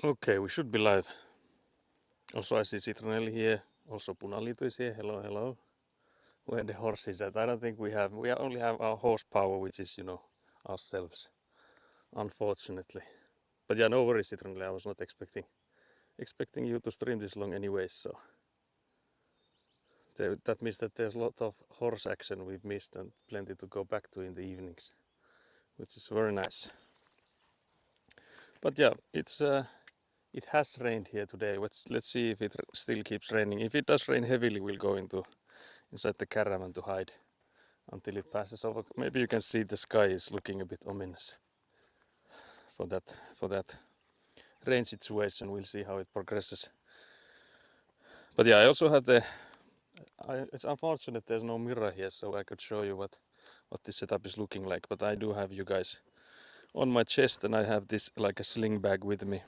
Okay, we should be live. Also, I see Citronelli here. Also, Punalitu is here. Hello, hello. Where the horse is at? I don't think we have. We only have our horsepower, which is, ourselves. Unfortunately. But yeah, no worries, Citronelli. I was not expecting you to stream this long anyways. So that means that there's a lot of horse action we've missed and plenty to go back to in the evenings, which is very nice. But yeah, it has rained here today. Let's see if it still keeps raining. If it does rain heavily, we'll go inside the caravan to hide until it passes over. Maybe you can see the sky is looking a bit ominous for that rain situation. We'll see how it progresses. But yeah, I also have it's unfortunate there's no mirror here, so I could show you what this setup is looking like. But I do have you guys on my chest, and I have this like a sling bag with me,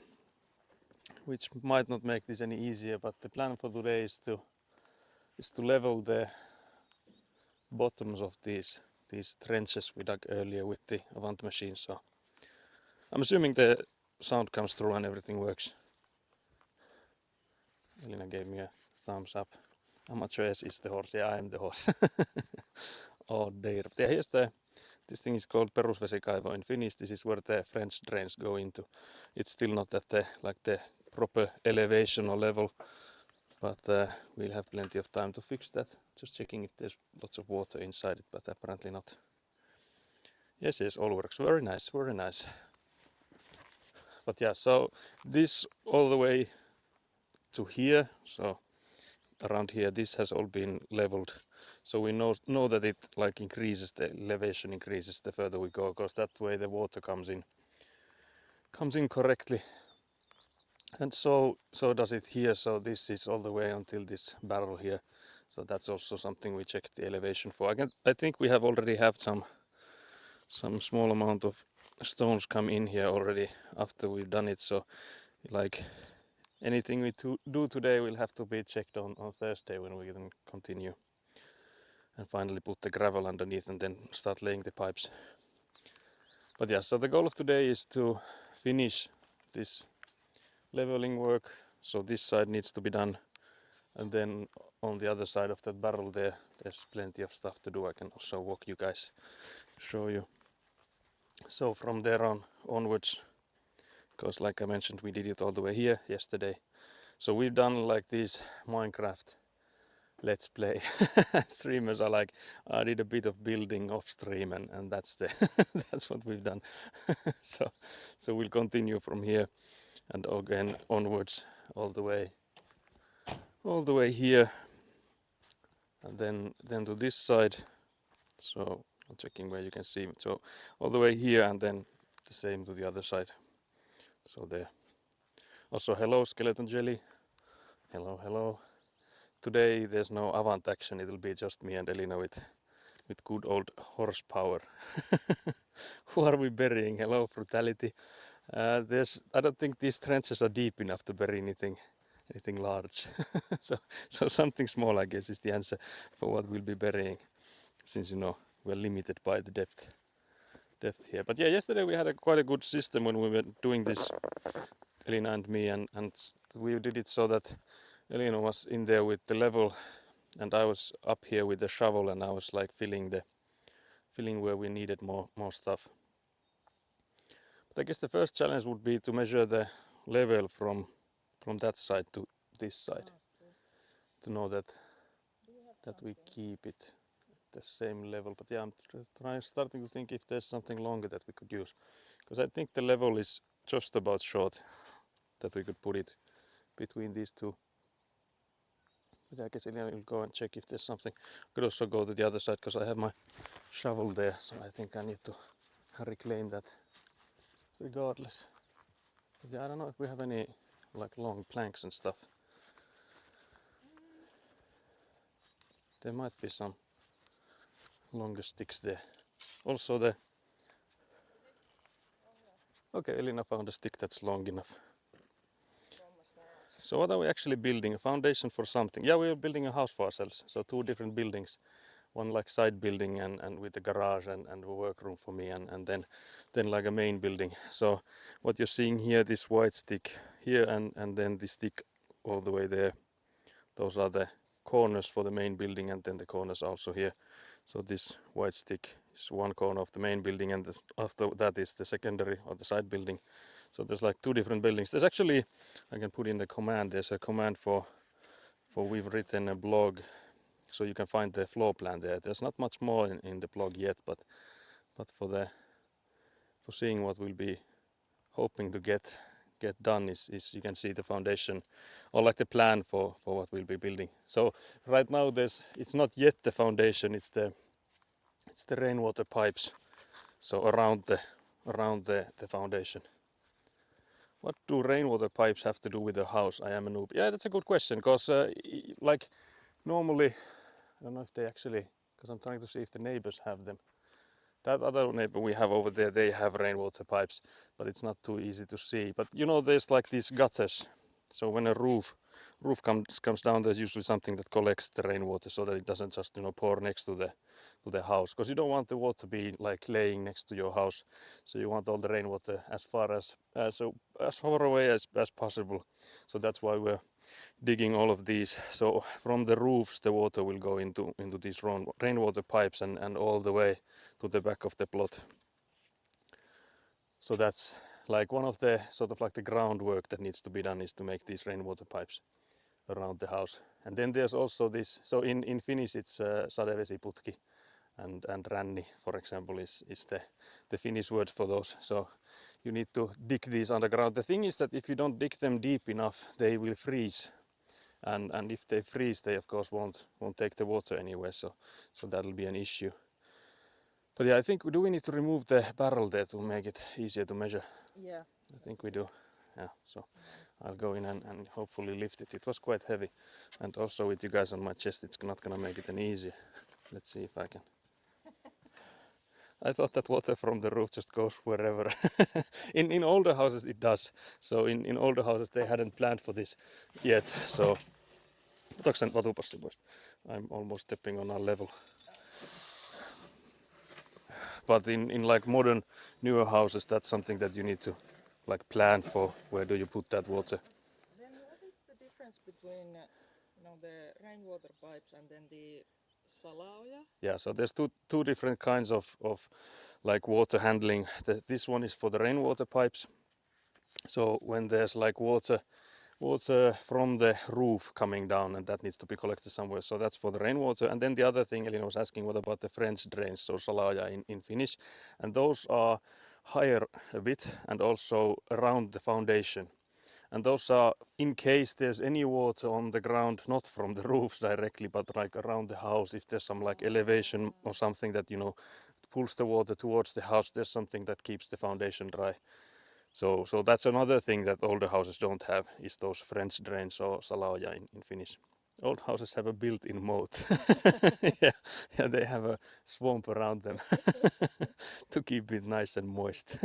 which might not make this any easier. But the plan for today is to level the bottoms of these trenches we dug earlier with the Avant machine. So I'm assuming the sound comes through and everything works. Elina gave me a thumbs up. Amateur is the horse. Yeah, I am the horse. Oh dear. But yeah, this thing is called Perusvesikaivo in Finnish. This is where the French drains go into. It's still not at the proper elevation or level, but we'll have plenty of time to fix that. Just checking if there's lots of water inside it, but apparently not. Yes, all works. Very nice, very nice. But yeah, so this all the way to here, so around here, this has all been leveled. So we know that it like increases, the elevation increases the further we go, because that way the water comes in correctly. And so does it here. So this is all the way until this barrel here. So that's also something we checked the elevation for. I think we have already have some small amount of stones come in here already after we've done it. So like anything we do today will have to be checked on Thursday when we then continue and finally put the gravel underneath and then start laying the pipes. But yeah, so the goal of today is to finish this leveling work. So this side needs to be done, and then on the other side of that barrel there's plenty of stuff to do. I can also walk you guys, show you. So from there onwards, because like I mentioned, we did it all the way here yesterday. So we've done like these Minecraft let's play streamers are like, I did a bit of building off stream, and that's that's what we've done. so we'll continue from here and again onwards all the way here, and then to this side. So I'm checking where you can see it. So all the way here, and then the same to the other side. So there. Also, hello Skeleton Jelly. Hello. Today there's no Avant action. It'll be just me and Elina with good old horsepower. Who are we burying? Hello Brutality. I don't think these trenches are deep enough to bury anything large. so something small, I guess, is the answer for what we'll be burying, since we're limited by the depth here. But yeah, yesterday we had quite a good system when we were doing this, Elina and me, and we did it so that Elina was in there with the level and I was up here with the shovel, and I was like filling where we needed more stuff. But I guess the first challenge would be to measure the level from that side to this side, to know that we keep it the same level. But yeah, I'm starting to think if there's something longer that we could use, because I think the level is just about short, that we could put it between these two. But I guess Elina will go and check if there's something. I could also go to the other side, because I have my shovel there, so I think I need to reclaim that regardless. But yeah, I don't know if we have any like long planks and stuff. There might be some longer sticks there. Also okay, Elina found a stick that's long enough. So what are we actually building? A foundation for something? Yeah, we are building a house for ourselves. So 2 different buildings. One like side building and with a garage and a workroom for me, and then like a main building. So what you're seeing here, this white stick here and then the stick all the way there. Those are the corners for the main building, and then the corners also here. So this white stick is one corner of the main building, and after that is the secondary or the side building. So there's like two different buildings. There's actually, I can put in the command, there's a command for we've written a blog, so you can find the floor plan there. There's not much more in the blog yet, but for seeing what we'll be hoping to get done is you can see the foundation or like the plan for what we'll be building. So right now it's not yet the foundation, it's the rainwater pipes, so around the foundation. What do rainwater pipes have to do with the house? I am a noob. Yeah, that's a good question, because like normally, I don't know if they actually, because I'm trying to see if the neighbors have them. That other neighbor we have over there, they have rainwater pipes, but it's not too easy to see. But you know, there's like these gutters. So when a roof comes down, there's usually something that collects the rainwater so that it doesn't just, you know, pour next to the house. Because you don't want the water to be like laying next to your house. So you want all the rainwater as far away as possible. So that's why we're digging all of these. So from the roofs the water will go into these rainwater pipes and all the way to the back of the plot. So that's like one of the sort of like the groundwork that needs to be done, is to make these rainwater pipes around the house. And then there's also this, so in Finnish it's sadevesiputki, and ränni, for example, is the Finnish word for those. So you need to dig these underground. The thing is that if you don't dig them deep enough, they will freeze. And if they freeze, they of course won't take the water anywhere, so that'll be an issue. But yeah, I think, do we need to remove the barrel there to make it easier to measure? Yeah. I think we do. Yeah, so I'll go in and hopefully lift it. It was quite heavy, and also with you guys on my chest, it's not gonna make it any easier. Let's see if I can. I thought that water from the roof just goes wherever. in older houses it does. So in older houses they hadn't planned for this yet. So otatko sen vatupassin pois? I'm almost stepping on our level. But in like modern newer houses, that's something that you need to like plan for. Where do you put that water? Then what is the difference between the rainwater pipes and then the salaoja? Yeah, so there's two different kinds of like water handling. This one is for the rainwater pipes. So when there's like water from the roof coming down, and that needs to be collected somewhere, so that's for the rainwater. And then the other thing, Elina was asking, what about the French drains, so salaoja in Finnish, and those are higher a bit and also around the foundation. And those are in case there's any water on the ground, not from the roofs directly, but like around the house. If there's some like elevation or something that, you know, pulls the water towards the house, there's something that keeps the foundation dry. So that's another thing that older houses don't have, is those French drains or salaoja in Finnish. Old houses have a built-in moat. Yeah, they have a swamp around them to keep it nice and moist.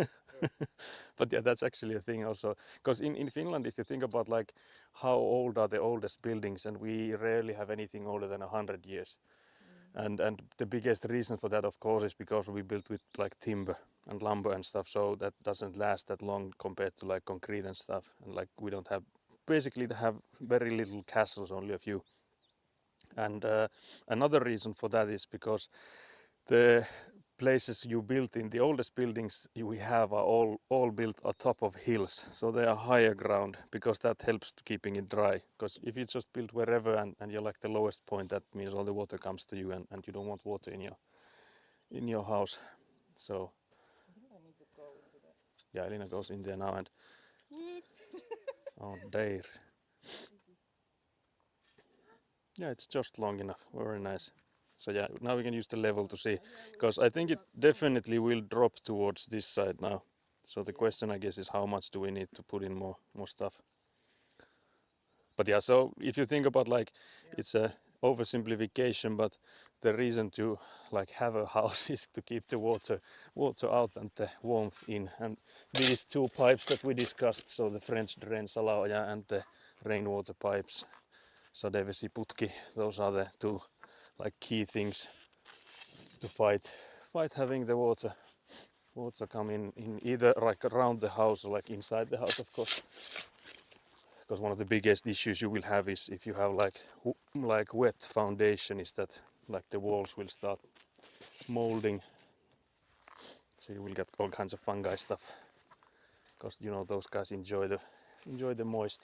But yeah, that's actually a thing also. Because in Finland, if you think about like how old are the oldest buildings, and we rarely have anything older than 100 years. And the biggest reason for that, of course, is because we built with like timber and lumber and stuff, so that doesn't last that long compared to like concrete and stuff. And like we don't have, basically have very little castles, only a few. And another reason for that is because the places you built in the oldest buildings we have are all built on top of hills, so they are higher ground, because that helps to keeping it dry. Because if you just build wherever and you're like the lowest point, that means all the water comes to you, and you don't want water in your house. So I think I need to go into the... yeah, Elina goes in there now and Whoops! oh there. Yeah, it's just long enough. Very nice. So yeah, now we can use the level to see, because I think it definitely will drop towards this side now. So the question, I guess, is how much do we need to put in more stuff. But yeah, so if you think about like, it's a oversimplification, but the reason to like have a house is to keep the water out and the warmth in. And these two pipes that we discussed, so the French drain salaoja and the rainwater pipes, sadevesiputki, those are the two like key things to fight having the water come in either like around the house or like inside the house, of course. because one of the biggest issues you will have is if you have like wet foundation, is that like the walls will start molding, so you will get all kinds of fungi stuff, because you know those guys enjoy the moist.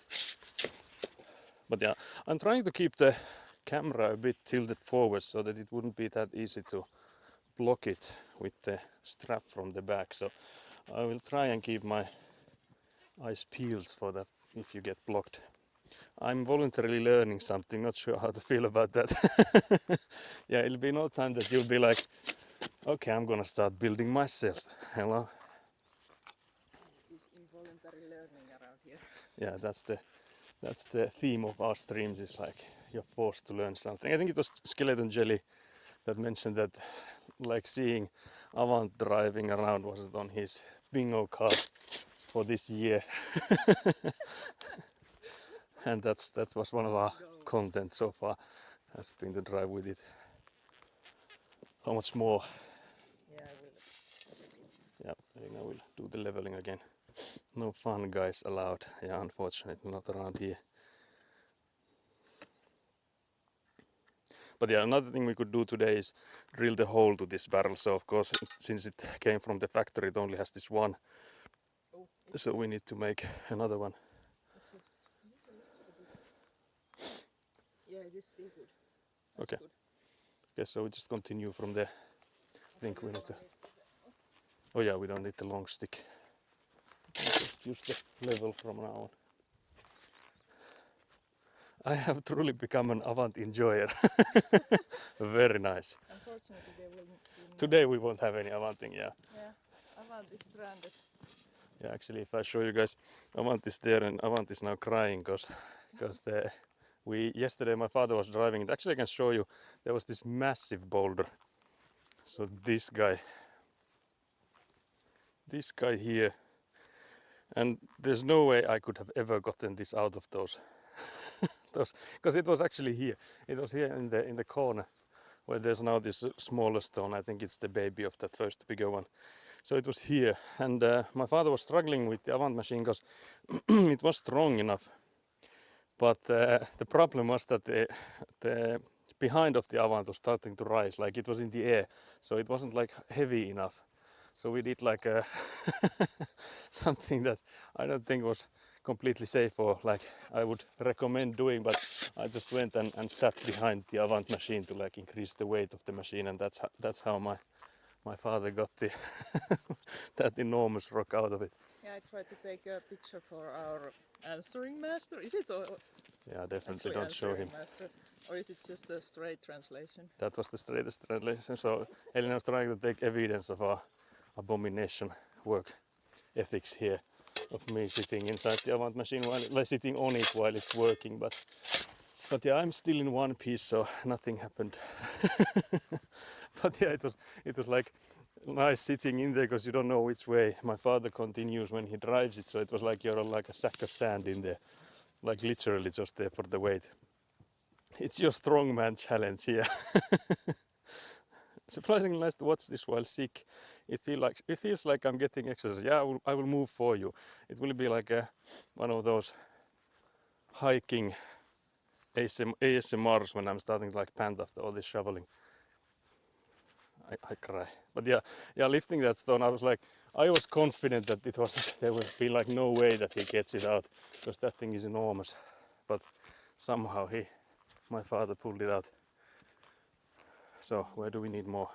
But yeah, I'm trying to keep the camera a bit tilted forward so that it wouldn't be that easy to block it with the strap from the back. So I will try and keep my eyes peeled for that if you get blocked. I'm voluntarily learning something, not sure how to feel about that. Yeah, it'll be no time that you'll be like, okay, I'm gonna start building myself. Hello. Is involuntary learning around here. Yeah, that's the theme of our streams, is like you're forced to learn something. I think it was Skeleton Jelly that mentioned that like seeing Avant driving around wasn't on his bingo card for this year. And that was one of our content so far, has been to drive with it. How much more? Yeah, I will. Yeah, Elina will do the leveling again. No fun guys allowed. Yeah, unfortunately not around here. But yeah, another thing we could do today is drill the hole to this barrel. So of course, since it came from the factory, it only has this one. Oh, So we need to make another one. except just a little bit. Yeah, it is still good. That's Okay. good. Okay, so we just continue from there. I think we need to. Oh yeah, we don't need the long stick. Just use the level from now on. I have truly become an Avant enjoyer. Very nice. Unfortunately, there will be no. Today we won't have any Avanting, yeah. Yeah, Avant is stranded. Yeah, actually, if I show you guys, Avant is there and Avant is now crying because yesterday my father was driving it. Actually, I can show you. There was this massive boulder. So this guy here, and there's no way I could have ever gotten this out of those, because it was actually here. It was here in the corner, where there's now this smaller stone. I think it's the baby of that first bigger one. So it was here, and my father was struggling with the Avant machine because it was strong enough. But the problem was that the behind of the Avant was starting to rise, like it was in the air, so it wasn't like heavy enough. So we did like something that I don't think was completely safe, or like I would recommend doing, but I just went and sat behind the Avant machine to like increase the weight of the machine, and that's how my father got the that enormous rock out of it. Yeah, I tried to take a picture for our answering master. Is it or Yeah, definitely actually don't show him. answering master, or is it just a straight translation? That was the straightest translation. So Elina was trying to take evidence of our abomination work ethics here, of me sitting inside the Avant machine sitting on it while it's working. But yeah, I'm still in one piece, so nothing happened. But yeah, it was like nice sitting in there because you don't know which way. My father continues when he drives it, so it was like you're like a sack of sand in there, like literally just there for the weight. It's your strongman challenge here. Surprisingly nice to watch this while sick. It feels like I'm getting exercise. Yeah, I will move for you. It will be like one of those hiking ASMRs when I'm starting to like pant after all this shoveling. I cry. But yeah, lifting that stone, I was confident that there would be like no way that he gets it out, because that thing is enormous. But somehow my father pulled it out. So where do we need more?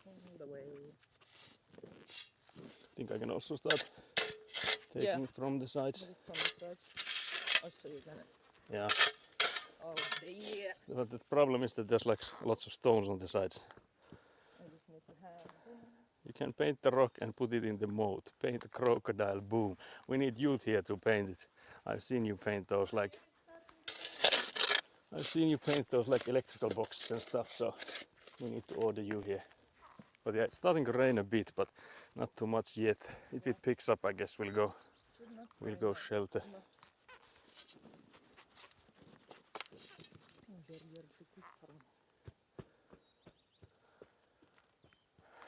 On the way. I think I can also start taking from the sides. From the sides. Oh, so you're gonna. Yeah. Oh dear. But the problem is that there's like lots of stones on the sides. I just need to have. You can paint the rock and put it in the moat. Paint a crocodile, boom. We need youth here to paint it. I've seen you paint those like electrical boxes and stuff, so we need to order you here. But yeah, it's starting to rain a bit, but not too much yet. If it picks up, I guess we'll go shelter.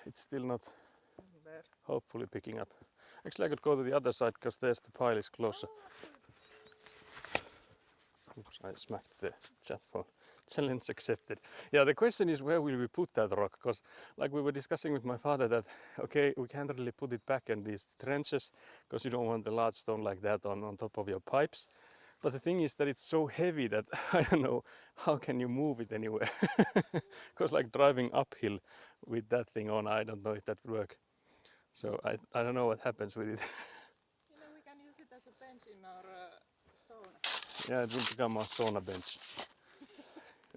It's still not hopefully picking up. Actually, I could go to the other side because there's the pile is closer. Oops, I smacked the chat phone. Challenge accepted. Yeah, the question is where will we put that rock? Because like we were discussing with my father that, okay, we can't really put it back in these trenches because you don't want a large stone like that on top of your pipes. But the thing is that it's so heavy that I don't know how can you move it anywhere. Because like driving uphill with that thing on, I don't know if that would work. So I don't know what happens with it. You know, we can use it as a bench in our sauna. Yeah, it will become our sauna bench.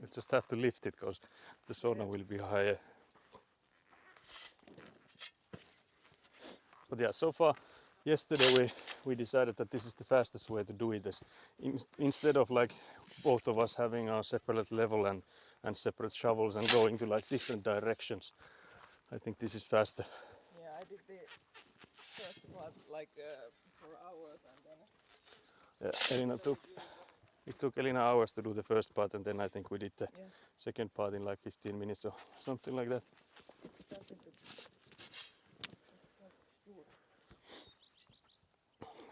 We just have to lift it because the sauna will be higher. But yeah, so far, yesterday we decided that this is the fastest way to do it. Instead of like both of us having our separate level and separate shovels and going to like different directions, I think this is faster. Yeah, I did the first part like for hours and then. Yeah, it took Elina hours to do the first part, and then I think we did the second part in like 15 minutes or something like that.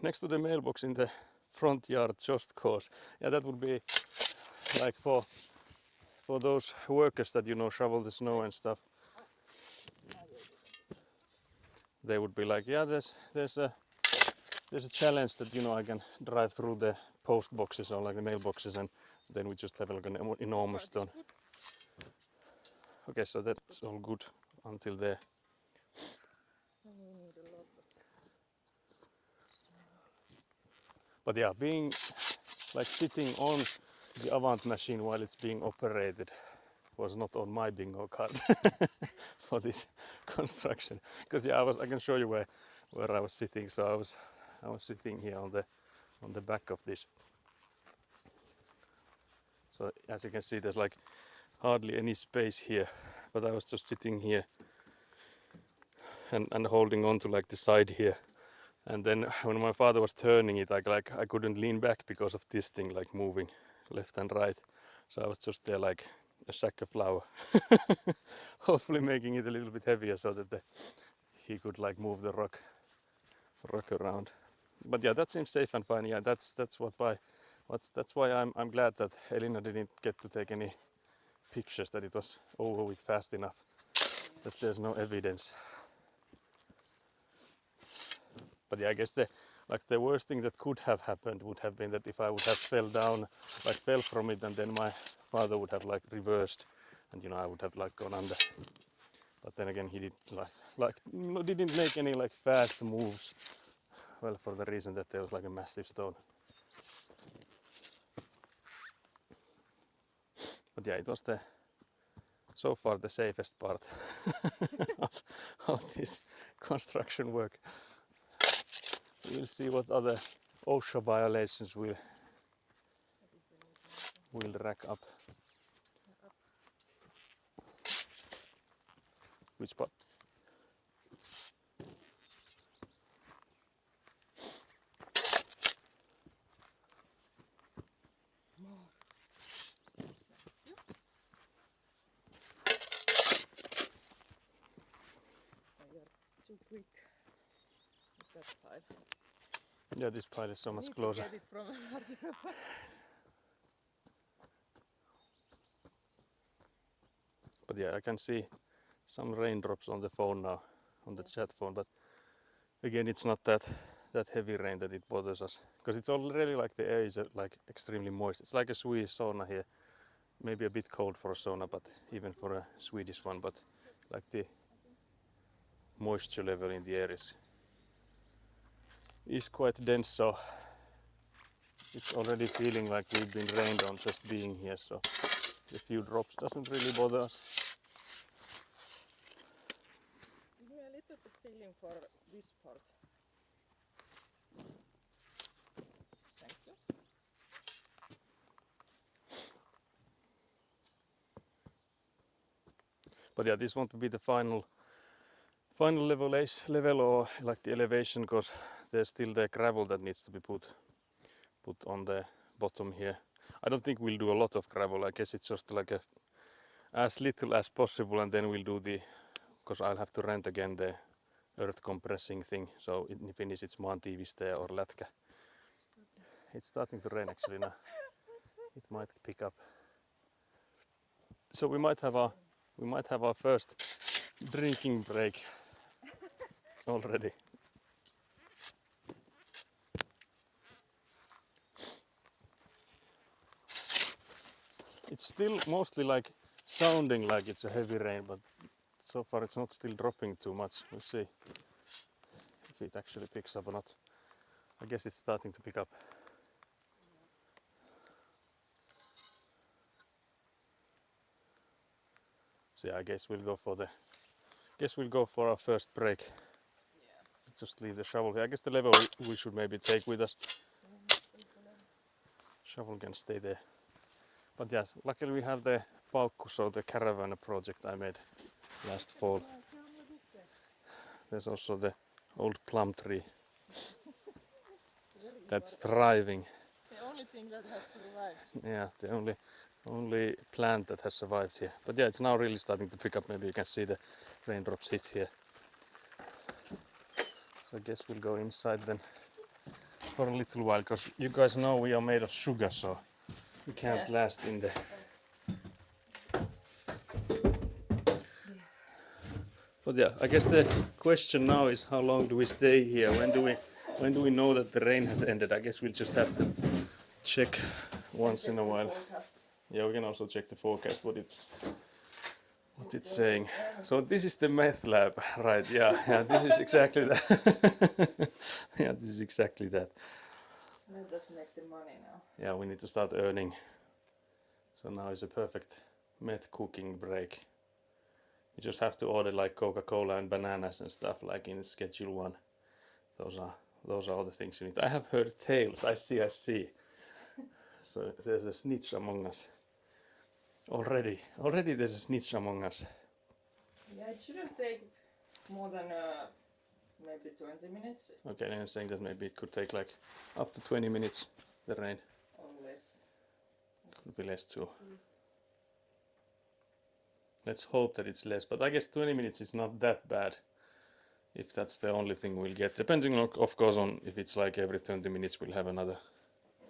Next to the mailbox in the front yard, just cause. Yeah, that would be like for those workers that, you know, shovel the snow and stuff. They would be like, yeah, there's a challenge that, you know, I can drive through the post boxes or like the mailboxes, and then we just have like an enormous stone. Okay, so that's all good until there. But yeah, being like sitting on the Avant machine while it's being operated was not on my bingo card for this construction. Because yeah, I can show you where I was sitting. So I was sitting here on the back of this. So as you can see, there's like hardly any space here, but I was just sitting here and holding on to like the side here. And then when my father was turning it, I couldn't lean back because of this thing like moving left and right. So I was just there like a sack of flour, hopefully making it a little bit heavier so that he could like move the rock around. But yeah, that seems safe and fine. Yeah, that's why I'm glad that Elina didn't get to take any pictures, that it was over with fast enough, that there's no evidence. But yeah, I guess the worst thing that could have happened would have been that if I would have fell from it, and then my father would have like reversed, and you know I would have like gone under. But then again, he didn't make any like fast moves. Well, for the reason that there was like a massive stone. But yeah, it was so far the safest part of this construction work. We'll see what other OSHA violations we'll rack up. Which part? Too quick with that pile. Yeah, this pile is so much closer. Get it from But yeah, I can see some raindrops on the phone now, on the chat phone. But again, it's not that heavy rain that it bothers us, because it's already like the air is like extremely moist. It's like a Swedish sauna here. Maybe a bit cold for a sauna, but even for a Swedish one. But like the moisture level in the air is quite dense, so it's already feeling like we've been rained on just being here. So a few drops doesn't really bother us. Give me a little bit feeling for this part. Thank you. But yeah, this won't be the final level or like the elevation, because there's still the gravel that needs to be put on the bottom here. I don't think we'll do a lot of gravel. I guess it's just like as little as possible, and then we'll do because I'll have to rent again the earth compressing thing. So in Finnish it's maantiiviste or lätkä. It's starting to rain actually now. It might pick up. So we might have our first drinking break already. It's still mostly like sounding like it's a heavy rain, but so far it's not still dropping too much. We'll see if it actually picks up or not. I guess it's starting to pick up. So yeah, I guess we'll go for our first break. Yeah. Just leave the shovel here. I guess the level we should maybe take with us. Shovel can stay there. But yes, luckily we have the Paukku, so the caravan project I made last fall. There's also the old plum tree that's thriving. The only thing that has survived. Yeah, the only plant that has survived here. But yeah, it's now really starting to pick up. Maybe you can see the raindrops hit here. So I guess we'll go inside then for a little while, because you guys know we are made of sugar, so we can't last in the... But yeah, I guess the question now is how long do we stay here? When do we know that the rain has ended? I guess we'll just have to check once in a while. Yeah, we can also check the forecast, what it's saying. So this is the meth lab, right? Yeah, this is exactly that. Yeah, this is exactly that. Let us make the money now. Yeah, we need to start earning. So now is a perfect meth cooking break. You just have to order like Coca-Cola and bananas and stuff like in Schedule 1. Those are all the things you need. I have heard tales. I see. So there's a snitch among us. Already there's a snitch among us. Yeah, it shouldn't take more than maybe 20 minutes Okay, then I'm saying that maybe it could take like up to 20 minutes, the rain. or less. Could be less too. Let's hope that it's less, but I guess 20 minutes is not that bad if that's the only thing we'll get. Depending on, of course, on if it's like every 20 minutes we'll have another.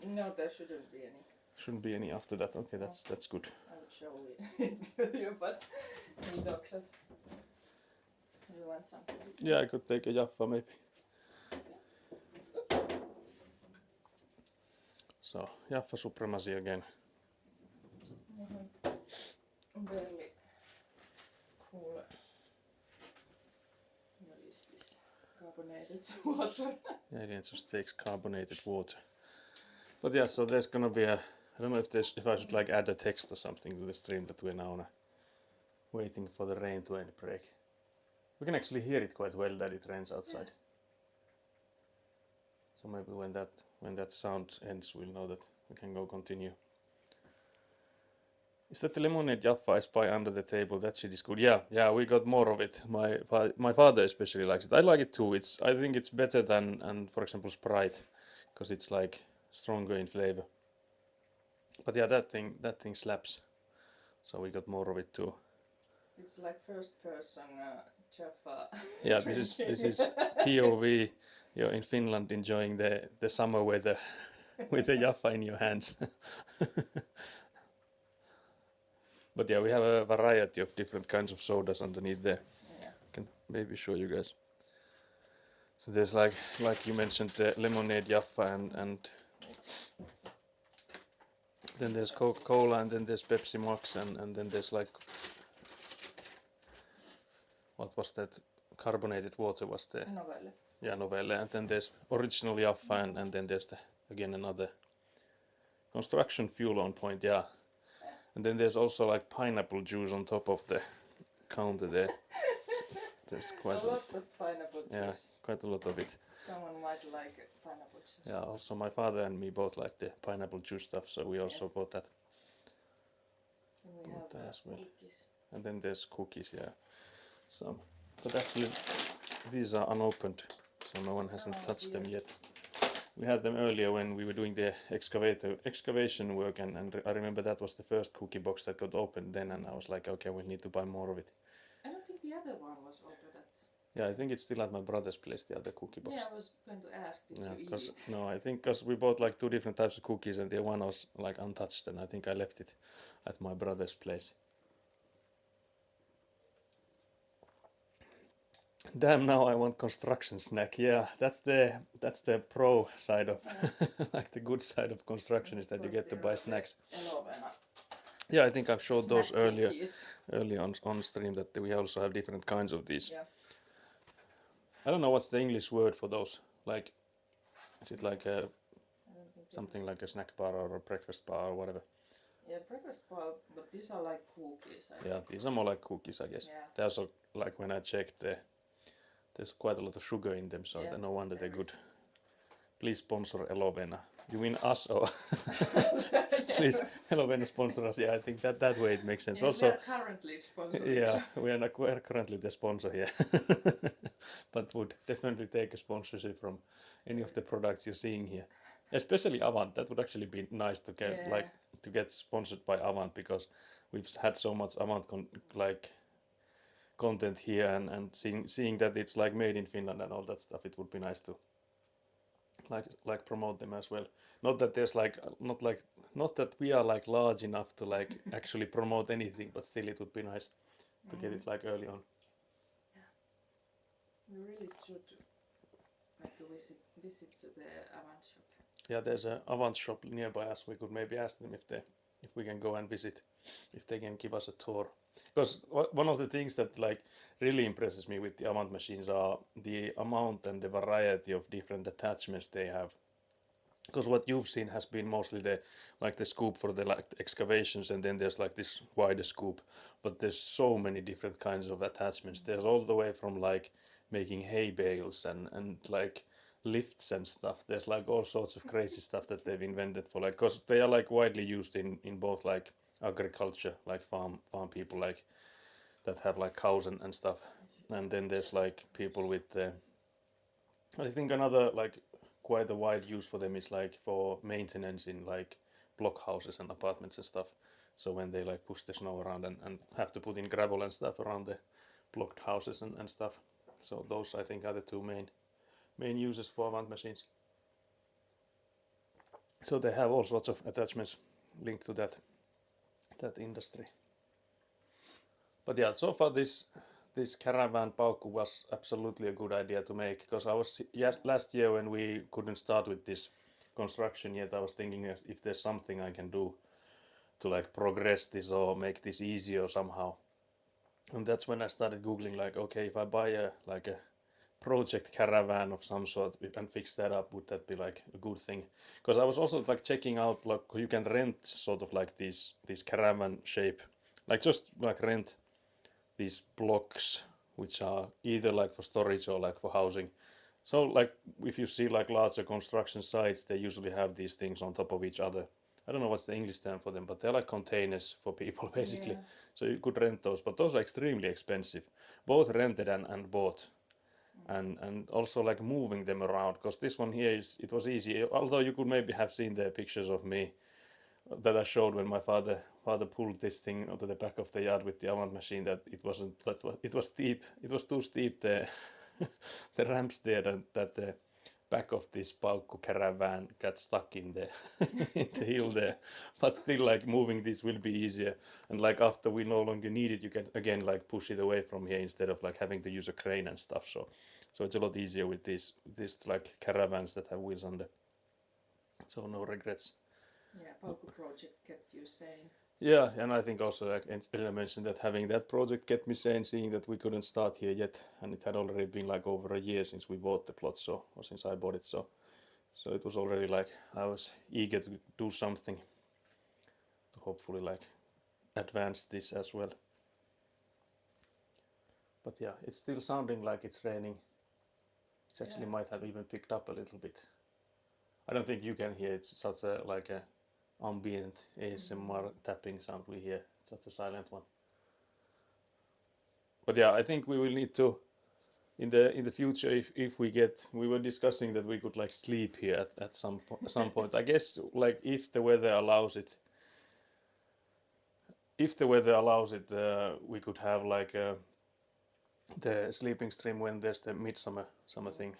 No, there shouldn't be any. Shouldn't be any after that. Okay, that's good. I would show it to you, but he dogs us. You want something? Yeah, I could take a Jaffa maybe. So, Jaffa supremacy again. Barely cool. What is this? Carbonated water. Yeah, it just takes carbonated water. But yeah, so there's gonna be a... I don't know if I should like add a text or something to the stream that we're now waiting for the rain to end break. We can actually hear it quite well that it rains outside. So maybe when that sound ends, we'll know that we can go continue. Is that the lemonade Jaffa I spy under the table? That shit is good. Yeah, we got more of it. My father especially likes it. I like it too. I think it's better than for example Sprite, because it's like stronger in flavor. But yeah, that thing slaps. So we got more of it too. It's like first person Jaffa. Yeah, this is POV. You're in Finland enjoying the summer weather with the Jaffa in your hands. But yeah, we have a variety of different kinds of sodas underneath there. Yeah. Can maybe show you guys. So there's like you mentioned the lemonade Jaffa and then there's Coca-Cola and then there's Pepsi Max and then there's like, what was that? Carbonated water was there. Novelle. Yeah, Novelle. And then there's original Jaffa and then there's again another construction fuel on point, yeah. And then there's also like pineapple juice on top of the counter there. There's quite a lot of pineapple juice. Yeah, quite a lot of it. Someone might like pineapple juice. Yeah, also my father and me both like the pineapple juice stuff, so we also bought that. And we have that as well. cookies. And then there's cookies, yeah. Some. But actually, these are unopened, so no one hasn't touched them yet. We had them earlier when we were doing the excavation work, and I remember that was the first cookie box that got opened then, and I was like, okay, we need to buy more of it. I don't think the other one was opened at. Yeah, I think it's still at my brother's place, the other cookie box. Yeah, I was going to ask, did Yeah, you eat because it? no, I think because we bought like 2 different types of cookies and the one was like untouched, and I think I left it at my brother's place. Damn, now I want construction snack. Yeah, that's the pro side of like the good side of construction is that you get to buy snacks. Elovena Yeah, I think I've showed those snack earlier cookies. early on stream that we also have different kinds of these. Yeah. I don't know what's the English word for those. Like, is it like a I don't think something like a snack bar or a breakfast bar or whatever? Yeah, breakfast bar, but these are like cookies. I Yeah, think. these are more like cookies, I guess. Yeah. They also, like when I checked, there's quite a lot of sugar in them, so Yeah, no wonder they're there good. Please sponsor Elovena. You mean us or Yeah. please Elovena sponsor us? Yeah, I think that way it makes sense. Yeah, Also, we are currently sponsoring. yeah, we're currently the sponsor here, but would definitely take a sponsorship from any of the products you're seeing here, especially Avant. That would actually be nice to get Yeah. to get sponsored by Avant, because we've had so much Avant content here, and seeing that it's like made in Finland and all that stuff. It would be nice to like promote them as well. Not that there's like not that we are like large enough to like actually promote anything, but still it would be nice to get it like early on. We really should like to visit to the Avant shop. Yeah, there's a Avant shop nearby us. We could maybe ask them if we can go and visit, if they can give us a tour. Because one of the things that like really impresses me with the Avant machines are the amount and the variety of different attachments they have. Because what you've seen has been mostly the scoop for the like excavations, and then there's like this wider scoop, but there's so many different kinds of attachments. There's all the way from like making hay bales and like lifts and stuff. There's like all sorts of crazy stuff that they've invented for like, because they are like widely used in both like agriculture, like farm people like that have like cows and stuff, and then there's like people with I think another like quite a wide use for them is like for maintenance in like block houses and apartments and stuff. So when they like push the snow around and have to put in gravel and stuff around the blocked houses and stuff. So those I think are the two main uses for Avant machines. So they have all sorts of attachments linked to that industry. But yeah, so far this caravan Paukku was absolutely a good idea to make, because I was last year when we couldn't start with this construction yet, I was thinking if there's something I can do to like progress this or make this easier somehow. And that's when I started googling like, okay, if I buy a project caravan of some sort and fix that up, would that be like a good thing? Because I was also like checking out like you can rent sort of like these caravan shape, like just like rent these blocks which are either like for storage or like for housing. So like if you see like larger construction sites, they usually have these things on top of each other. I don't know what's the English term for them, but they're like containers for people basically. Yeah. So you could rent those, but those are extremely expensive, both rented and bought. And also like moving them around, because this one here it was easy, although you could maybe have seen the pictures of me that I showed when my father pulled this thing onto the back of the yard with the Avant machine, that it was steep, it was too steep, the the ramps there, that the back of this Paukku caravan got stuck in the in the hill there. But still, like moving this will be easier, and like after we no longer need it, you can again like push it away from here instead of like having to use a crane and stuff. So it's a lot easier with these like caravans that have wheels under. So no regrets. Yeah, Paukku project kept you sane. Yeah, and I think also like Elina mentioned that having that project kept me sane, seeing that we couldn't start here yet, and it had already been like over a year since we bought the plot, or since I bought it, so it was already like I was eager to do something to hopefully like advance this as well. But yeah, it's still sounding like it's raining. It actually might have even picked up a little bit. I don't think you can hear. It's such a like a ambient ASMR tapping sound we hear. It's such a silent one. But yeah, I think we will need to in the future, if we were discussing that we could like sleep here at some point. I guess like if the weather allows it, we could have like a the sleeping stream when there's the midsummer thing.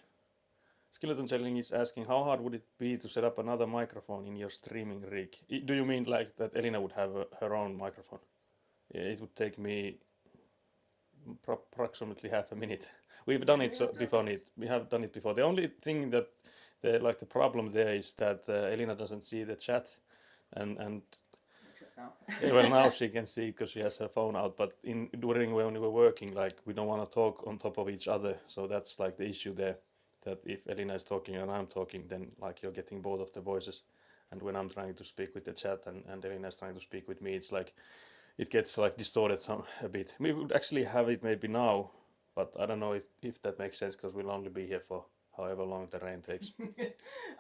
Skeleton Challenge is asking how hard would it be to set up another microphone in your streaming rig? Do you mean like that Elina would have her own microphone? Yeah, it would take me approximately half a minute. We've done it before. We have done it before. The only thing that the problem there is that Elina doesn't see the chat, and well, now she can see because she has her phone out. But during when we were working, like we don't want to talk on top of each other, so that's like the issue there. That if Elina is talking and I'm talking, then like you're getting both of the voices. And when I'm trying to speak with the chat and Elina is trying to speak with me, it's like it gets like distorted a bit. We would actually have it maybe now, but I don't know if that makes sense because we'll only be here for however long the rain takes.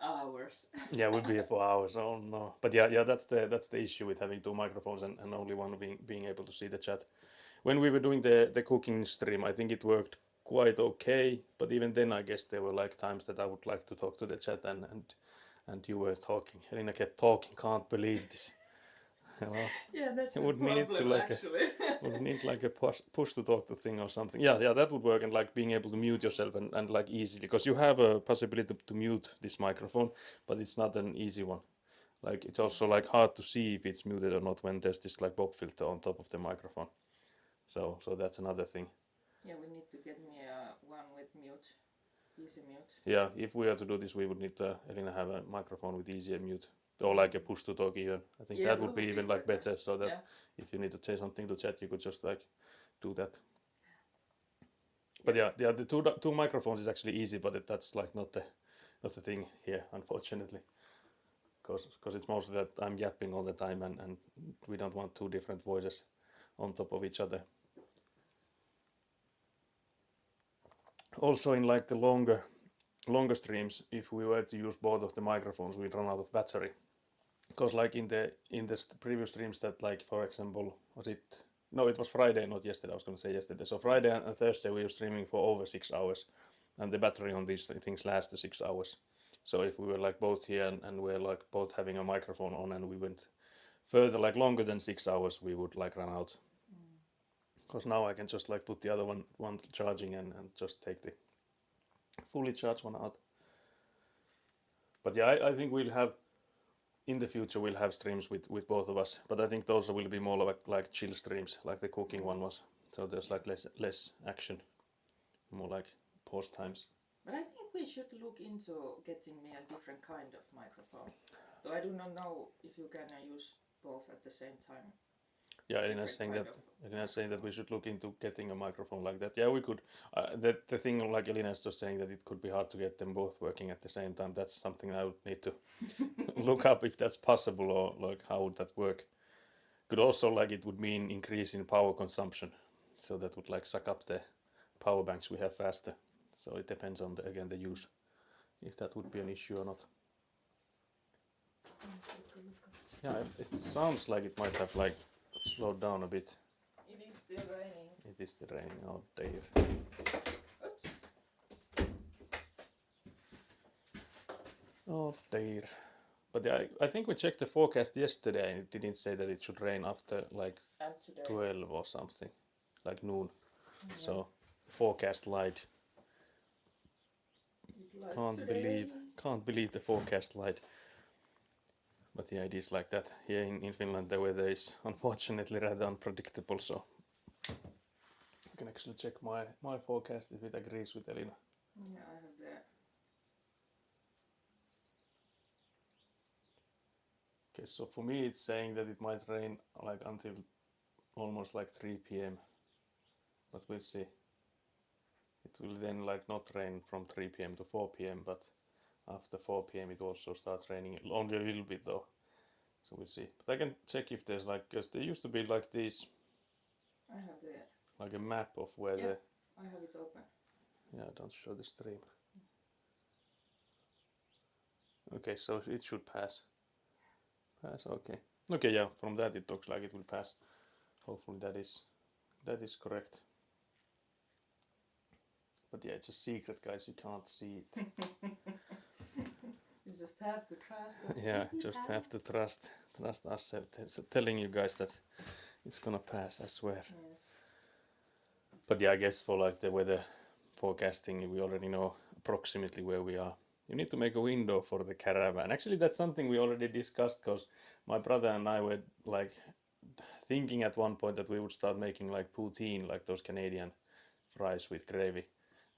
Hours. Yeah, we'll be here for hours. Oh no! But yeah, that's the issue with having two microphones and only one being able to see the chat. When we were doing the cooking stream, I think it worked quite okay. But even then, I guess there were like times that I would like to talk to the chat and you were talking. Elina kept talking. Can't believe this. Hello. Yeah, that's the would need problem, to like actually. would need like a push to talk to thing or something. Yeah, that would work, and like being able to mute yourself and like easily, because you have a possibility to mute this microphone, but it's not an easy one. Like it's also like hard to see if it's muted or not when there's this like pop filter on top of the microphone. So that's another thing. Yeah, we need to get me one with mute, easy mute. Yeah, if we are to do this, we would need Elina have a microphone with easier mute. Or like a push to talk even. I think that would be even like better, so that if you need to say something to chat, you could just like do that. But yeah, the two microphones is actually easy, but that's like not the thing here, unfortunately. Because it's mostly that I'm yapping all the time and we don't want two different voices on top of each other. Also in like the longer streams, if we were to use both of the microphones, we'd run out of battery. Because like in the previous streams that like, for example, it was Friday, not yesterday, I was going to say yesterday. So Friday and Thursday we were streaming for over 6 hours, and the battery on these things lasts the 6 hours. So if we were like both here and we're like both having a microphone on and we went further like longer than 6 hours, we would like run out. Because now I can just like put the other one charging and just take the fully charged one out. But yeah, I think we'll have in the future we'll have streams with both of us, but I think those will be more like chill streams, like the cooking one was. So there's like less action, more like pause times. But I think we should look into getting me a different kind of microphone. Though I do not know if you can use both at the same time. Yeah, Elina's saying that we should look into getting a microphone like that. Yeah, we could. The thing, like Elina's just saying, that it could be hard to get them both working at the same time. That's something I would need to look up if that's possible, or like how would that work. Could also like it would mean increase in power consumption, so that would like suck up the power banks we have faster. So it depends on the use, if that would be an issue or not. Yeah, it sounds like it might have like slowed down a bit. It is still raining. It is still raining out there. Oops. Oh dear. But I think we checked the forecast yesterday and it didn't say that it should rain after like 12 or something, like noon. Yeah. So forecast lied. Can't believe the forecast lied. But yeah, it is like that. Here in Finland the weather is unfortunately rather unpredictable, so I can actually check my forecast if it agrees with Elina. Yeah, I have that. Okay, so for me it's saying that it might rain like until almost like 3 p.m. But we'll see. It will then like not rain from 3 p.m. to 4 p.m. but after 4 p.m. it also starts raining only a little bit though. So we'll see. But I can check if there's like, because there used to be like these. I have that. Like a map of where the. I have it open. Yeah, don't show the stream. Okay, so it should pass. Okay. Okay, yeah, from that it looks like it will pass. Hopefully that is correct. But yeah, it's a secret, guys, you can't see it. You just have to trust us. Yeah, just have to trust us telling you guys that it's gonna pass, I swear. Yes. But yeah, I guess for like the weather forecasting, we already know approximately where we are. You need to make a window for the caravan. Actually, that's something we already discussed because my brother and I were like thinking at one point that we would start making like poutine, like those Canadian fries with gravy,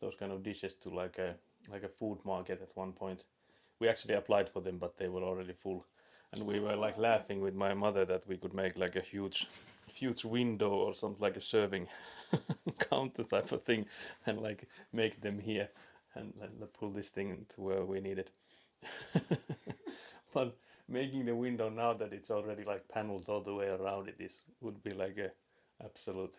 those kind of dishes to like a food market at one point. We actually applied for them, but they were already full, and we were like laughing with my mother that we could make like a huge window or something like a serving counter type of thing, and like make them here and pull this thing to where we need it. But making the window now that it's already like paneled all the way around it is would be like a absolute.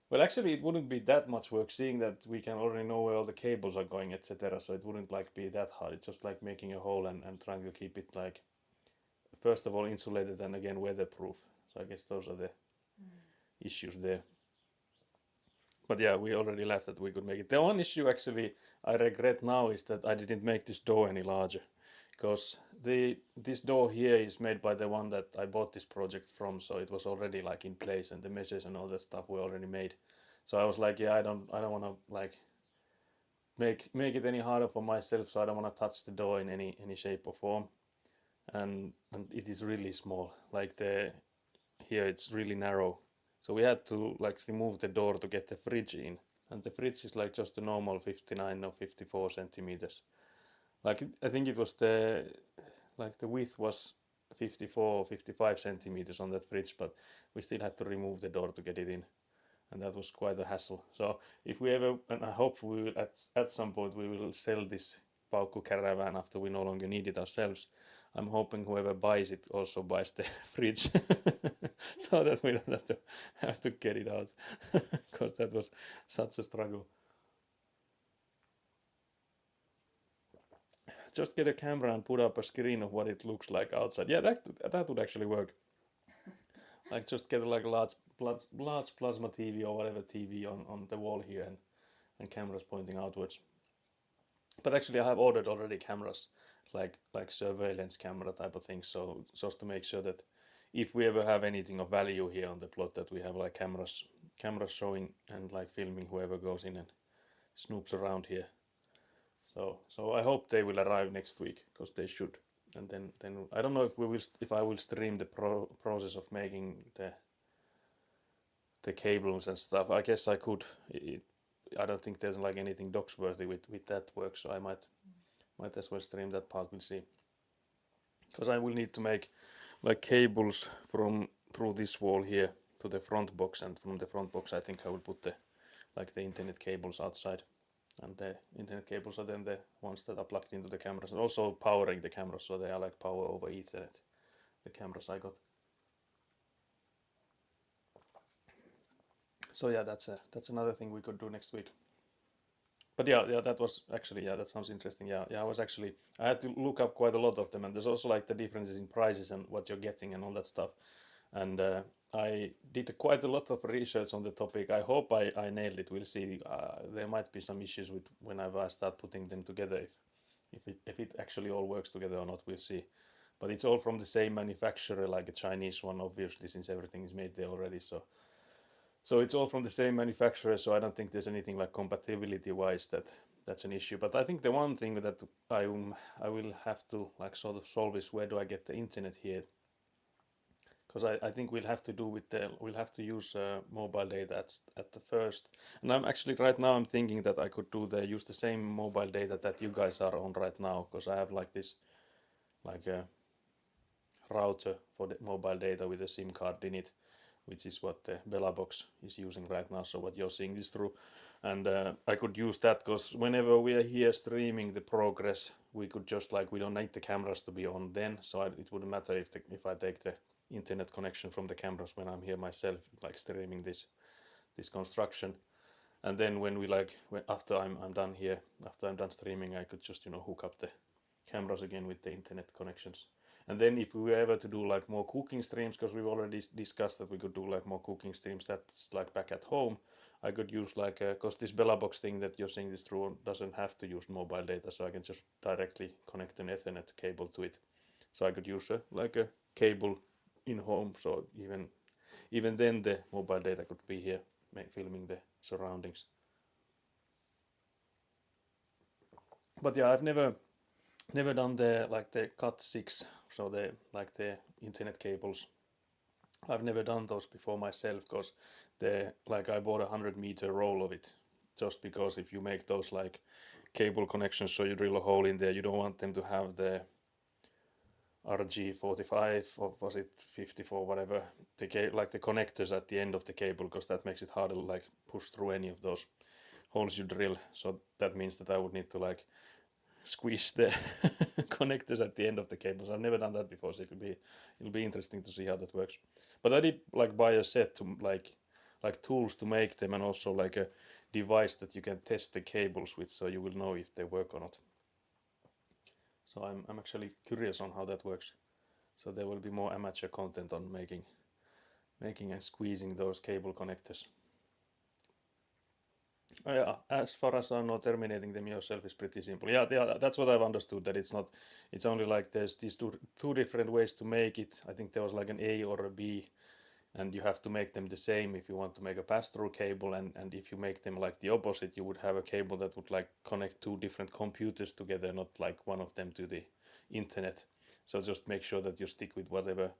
Well, actually, it wouldn't be that much work, seeing that we can already know where all the cables are going, etc. So it wouldn't like be that hard. It's just like making a hole and trying to keep it like, first of all, insulated and again weatherproof. So I guess those are the issues there. But yeah, we already laughed that we could make it. The one issue actually I regret now is that I didn't make this door any larger, because this door here is made by the one that I bought this project from, so it was already like in place and the measures and all that stuff were already made. So I was like, yeah, I don't want to like make it any harder for myself, so I don't want to touch the door in any shape or form. And it is really small. Like the here it's really narrow. So we had to like remove the door to get the fridge in. And the fridge is like just a normal 59 or 54 centimeters. Like I think it was the width was 54 or 55 centimeters on that fridge, but we still had to remove the door to get it in, and that was quite a hassle. So if we ever, and I hope we will at some point we will sell this Paukku caravan after we no longer need it ourselves. I'm hoping whoever buys it also buys the fridge, so that we don't have to get it out, because that was such a struggle. Just get a camera and put up a screen of what it looks like outside. Yeah, that would actually work. Like just get like a large plasma TV or whatever TV on the wall here, and cameras pointing outwards. But actually, I have ordered already cameras, like surveillance camera type of things. So just to make sure that if we ever have anything of value here on the plot, that we have like cameras showing and like filming whoever goes in and snoops around here. So I hope they will arrive next week, because they should. And then I don't know if I will stream the process of making the cables and stuff. I guess I could. I don't think there's like anything docs worthy with that work, so I might as well stream that part. We'll see. Because I will need to make like cables from through this wall here to the front box, and from the front box I think I will put the internet cables outside, and the internet cables are then the ones that are plugged into the cameras, and also powering the cameras, so they are like power over Ethernet, the cameras I got. So yeah, that's another thing we could do next week. But yeah, that was actually, yeah, that sounds interesting. Yeah, I had to look up quite a lot of them, and there's also like the differences in prices and what you're getting and all that stuff. And I did quite a lot of research on the topic. I hope I nailed it. We'll see. There might be some issues with whenever I start putting them together, if it actually all works together or not. We'll see. But it's all from the same manufacturer, like a Chinese one, obviously, since everything is made there already. So it's all from the same manufacturer, so I don't think there's anything like compatibility wise that's an issue. But I think the one thing that I will have to like sort of solve is, where do I get the internet here? Because I think we'll have to use mobile data at the first. And I'm actually right now I'm thinking that I could use the same mobile data that you guys are on right now, because I have like this like a router for the mobile data with a SIM card in it, which is what the Belabox is using right now, so what you're seeing this through. And I could use that, because whenever we are here streaming the progress, we could just like, we don't need the cameras to be on then, so it wouldn't matter if I take the internet connection from the cameras when I'm here myself, like streaming this construction. And then when after I'm done here, after I'm done streaming, I could just hook up the cameras again with the internet connections. And then if we were ever to do like more cooking streams, because we've already discussed that we could do like more cooking streams, that's like back at home, I could use like, because this Belabox thing that you're seeing this through doesn't have to use mobile data, so I can just directly connect an Ethernet cable to it. So I could use like a cable in home, so even then the mobile data could be here filming the surroundings. But yeah, I've never done the Cat6, so the internet cables. I've never done those before myself, because I bought a 100-meter roll of it, just because if you make those like cable connections, so you drill a hole in there, you don't want them to have the RG45 or was it 54, whatever, the connectors at the end of the cable, because that makes it harder to like push through any of those holes you drill. So that means that I would need to like squeeze the connectors at the end of the cables. I've never done that before, so it'll be interesting to see how that works. But I did like buy a set to like tools to make them, and also like a device that you can test the cables with, so you will know if they work or not. So I'm actually curious on how that works. So there will be more amateur content on making and squeezing those cable connectors. Oh yeah, as far as I know, terminating them yourself is pretty simple. Yeah, that's what I've understood, that it's only like there's these two different ways to make it. I think there was like an A or a B, and you have to make them the same if you want to make a pass-through cable, and if you make them like the opposite, you would have a cable that would like connect two different computers together, not like one of them to the internet. So just make sure that you stick with whatever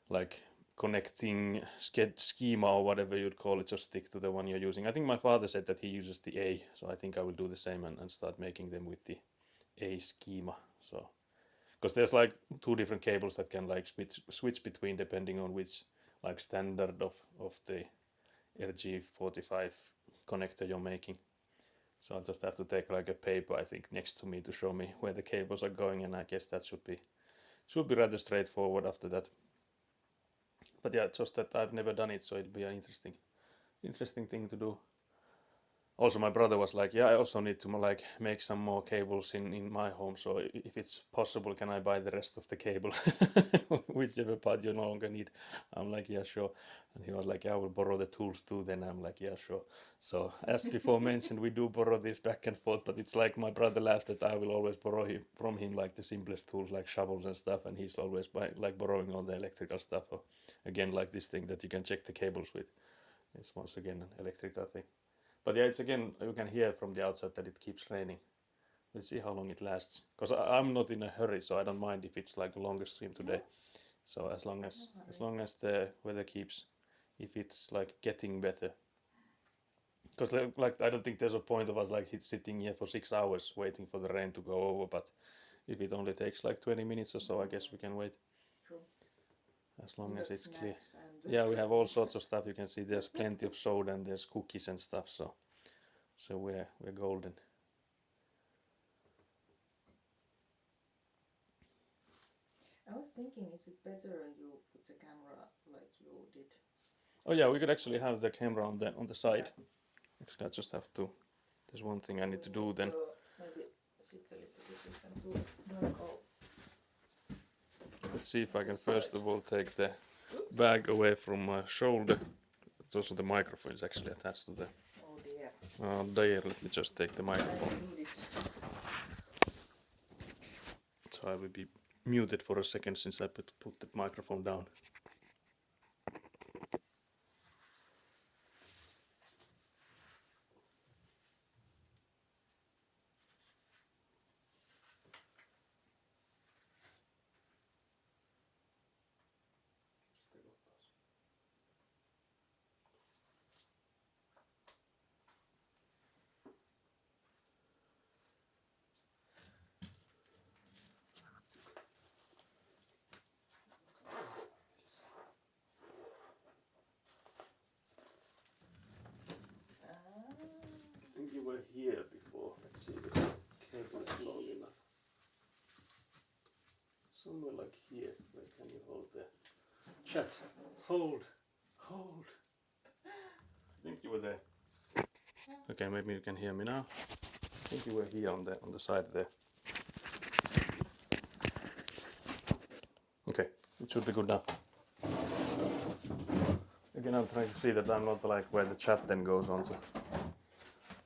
like connecting schema or whatever you'd call it, just stick to the one you're using. I think my father said that he uses the A, so I think I will do the same and start making them with the A schema. So because there's like two different cables that can like switch between depending on which like standard of the RG45 connector you're making. So I'll just have to take like a paper, I think, next to me to show me where the cables are going, and I guess that should be rather straightforward after that. But yeah, just that I've never done it, so it'll be an interesting thing to do. Also, my brother was like, yeah, I also need to like make some more cables in my home, so if it's possible, can I buy the rest of the cable? Whichever part you no longer need. I'm like, yeah, sure. And he was like, yeah, I will borrow the tools too. Then I'm like, yeah, sure. So as before mentioned, we do borrow this back and forth, but it's like my brother laughs that I will always borrow from him like the simplest tools like shovels and stuff, and he's always borrowing all the electrical stuff. Or, again, like this thing that you can check the cables with. It's once again an electrical thing. But yeah, it's again, you can hear from the outside that it keeps raining. We'll see how long it lasts. Because I'm not in a hurry, so I don't mind if it's like a longer stream today. So as long as the weather keeps, if it's like getting better. Because like I don't think there's a point of us like sitting here for 6 hours waiting for the rain to go over. But if it only takes like 20 minutes or so, I guess we can wait. True. As long as it's clear. Yeah, we have all sorts of stuff. You can see there's plenty of soda and there's cookies and stuff. So we're golden. I was thinking, is it better you put the camera like you did? Oh yeah, we could actually have the camera on the side. Actually, I just have to. There's one thing I need to do then. Maybe sit a little bit different to vertical. Let's see if I can first of all take the bag away from my shoulder. It's also the microphone is actually attached to the. Oh dear. Oh dear, let me just take the microphone. So I will be muted for a second since I put the microphone down. I think you were here before. Let's see if the cable is long enough. Somewhere like here. Where can you hold the chat? Hold. I think you were there. Okay, maybe you can hear me now. I think you were here on the side there. Okay, it should be good now. Again, I'm trying to see that I'm not like where the chat then goes on to.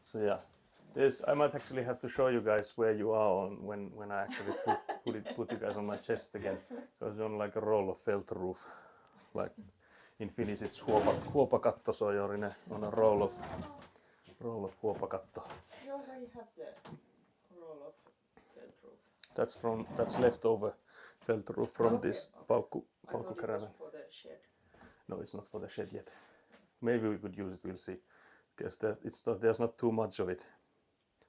So yeah, I might actually have to show you guys where you are on when I actually put you guys on my chest again, because you're on like a roll of felt roof. Like in Finnish it's huopakatto, so you're on a roll of huopakatto. You already have the roll of felt roof. That's leftover felt roof from Okay, this okay. Paukku I thought it caravan. was for the shed. No, it's not for the shed yet. Maybe we could use it, we'll see. Because there's not too much of it.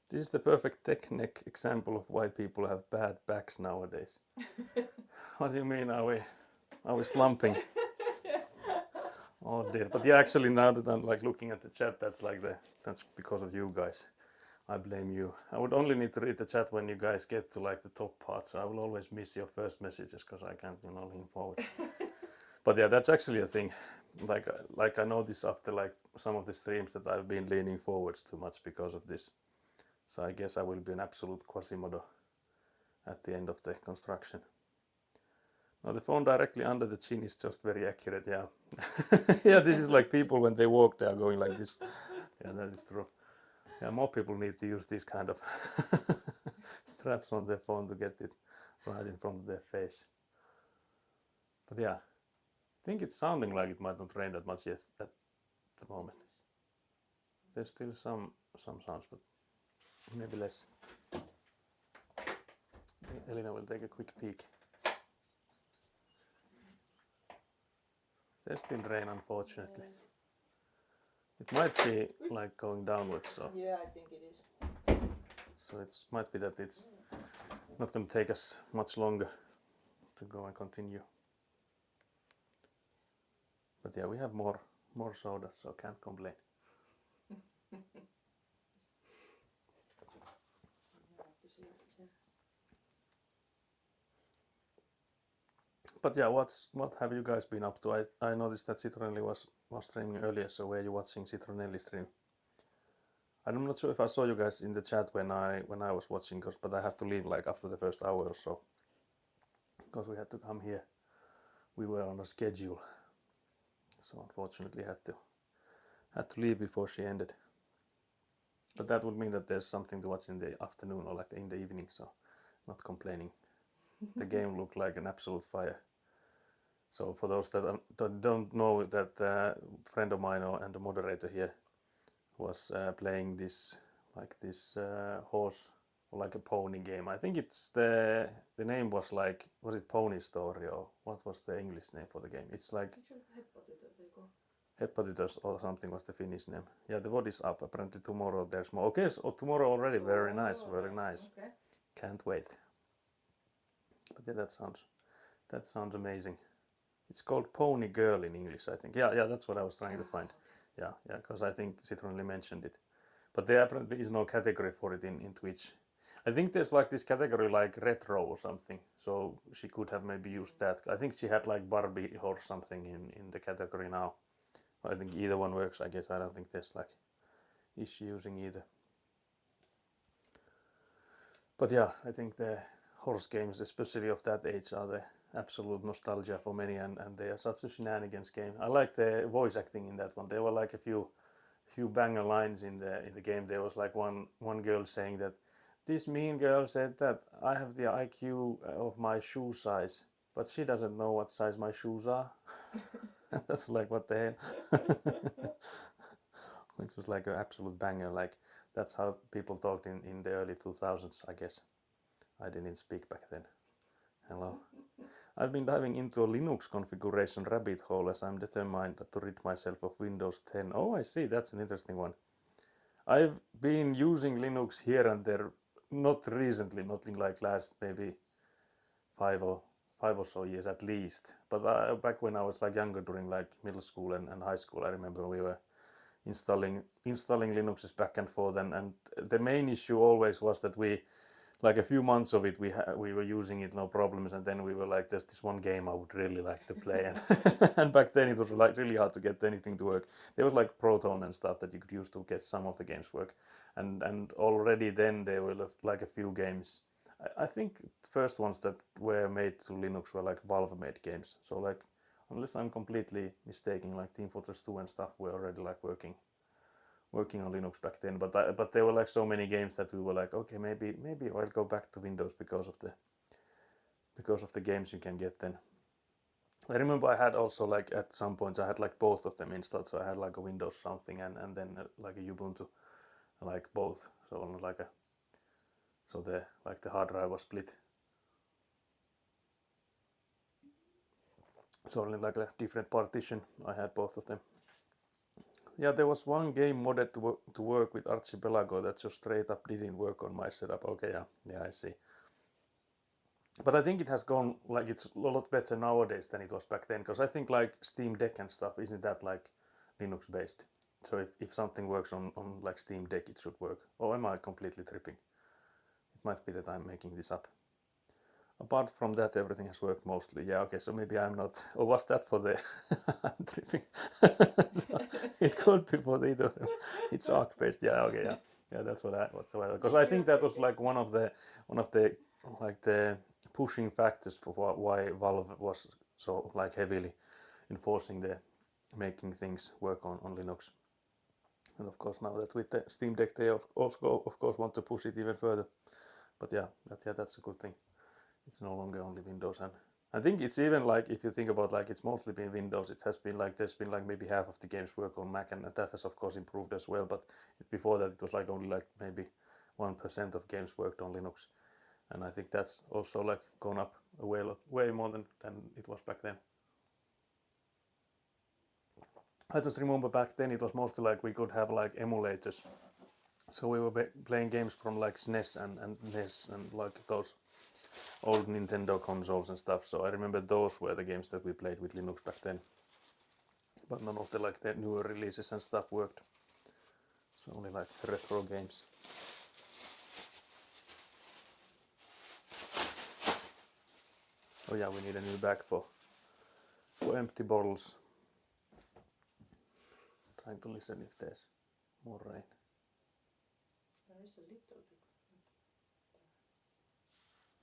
This is the perfect technique example of why people have bad backs nowadays. What do you mean? Are we slumping? Oh dear. But yeah, actually now that I'm like looking at the chat, that's because of you guys. I blame you. I would only need to read the chat when you guys get to like the top part, so I will always miss your first messages because I can't, lean forward. But yeah, that's actually a thing. Like I noticed after like some of the streams that I've been leaning forwards too much because of this. So I guess I will be an absolute Quasimodo at the end of the construction. Now the phone directly under the chin is just very accurate, yeah. Yeah, this is like people when they walk, they are going like this. Yeah, that is true. Yeah, more people need to use these kind of straps on their phone to get it right in front of their face. But yeah, I think it's sounding like it might not rain that much yet at the moment. There's still some sounds, but maybe less. Elina will take a quick peek. There's still rain, unfortunately. It might be like going downwards, so. Yeah, I think it is. So it might be that it's not going to take us much longer to go and continue. But yeah, we have more soda, so can't complain. But yeah, what have you guys been up to? I noticed that Citronelli was streaming earlier, so were you watching Citronelli stream? I'm not sure if I saw you guys in the chat when I was watching, but I have to leave like after the first hour or so, because we had to come here. We were on a schedule, so unfortunately had to leave before she ended. But that would mean that there's something to watch in the afternoon or like in the evening, so not complaining. The game looked like an absolute fire. So for those that don't know, that friend of mine and the moderator here was playing this horse or like a pony game. I think it's the name was it Pony Story, or what was the English name for the game? It's like Hepatitis or something was the Finnish name. Yeah, the VOD is up. Apparently tomorrow there's more. Okay, so tomorrow already. Very nice, very nice. Okay. Can't wait. But yeah, that sounds amazing. It's called Pony Girl in English, I think. Yeah, that's what I was trying to find. Yeah, because I think Citronelli mentioned it. But there apparently is no category for it in Twitch. I think there's like this category like retro or something, so she could have maybe used that. I think she had like Barbie or something in the category now. I think either one works, I guess. I don't think there's like issue using either. But yeah, I think the horse games, especially of that age, are the absolute nostalgia for many, and they are such a shenanigans game. I like the voice acting in that one. There were like a few banger lines in the game. There was like one girl saying that this mean girl said that I have the IQ of my shoe size, but she doesn't know what size my shoes are. That's like, what the hell. Which was like an absolute banger. Like that's how people talked in the early 2000s, I guess. I didn't speak back then. Hello. I've been diving into a Linux configuration rabbit hole as I'm determined to rid myself of Windows 10. Oh, I see. That's an interesting one. I've been using Linux here and there, not recently, nothing like last maybe five or so years at least. But back when I was like younger, during like middle school and high school, I remember we were installing Linuxes back and forth, and the main issue always was that we, like a few months of it, we were using it no problems, and then we were like, there's this one game I would really like to play, and back then it was like really hard to get anything to work. There was like Proton and stuff that you could use to get some of the games work, and already then there were like a few games. I think the first ones that were made to Linux were like Valve made games, so like, unless I'm completely mistaken, like Team Fortress 2 and stuff were already like working on Linux back then. But there were like so many games that we were like, okay, maybe I'll go back to Windows because of the games you can get then. I remember I had also like at some points I had like both of them installed. So I had like a Windows something and then like a Ubuntu, like both. So on like a so the hard drive was split. So only like a different partition. I had both of them. Yeah, there was one game modded to work with Archipelago that just straight up didn't work on my setup. Okay, yeah, I see. But I think it has gone like it's a lot better nowadays than it was back then. Because I think like Steam Deck and stuff isn't that like Linux based. So if something works on like Steam Deck, it should work. Or am I completely tripping? It might be that I'm making this up. Apart from that, everything has worked mostly. Yeah, okay, so maybe I'm not. Or was that for the. I'm tripping. So it could be for either of them. It's arc based. Yeah, okay, yeah. Yeah, that's what I. Because I think that was like one of the like the pushing factors for why Valve was so like heavily enforcing the making things work on Linux. And of course now that with the Steam Deck they also of course want to push it even further. But yeah, that's a good thing. It's no longer only Windows, and I think it's even like if you think about like it's mostly been Windows. It has been like there's been like maybe half of the games work on Mac, and that has of course improved as well. But before that, it was like only like maybe 1% of games worked on Linux, and I think that's also like gone up way more than it was back then. I just remember back then it was mostly like we could have like emulators, so we were playing games from like SNES and NES and like those old Nintendo consoles and stuff. So I remember those were the games that we played with Linux back then. But none of the like the newer releases and stuff worked. So only like retro games. Oh yeah, we need a new bag for empty bottles. Trying to listen if there's more rain. There is a little bit.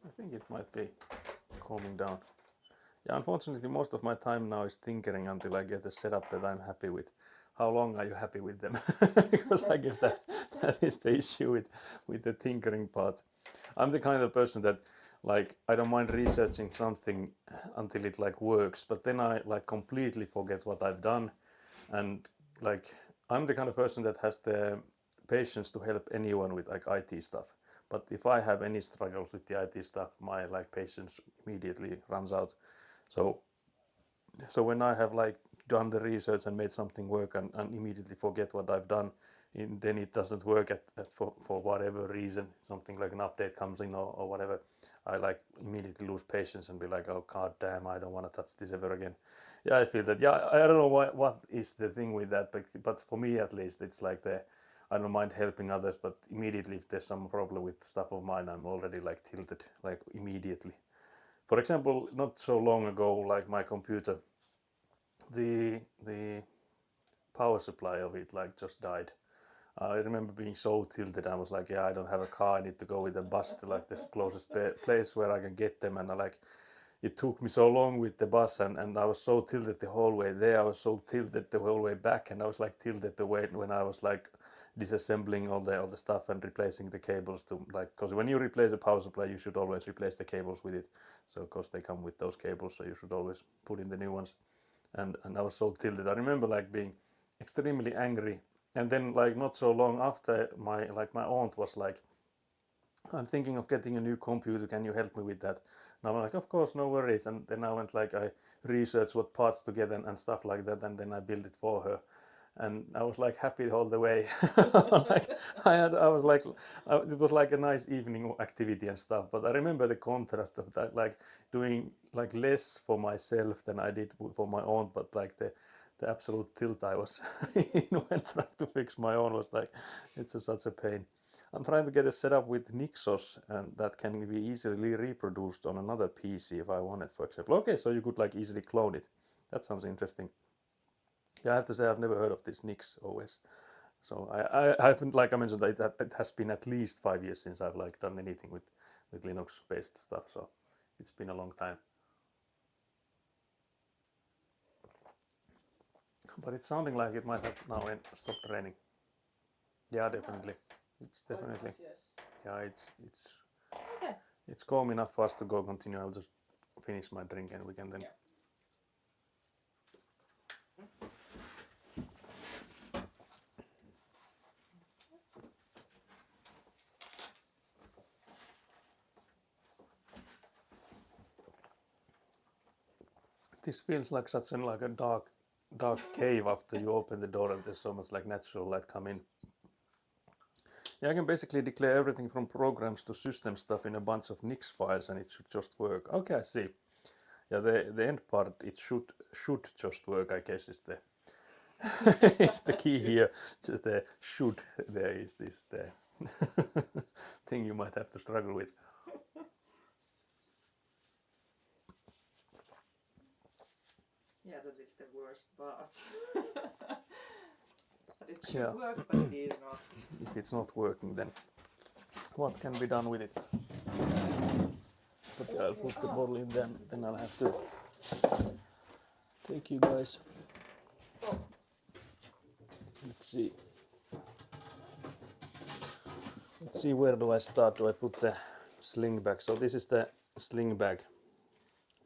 I think it might be calming down. Yeah, unfortunately, most of my time now is tinkering until I get a setup that I'm happy with. How long are you happy with them? Because I guess that is the issue with the tinkering part. I'm the kind of person that like I don't mind researching something until it like works, but then I like completely forget what I've done, and like I'm the kind of person that has the patience to help anyone with like IT stuff. But if I have any struggles with the IT stuff, my like patience immediately runs out. So when I have like done the research and made something work and immediately forget what I've done, then it doesn't work for whatever reason, something like an update comes in or whatever, I like immediately lose patience and be like, oh god damn, I don't want to touch this ever again. Yeah, I feel that. Yeah, I don't know what is the thing with that, but for me at least, it's like I don't mind helping others, but immediately if there's some problem with stuff of mine, I'm already like tilted, like immediately. For example, not so long ago, like my computer, the power supply of it like just died. I remember being so tilted. I was like, yeah, I don't have a car. I need to go with a bus to like the closest place where I can get them. And I like, it took me so long with the bus, and I was so tilted the whole way there. I was so tilted the whole way back, and I was like tilted the way when I was like disassembling all the stuff and replacing the cables to like, because when you replace a power supply, you should always replace the cables with it. So of course they come with those cables, so you should always put in the new ones. And I was so tilted. I remember like being extremely angry, and then like not so long after my aunt was like, I'm thinking of getting a new computer, can you help me with that? And I'm like, of course, no worries. And then I went like I researched what parts to get and stuff like that, and then I built it for her. And I was like happy all the way. Like I was like, it was like a nice evening activity and stuff. But I remember the contrast of that, like doing like less for myself than I did for my own. But like the absolute tilt I was in when trying to fix my own was like, it's such a pain. I'm trying to get a setup with Nixos, and that can be easily reproduced on another PC if I want it, for example. Okay, so you could like easily clone it. That sounds interesting. Yeah, I have to say I've never heard of this Nix OS. So I haven't, like I mentioned, it has been at least 5 years since I've like done anything with Linux based stuff. So it's been a long time. But it's sounding like it might have now stopped raining. Yeah, definitely. It's definitely. Yes. Yeah, Okay. it's calm enough for us to go continue. I'll just finish my drink and we can then. Yeah. This feels like such a dark cave after you open the door and there's so much like natural light come in. Yeah, I can basically declare everything from programs to system stuff in a bunch of Nix files and it should just work. Okay, I see. Yeah, the end part, it should just work, I guess, is the is the key here. Just the should there is this the thing you might have to struggle with. Yeah, that is the worst part. But it should Yeah. work, but it is not. If it's not working, then what can be done with it? But I'll put the bottle in then I'll have to take you guys. Let's see. Let's see, where do I start? Do I put the sling bag? So this is the sling bag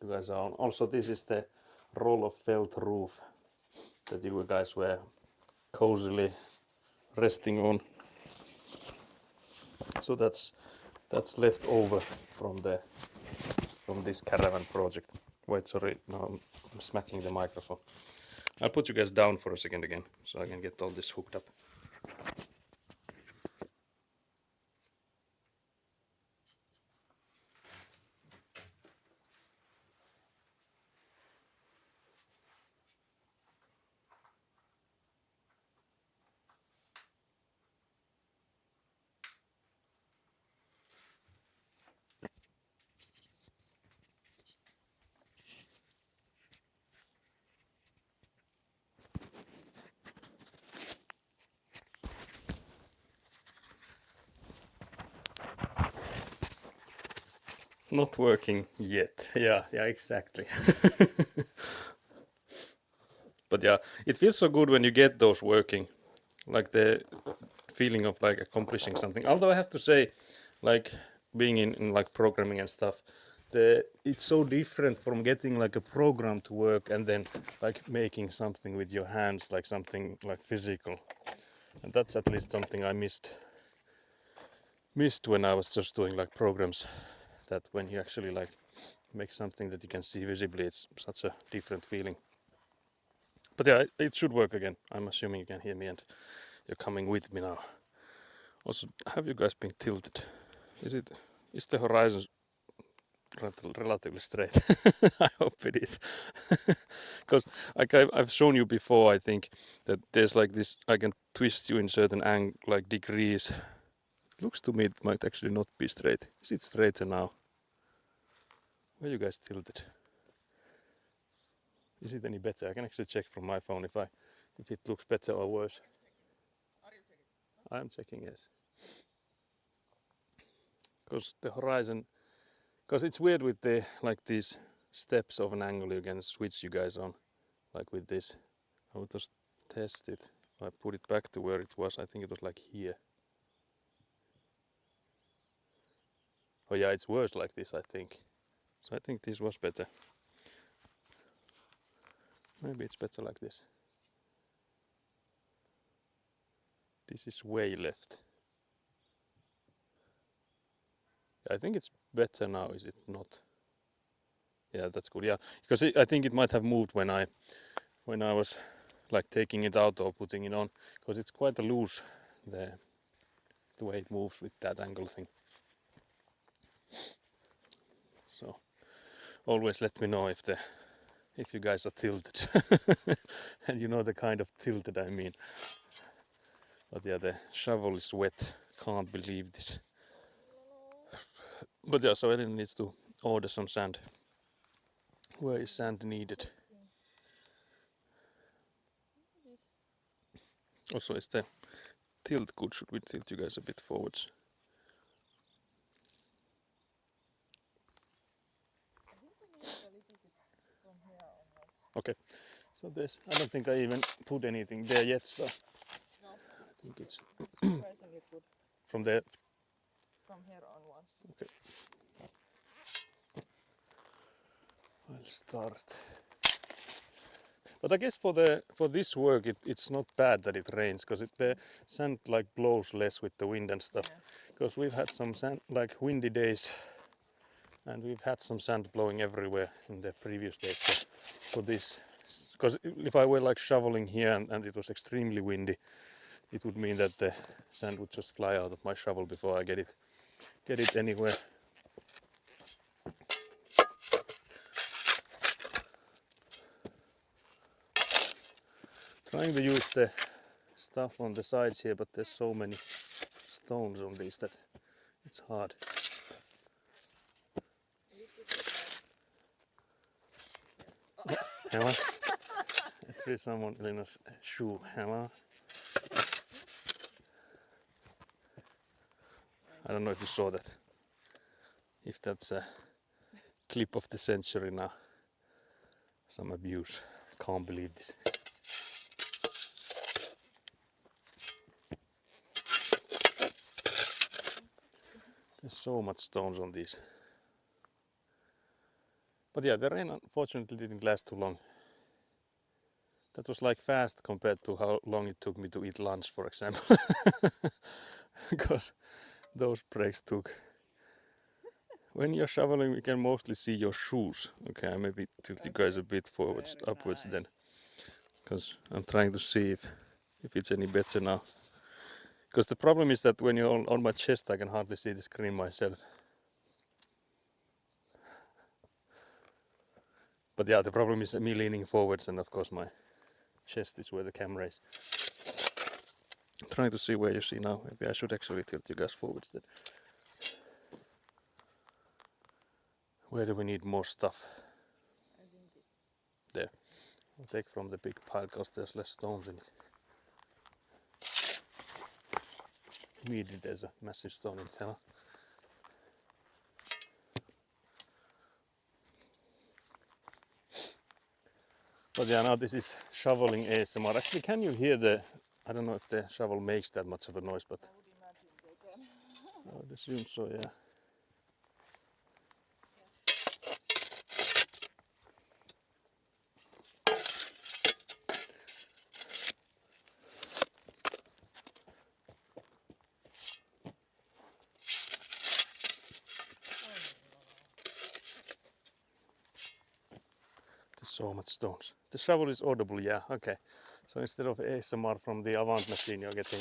you guys are on. Also, this is the roll of felt roof that you guys were cozily resting on. So that's left over from this caravan project. Wait, sorry, no, I'm smacking the microphone. I'll put you guys down for a second again so I can get all this hooked up. Not working yet. Yeah, exactly. But yeah, it feels so good when you get those working, like the feeling of like accomplishing something. Although I have to say, like being in like programming and stuff, it's so different from getting like a program to work and then like making something with your hands, like something like physical. And that's at least something I missed when I was just doing like programs, that when you actually like make something that you can see visibly, it's such a different feeling. But yeah, it should work again. I'm assuming you can hear me and you're coming with me now. Also, have you guys been tilted? Is the horizon relatively straight? I hope it is. Because like I've shown you before, I think that there's like this, I can twist you in certain like degrees. It looks to me it might actually not be straight. Is it straighter now? Where you guys tilted? Is it any better? I can actually check from my phone if it looks better or worse. I'm checking, yes. Because the horizon, because it's weird with the like these steps of an angle you can switch you guys on, like with this. I will just test it. If I put it back to where it was, I think it was like here. Oh yeah, it's worse like this, I think. So I think this was better. Maybe it's better like this. This is way left. I think it's better now, is it not? Yeah, that's good. Yeah, because I think it might have moved when I was like taking it out or putting it on, because it's quite a loose the way it moves with that angle thing. So always let me know if you guys are tilted and you know the kind of tilted I mean. But yeah, the shovel is wet. Can't believe this. But yeah, so Elin needs to order some sand. Where is sand needed? Also, is the tilt good? Should we tilt you guys a bit forwards? Okay, so this, I don't think I even put anything there yet, so No. I think it's Surprisingly good from there. from here onwards. Okay. I'll start. But I guess for this work it's not bad that it rains, because the sand like blows less with the wind and stuff. Because we've had some sand like windy days, and we've had some sand blowing everywhere in the previous days. So for this, because if I were like shoveling here and it was extremely windy, it would mean that the sand would just fly out of my shovel before I get it anywhere. Trying to use the stuff on the sides here, but there's so many stones on these that it's hard. Hello? I threw someone Elina's shoe. Hello? I don't know if you saw that. If that's a clip of the century now. Some abuse. Can't believe this. There's so much stones on these. But yeah, the rain unfortunately didn't last too long. That was like fast compared to how long it took me to eat lunch, for example. Because those breaks took. When you're shoveling, we can mostly see your shoes. Okay, I maybe tilt you guys a bit forwards, upwards then. Because I'm trying to see if it's any better now. Because the problem is that when you're on my chest, I can hardly see the screen myself. But yeah, the problem is me leaning forwards, and of course my chest is where the camera is. I'm trying to see where you see now. Maybe I should actually tilt you guys forwards then. Where do we need more stuff? There. I'll take from the big pile because there's less stones in it. Immediately there's a massive stone in it. Huh? But yeah, now this is shoveling ASMR. Actually, can you hear the... I don't know if the shovel makes that much of a noise, but... I would imagine they can. I would assume so, yeah. There's so much stones. The shovel is audible, yeah, okay. So instead of ASMR from the Avant machine, you're getting...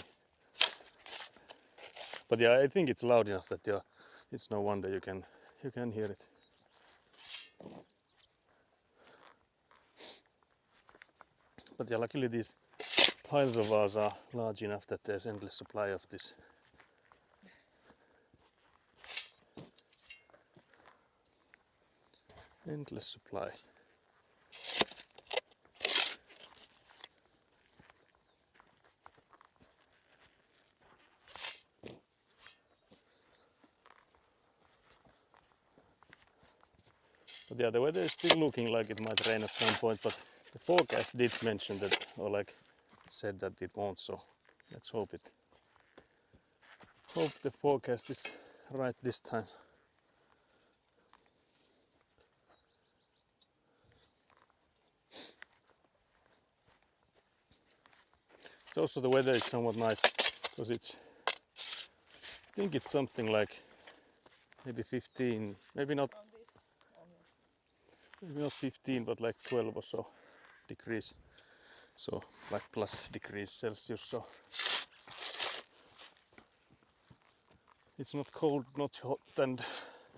But yeah, I think it's loud enough that it's no wonder you can hear it. But yeah, luckily these piles of ours are large enough that there's endless supply of this. Endless supply. But yeah, the weather is still looking like it might rain at some point, but the forecast did mention that, or like said that it won't, so let's hope the forecast is right this time. It's also the weather is somewhat nice because I think it's something like maybe 15, maybe not 15, but like 12 or so degrees. So like plus degrees Celsius. So it's not cold, not hot, and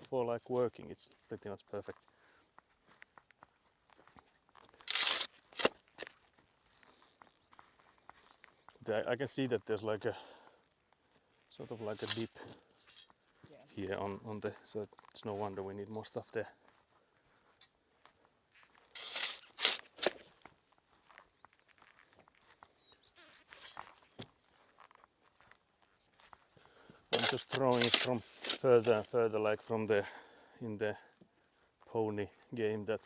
for like working, it's pretty much perfect. I can see that there's like a sort of like a dip here on the, so it's no wonder we need more stuff there. I'm just throwing it from further and further, like from in the pony game that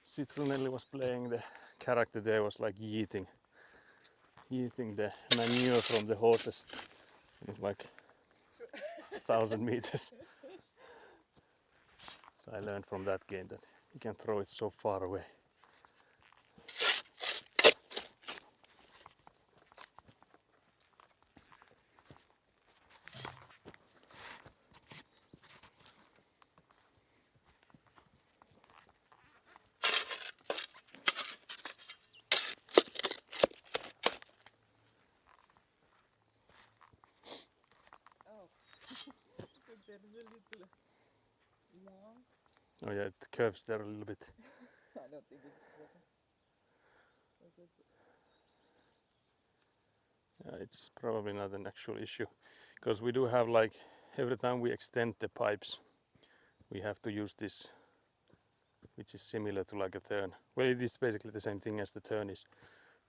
Citronelli was playing. The character there was like yeeting the manure from the horses. It was like 1,000 meters. So I learned from that game that you can throw it so far away. a little long. Oh yeah, it curves there a little bit. I don't think it's a problem. Yeah, it's probably not an actual issue, because we do have like every time we extend the pipes, we have to use this, which is similar to like a turn. Well, it is basically the same thing as the turn is.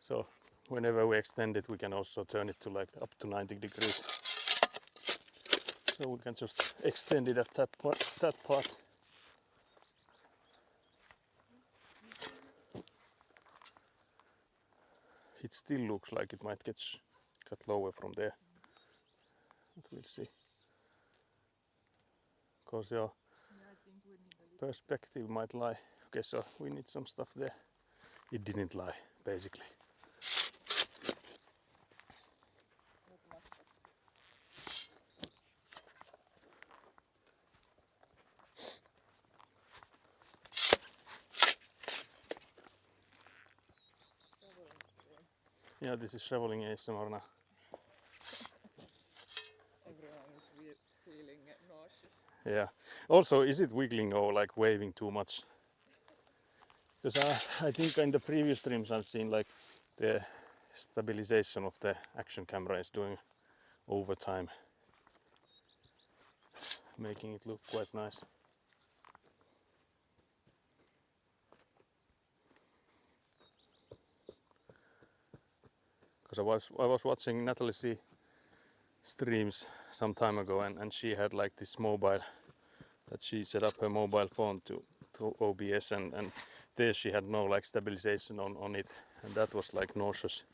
So whenever we extend it, we can also turn it to like up to 90 degrees. So we can just extend it at that part. It still looks like it might get lower from there, but we'll see. Because your Yeah, I think we need a little. perspective might lie. Okay, so we need some stuff there. It didn't lie, basically. Not much. Yeah, this is shoveling ASMR now. Everyone is feeling nauseous. Yeah. Also, is it wiggling or like waving too much? Because I think in the previous streams I've seen like the stabilization of the action camera is doing overtime, making it look quite nice. Because I was watching Natalie C streams some time ago, and she had like this mobile that she set up her mobile phone to OBS, and there she had no like stabilization on it, and that was like nauseous.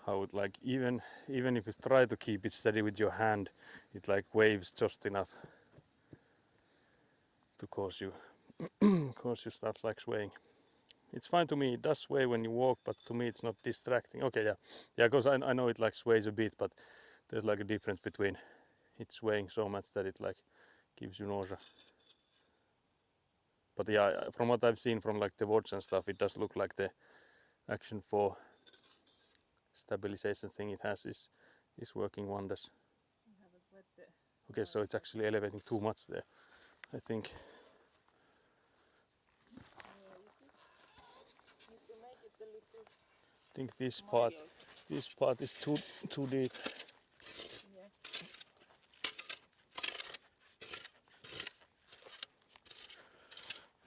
How it like even if you try to keep it steady with your hand, it like waves just enough to cause you start like swaying. It's fine to me, it does sway when you walk, but to me it's not distracting. Okay, yeah, because I know it like sways a bit, but there's like a difference between it swaying so much that it like gives you nausea. But yeah, from what I've seen from like the watch and stuff, it does look like the Action 4 stabilization thing it has is working wonders. Okay, so it's actually elevating too much there, I think. I think this part is too deep. Yeah.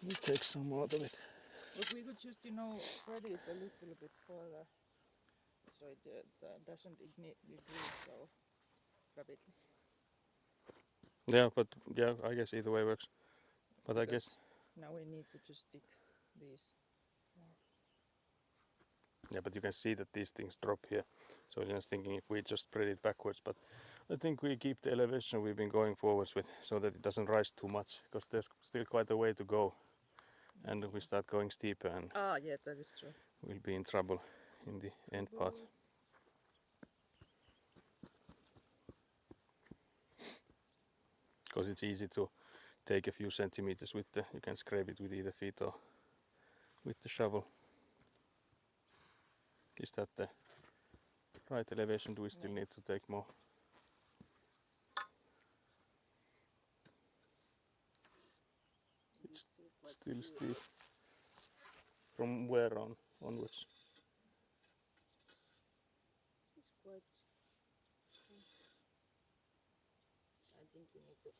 We'll take some out of it. But we could just, spread it a little bit further so it doesn't degrade so rapidly. Yeah, but yeah, I guess either way works. But because I guess now we need to just stick these. Yeah, but you can see that these things drop here. So I was thinking if we just spread it backwards, but I think we keep the elevation we've been going forwards with so that it doesn't rise too much, because there's still quite a way to go. And if we start going steeper, and yeah, that is true. We'll be in trouble in the end part. Because it's easy to take a few centimeters with you can scrape it with either feet or with the shovel. Is that the right elevation? Do we still need to take more? It's still steep. From where onwards? This is quite. I think we need to.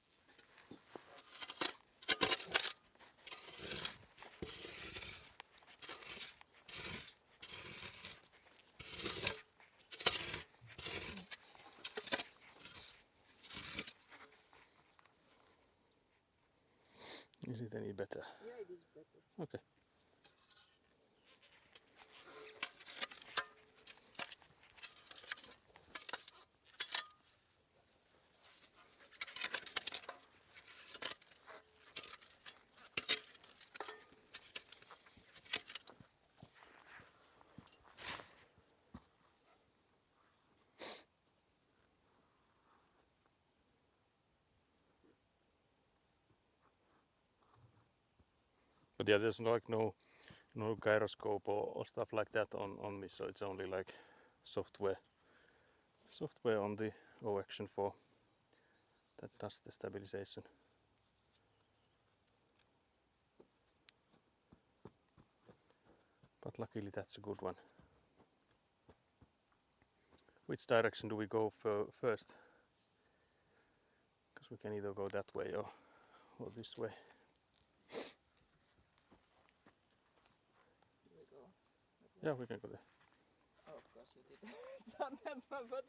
Is it any better? Yeah, it is better. Okay. But yeah, there's like no gyroscope or stuff like that on me, so it's only like software on the O Action 4 that does the stabilization. But luckily that's a good one. Which direction do we go first? Because we can either go that way or this way. Here we go. Yeah, we can go there. Oh, of course you did. Start that one, but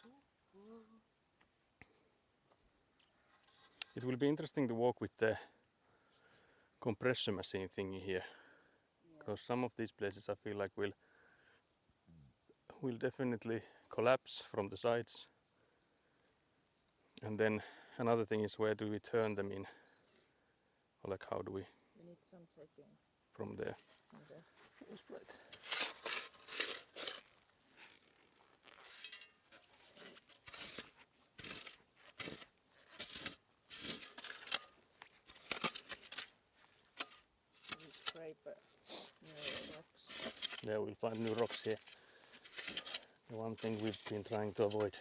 let's go. It will be interesting to walk with the compression machine thingy here, because some of these places I feel like will definitely collapse from the sides. And then another thing is, where do we turn them in, or like how do we We need some taking from there? from there. That's right. We scrape new rocks. Yeah, we'll find new rocks here. The one thing we've been trying to avoid.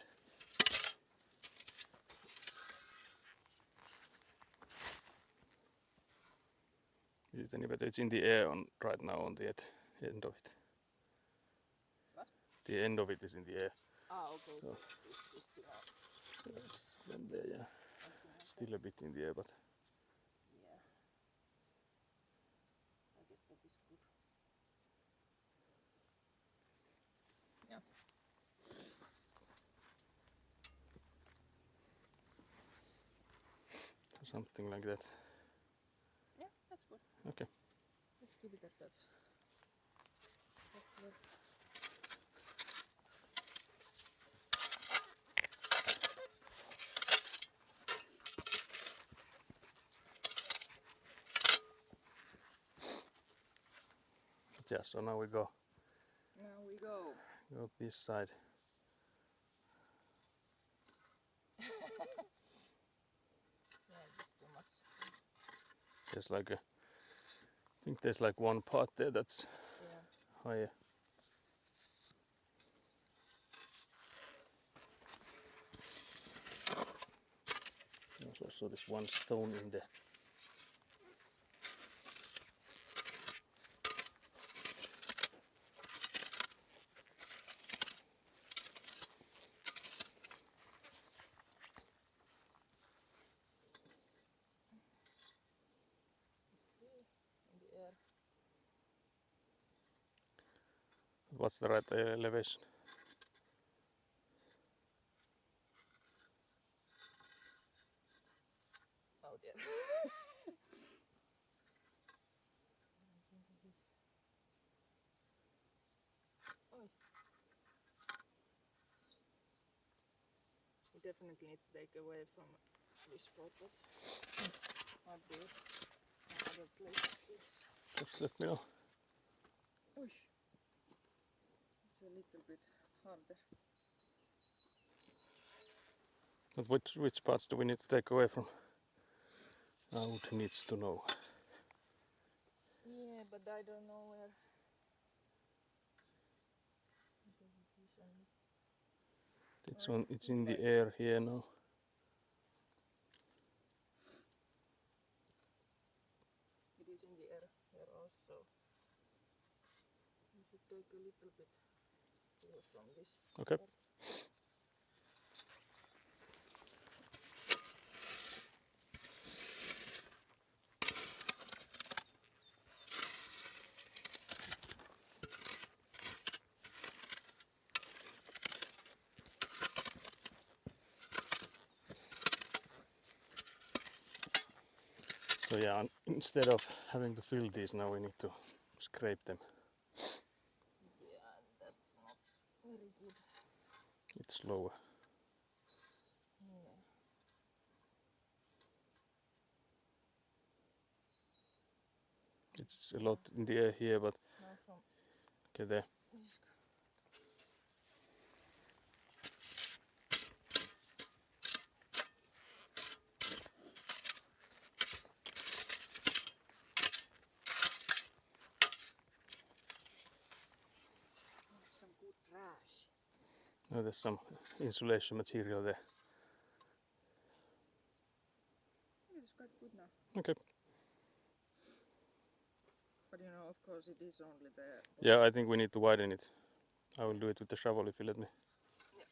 Is it any better? It's in the air right now on the end of it. What? The end of it is in the air. Ah, okay. So. This is still out. It's from there, yeah. Okay. Still a bit in the air, but Yeah. I guess that is good. Yeah. so something like that. Yeah, that's good. Okay. Let's keep it at that. But yeah, so now we go Now we go. this side. Yeah, it's too much. There's like I think there's like one part there that's Yeah. higher. There's also this one stone in there. In the air. What's the right elevation? Oh dear. We definitely need to take away from this spot, but might be other places too. Just let me know. Oish. It's a little bit harder. But which parts do we need to take away from? Out needs to know. Yeah, but I don't know where. It's in the air here now. It is in the air here also. We should take a little bit here from this Okay. part. So yeah, instead of having to fill these now, we need to scrape them. Yeah, that's not very good. It's slower. Yeah. It's a lot in the air here, but Now from okay there. this. Some good trash. Now there's some insulation material there. It's quite good now. Okay. of course it is only the... Yeah, I think we need to widen it. I will do it with the shovel if you let me. Yeah.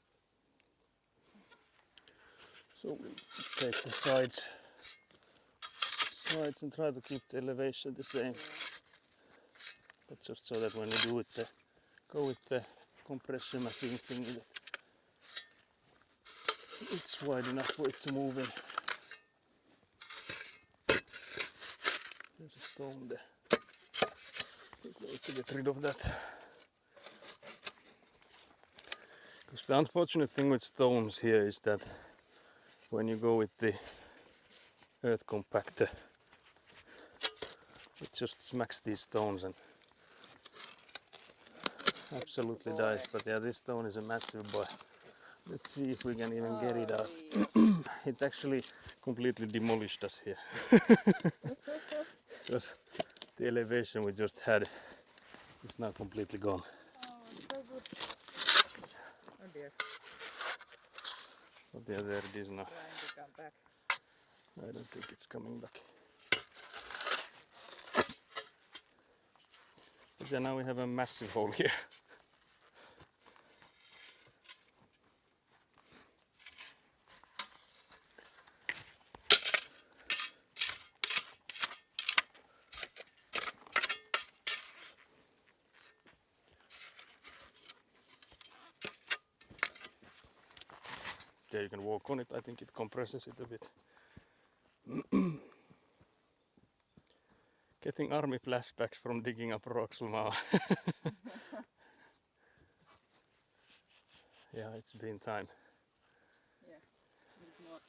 So we'll take the sides and try to keep the elevation the same. But just so that when you do it, go with the compression machine thingy, that it's wide enough for it to move in. There's a stone there. Quick way to get rid of that. Because the unfortunate thing with stones here is that when you go with the earth compactor, it just smacks these stones and absolutely dies. But yeah, this stone is a massive boy. Let's see if we can even get it out. It actually completely demolished us here. Because the elevation we just had is now completely gone. Oh, so good. Oh dear. But yeah, there it is now. Trying to come back. I don't think it's coming back. But yeah, now we have a massive hole here. There you can walk on it. I think it compresses it a bit. Getting army flashbacks from digging up rocks, Lumao. Yeah, it's been time. Yeah, need more.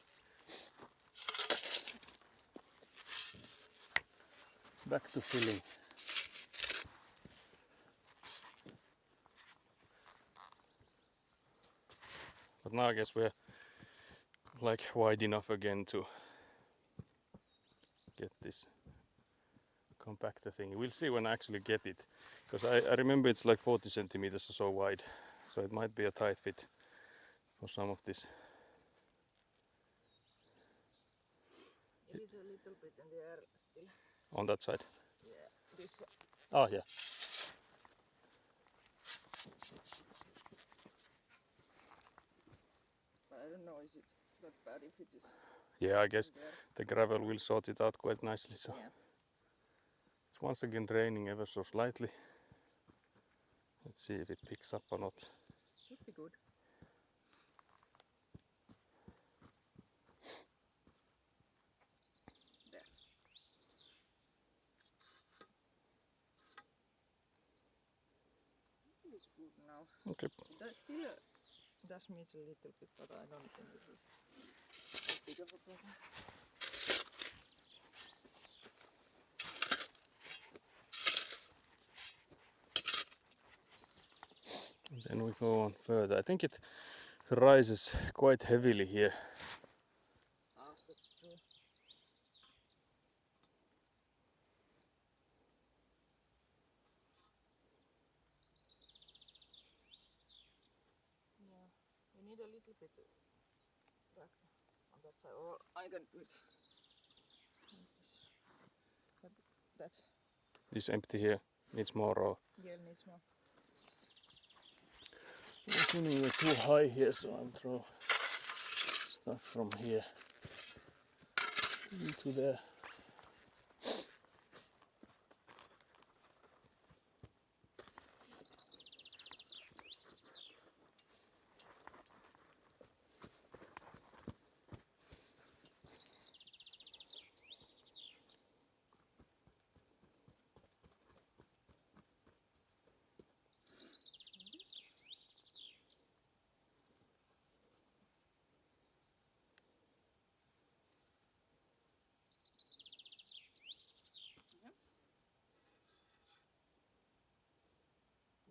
Back to filling. But now I guess we're like wide enough again to get this compactor thing. We'll see when I actually get it, because I remember it's like 40 centimeters or so wide, so it might be a tight fit for some of this. It is a little bit in the air still. On that side. Yeah, this. Oh yeah. I don't know, is it that bad if it is Yeah, I guess there? the gravel will sort it out quite nicely. So Yeah. it's once again raining ever so slightly. Let's see if it picks up or not. Should be good. There. It's good now. Okay. That still does miss a little bit, but I don't think it is that big of a problem. And then we go on further. I think it rises quite heavily here. Ah, that's true. Yeah, we need a little bit back on that side, or I can do it. Like this. But that, This empty here needs more, or yeah, needs more. I'm feeling we're too high here, so I'll throw stuff from here into there.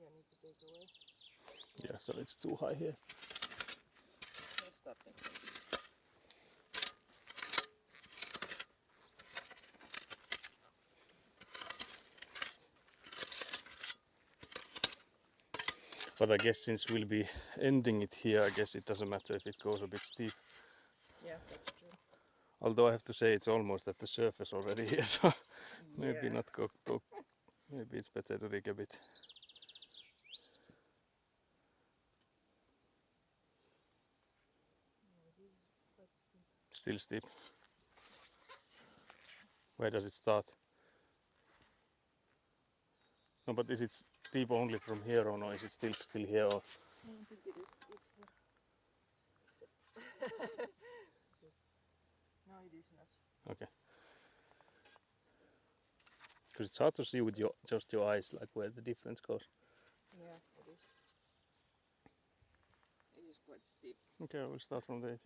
Yeah, need to take away. Yeah, so it's too high here. Yeah, starting from this. But I guess since we'll be ending it here, I guess it doesn't matter if it goes a bit steep. Yeah, that's true. Although I have to say it's almost at the surface already here, so maybe Yeah. not go Maybe it's better to dig a bit. Still steep. Where does it start? No, but is it steep only from here or no? Is it still here? Or? I don't think it is steep here. No, it is not. Okay. Because it's hard to see with just your eyes, like where the difference goes. Yeah, it is. It is quite steep. Okay, I will start from there.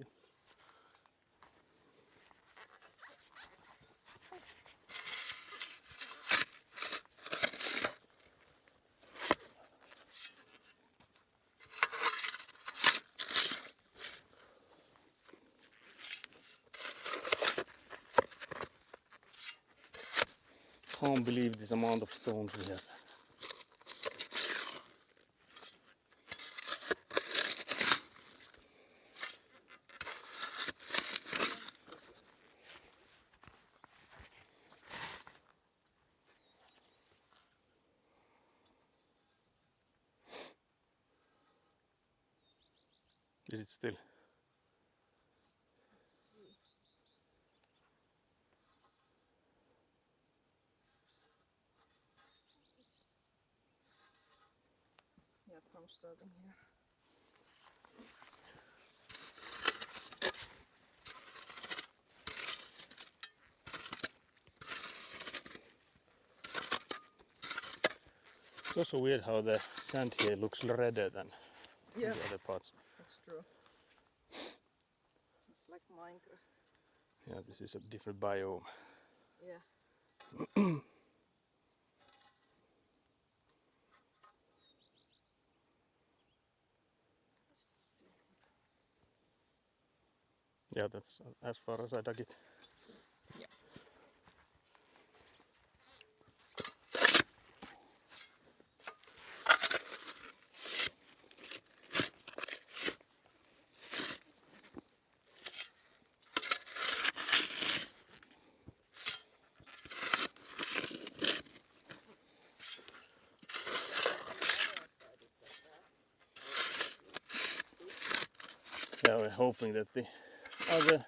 Can't believe this amount of stones we have. Is it still? Yeah, from starting here. It's also weird how the sand here looks redder than the other parts. That's true. It's like Minecraft. Yeah, this is a different biome. Yeah. Yeah, that's as far as I dug it. Yeah. Yeah, we're hoping that the other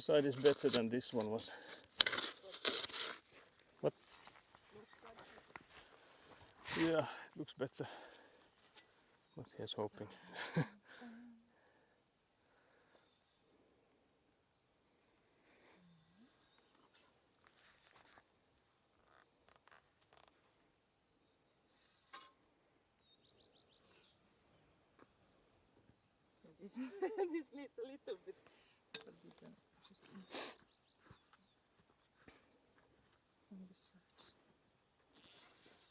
side is better than this one was. What? Yeah, it looks better. But here's hoping. This needs a little bit, but you can just on the sides.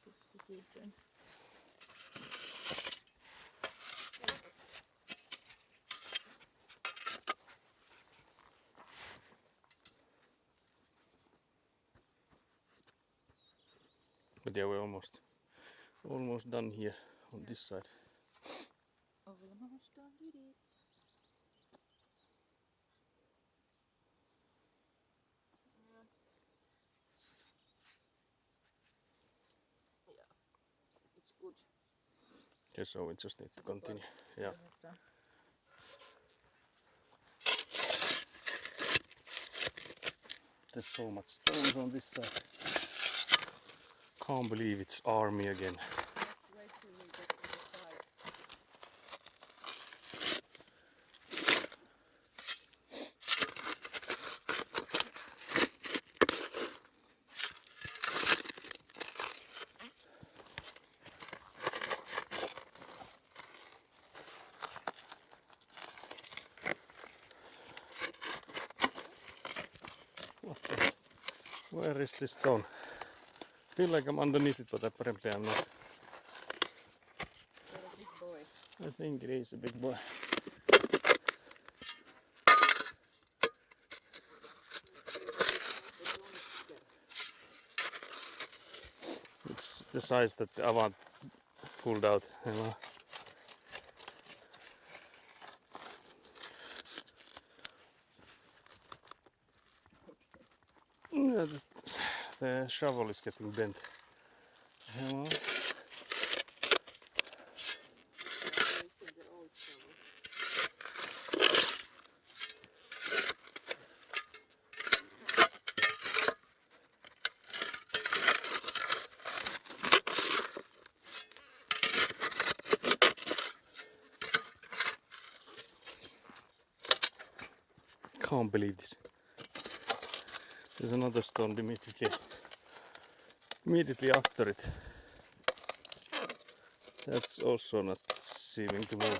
Just different. But yeah, we're almost done here on this side. Almost done with it. Yeah, it's good. Yeah, so we just need to continue. Yeah. There's so much stones on this side. Can't believe it's army again. Wait till we get to the side. What the? Where is this stone? Feel like I'm underneath it, but apparently I'm not. You're a big boy. I think it is a big boy. It's the size that the Avant pulled out. You know. Yeah, the shovel is getting bent. Hello. It's in the old shovel. Can't believe this. There's another stone immediately after it. That's also not seeming to move.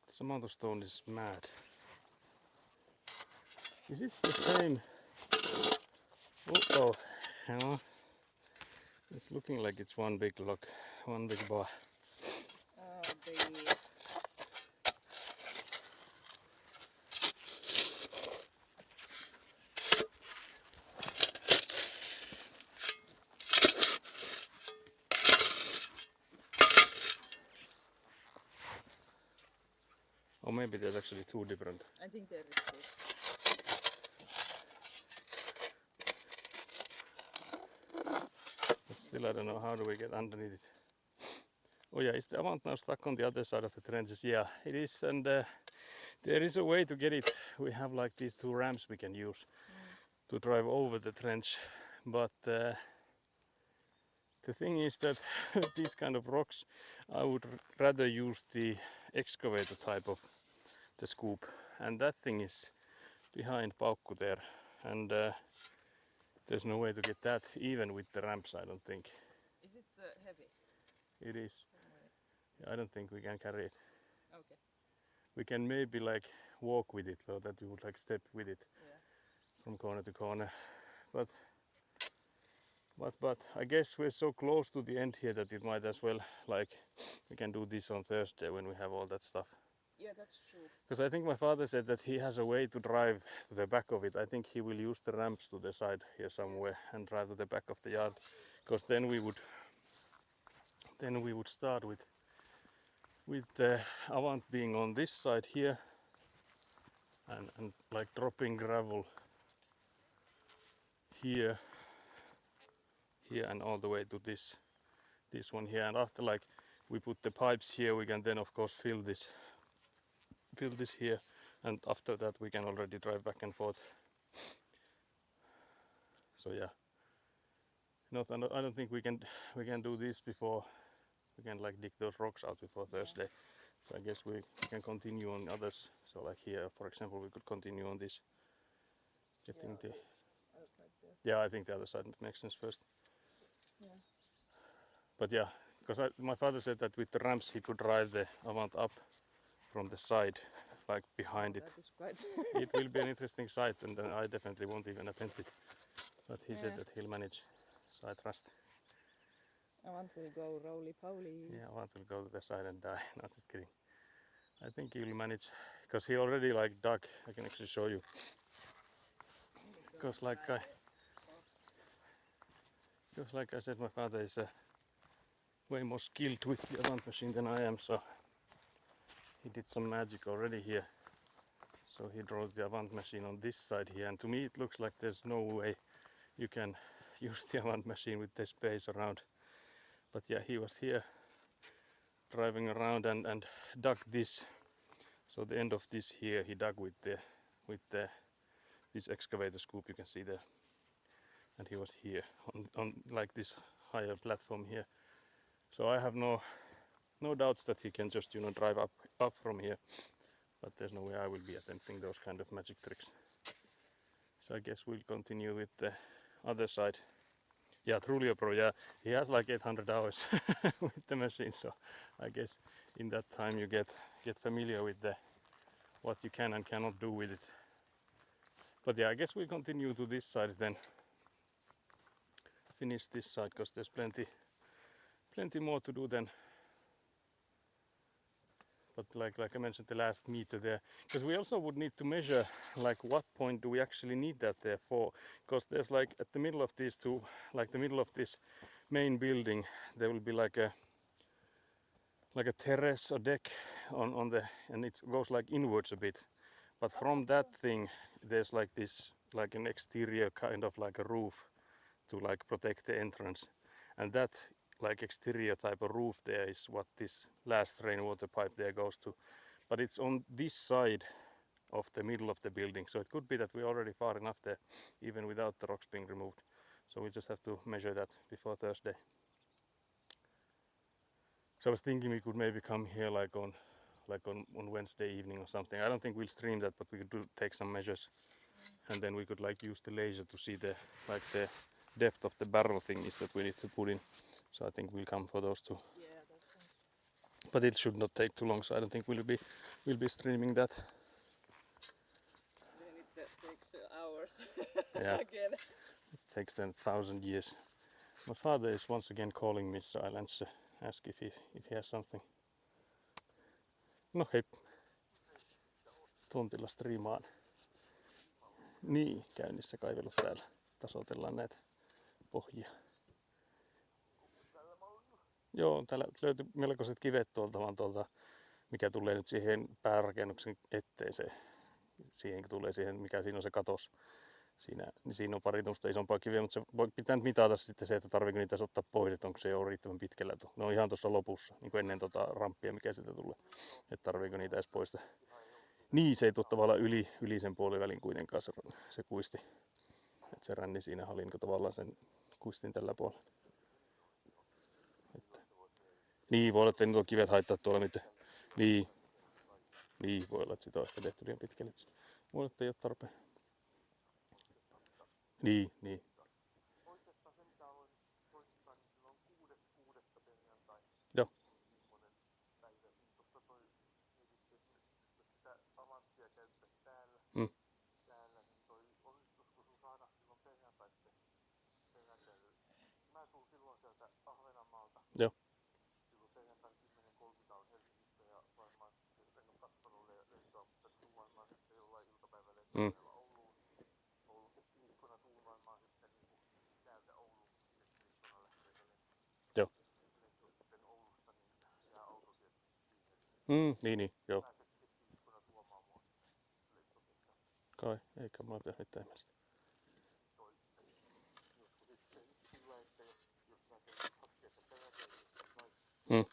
This amount of stone is mad. Is it the same? Oh, hang on. It's looking like it's one big block, one big bar. The Or maybe there's actually two different. I think there is this. But still, I don't know how do we get underneath it. Oh yeah, is the Avant now stuck on the other side of the trenches? Yeah, it is, and there is a way to get it. We have like these two ramps we can use to drive over the trench, but the thing is that these kind of rocks, I would rather use the excavator type of the scoop, and that thing is behind Paukku there, and there's no way to get that even with the ramps, I don't think. Is it heavy? It is. I don't think we can carry it. Okay. We can maybe like walk with it, so that you would like step with it from corner to corner, but I guess we're so close to the end here that it might as well, like, we can do this on Thursday when we have all that stuff. Yeah, that's true. Because I think my father said that he has a way to drive to the back of it. I think he will use the ramps to the side here somewhere and drive to the back of the yard. Because then we would start with the Avant being on this side here and like dropping gravel here and all the way to this one here, and after like we put the pipes here, we can then of course fill this here, and after that we can already drive back and forth. So yeah, I don't think we can do this before we can like dig those rocks out before Thursday. So I guess we can continue on others. So like here, for example, we could continue on this. Yeah, I think the other side makes sense first. Yeah. But yeah, because my father said that with the ramps he could drive the Avant up from the side, like behind it. That is quite It will be an interesting sight, and then I definitely won't even attempt it. But he said that he'll manage, so I trust. Avant will go roly-poly. Yeah, Avant will go to the side and die. No, just kidding. I think he'll manage, because he already like dug. I can actually show you. Because like I said, my father is way more skilled with the Avant machine than I am, so he did some magic already here. So he drove the Avant machine on this side here, and to me it looks like there's no way you can use the Avant machine with the space around. But yeah, he was here driving around and dug this. So the end of this here he dug with this excavator scoop you can see there. And he was here on like this higher platform here. So I have no doubts that he can just drive up from here. But there's no way I will be attempting those kind of magic tricks. So I guess we'll continue with the other side. Yeah, Trulio Pro, yeah, he has like 800 hours with the machine, so I guess in that time you get familiar with what you can and cannot do with it. But yeah, I guess we'll continue to this side then. Finish this side, because there's plenty plenty more to do then. But like I mentioned, the last meter there, because we also would need to measure like what point do we actually need that there for, because there's like at the middle of these two, like the middle of this main building, there will be like a terrace or deck on the, and it goes like inwards a bit, but from that thing there's like this, like an exterior kind of like a roof to like protect the entrance, and that like exterior type of roof there is what this last rainwater pipe there goes to, but it's on this side of the middle of the building, so it could be that we're already far enough there even without the rocks being removed, so we just have to measure that before Thursday. So I was thinking we could maybe come here like on Wednesday evening or something. I don't think we'll stream that, but we could take some measures, and then we could like use the laser to see the depth of the barrel thing is that we need to put in. So I think we'll come for those two. Yeah, that sounds. But it should not take too long, so I don't think we'll be streaming that. Then it takes hours Yeah. again. It takes then 1,000 years. My father is once again calling me, so I'll ask if he has something. No hei. Tontilla striimaan. Niin, käynnissä kaivelut täällä. Tasoitellaan näitä pohjia. Joo, täällä löytyi melkoiset kivet tuolta, mikä tulee nyt siihen päärakennuksen etteeseen. Siihen tulee siihen, mikä siinä on se katos. Siinä on pari tuosta isompaa kiveä, mutta se pitää nyt mitata sitten se, että tarviiko niitä ottaa pois, että onko se jo riittävän pitkällä. Ne on ihan tuossa lopussa, niin kuin ennen ramppia, mikä sieltä tulee. Että tarviiko niitä edes poistaa. Niin, se ei tule tavallaan yli sen puolivälin kuitenkaan se kuisti. Että se ränni siinä halinko tavallaan sen kuistin tällä puolella. Että. Niin, voi olla, että nyt on kivet haittaa tuolla nyt. Niin, voi olla, että sitä on ehkä tehty liian pitkälle. Voi olla, että ei ole tarpeen. Niin. Joo. Mm. Joo. Mm. Joo. Niin, joo. Kai, eikä mä ole mitään ihmeellistä. Mm.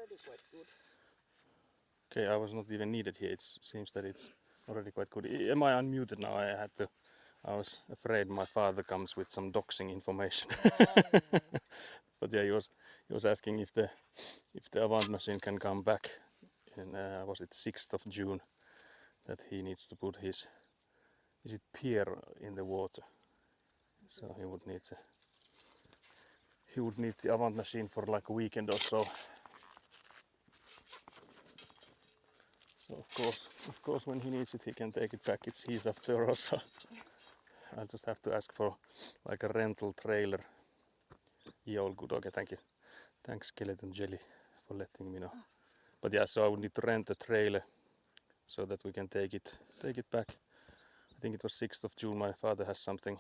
already quite good. Okay, I was not even needed here. It seems that it's already quite good. Am I unmuted now? I was afraid my father comes with some doxing information. But yeah, he was asking if the Avant machine can come back. And was it 6th of June that he needs to put his, is it pier in the water? So he would need the Avant machine for like a weekend or so. So of course when he needs it he can take it back. It's his after all, so I'll just have to ask for like a rental trailer. Yeah, all good. Okay, thank you. Thanks Skeleton Jelly for letting me know. But yeah, so I would need to rent a trailer so that we can take it back. I think it was 6th of June. My father has something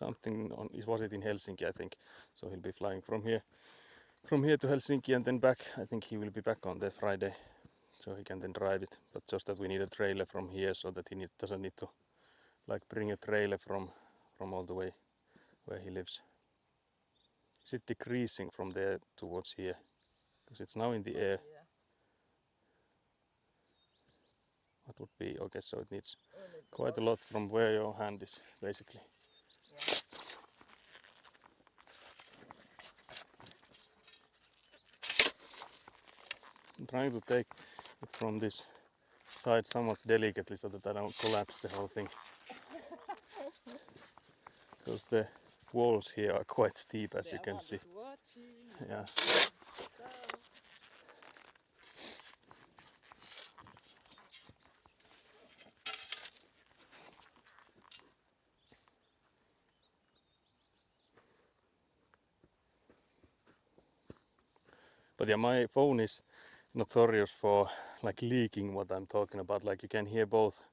on. Was it in Helsinki? I think. So he'll be flying from here to Helsinki and then back. I think he will be back on the Friday, so he can then drive it. But just that we need a trailer from here so that he doesn't need to like bring a trailer from all the way where he lives. Is it decreasing from there towards here? Because it's now in the air. Yeah. What would be? Okay, so it needs quite a lot from where your hand is, basically. Yeah. I'm trying to take it from this side somewhat delicately so that I don't collapse the whole thing. Because the walls here are quite steep, as you can see. Yeah. But yeah, my phone is notorious for like leaking what I'm talking about. Like you can hear both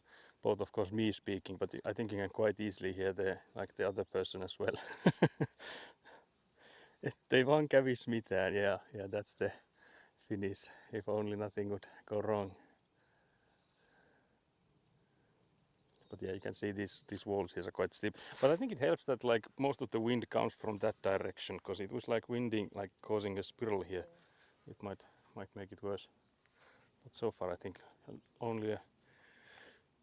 of course me speaking, but I think you can quite easily hear the other person as well. Ettei vaan kävis mitään, yeah, that's the Finnish. If only nothing would go wrong. But yeah, you can see these walls here are quite steep. But I think it helps that like most of the wind comes from that direction, because it was like winding, like causing a spiral here. It might make it worse. But so far I think only a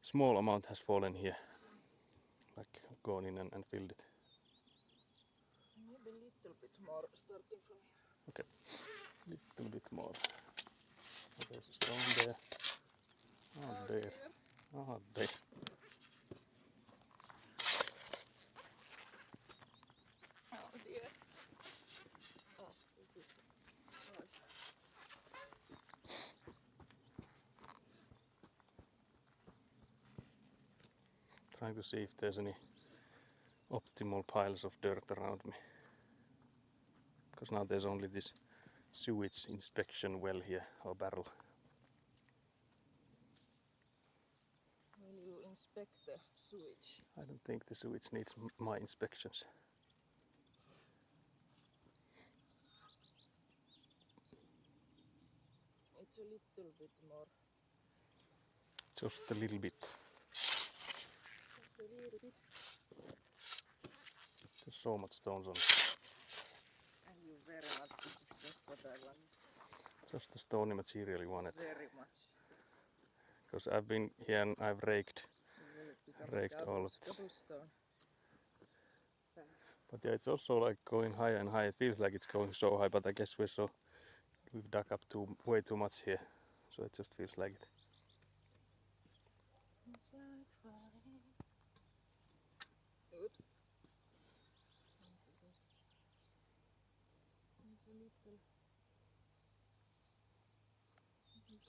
small amount has fallen here, like gone in and filled it. Maybe a little bit more starting from here. Okay, little bit more. Oh, there's a stone there. Oh, there. Oh, there. Oh dear. Oh, this is hard. Trying to see if there's any optimal piles of dirt around me. Because now there's only this sewage inspection well here, or barrel. Will you inspect the sewage? I don't think the sewage needs my inspections. It's a little bit more. Just a little bit. Just a little bit. There's so much stones on it. Thank you very much. This is just what I want. Just the stony material you wanted. Very much. Because I've been here and I've raked all of it. Cobblestone. But yeah, it's also like going higher and higher. It feels like it's going so high, but I guess we've dug up way too much here. So it just feels like it. Oops. There's a little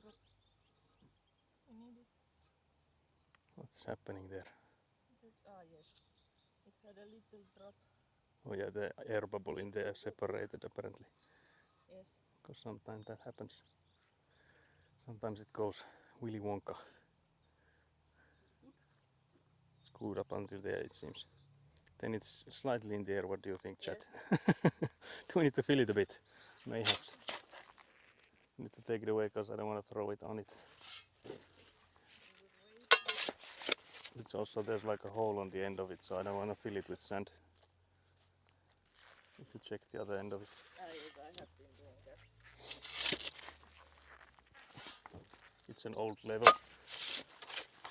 drop. I need it. What's happening there? Yes. It had a little drop. Oh yeah, the air bubble in there separated apparently. Yes. Because sometimes that happens. Sometimes it goes Willy Wonka. It's good up until there, it seems. Then it's slightly in the air. What do you think, chat? Yes. Do we need to fill it a bit? Mayhaps. Need to take it away because I don't want to throw it on it. It's also, there's like a hole on the end of it, so I don't want to fill it with sand. If you check the other end of it. Yes, I have been doing that. it's an old level.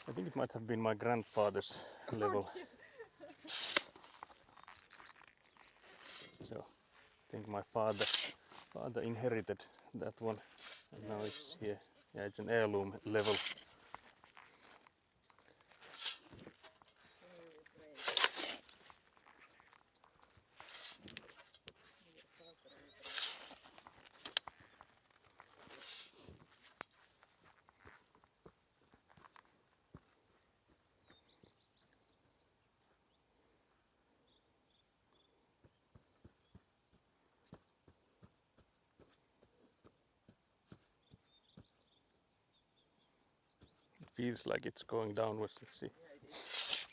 I think it might have been my grandfather's level. So I think my father inherited that one, and now it's here. Yeah, it's an heirloom level. It feels like it's going downwards. Let's see. Yeah, it is.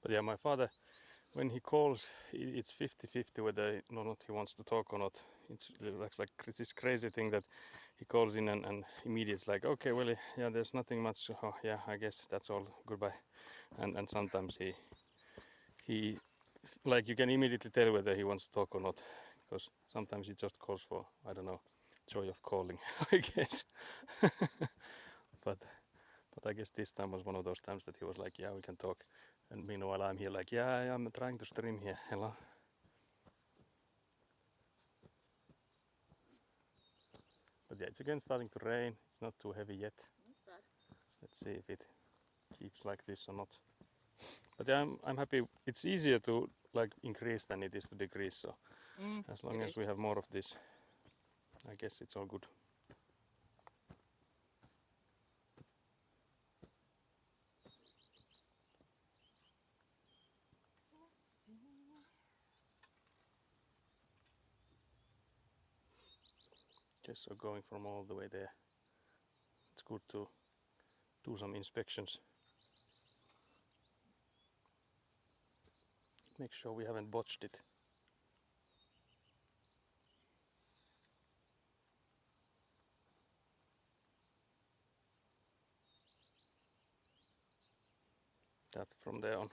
But yeah, my father, when he calls, it's 50-50 whether or not he wants to talk or not. It's like this crazy thing that he calls in and immediately like, okay, well, yeah, there's nothing much. Oh, yeah, I guess that's all. Goodbye. And sometimes he like you can immediately tell whether he wants to talk or not, because sometimes he just calls for, I don't know, joy of calling, I guess. but I guess this time was one of those times that he was like, yeah, we can talk. And meanwhile I'm here like, yeah, I'm trying to stream here. Hello. But yeah, it's again starting to rain. It's not too heavy yet. Not bad. Let's see if it keeps like this or not. But yeah, I'm happy. It's easier to like increase than it is to decrease. So as long as we have more of this, I guess it's all good. Okay, so going from all the way there, it's good to do some inspections. Make sure we haven't botched it. That from there on.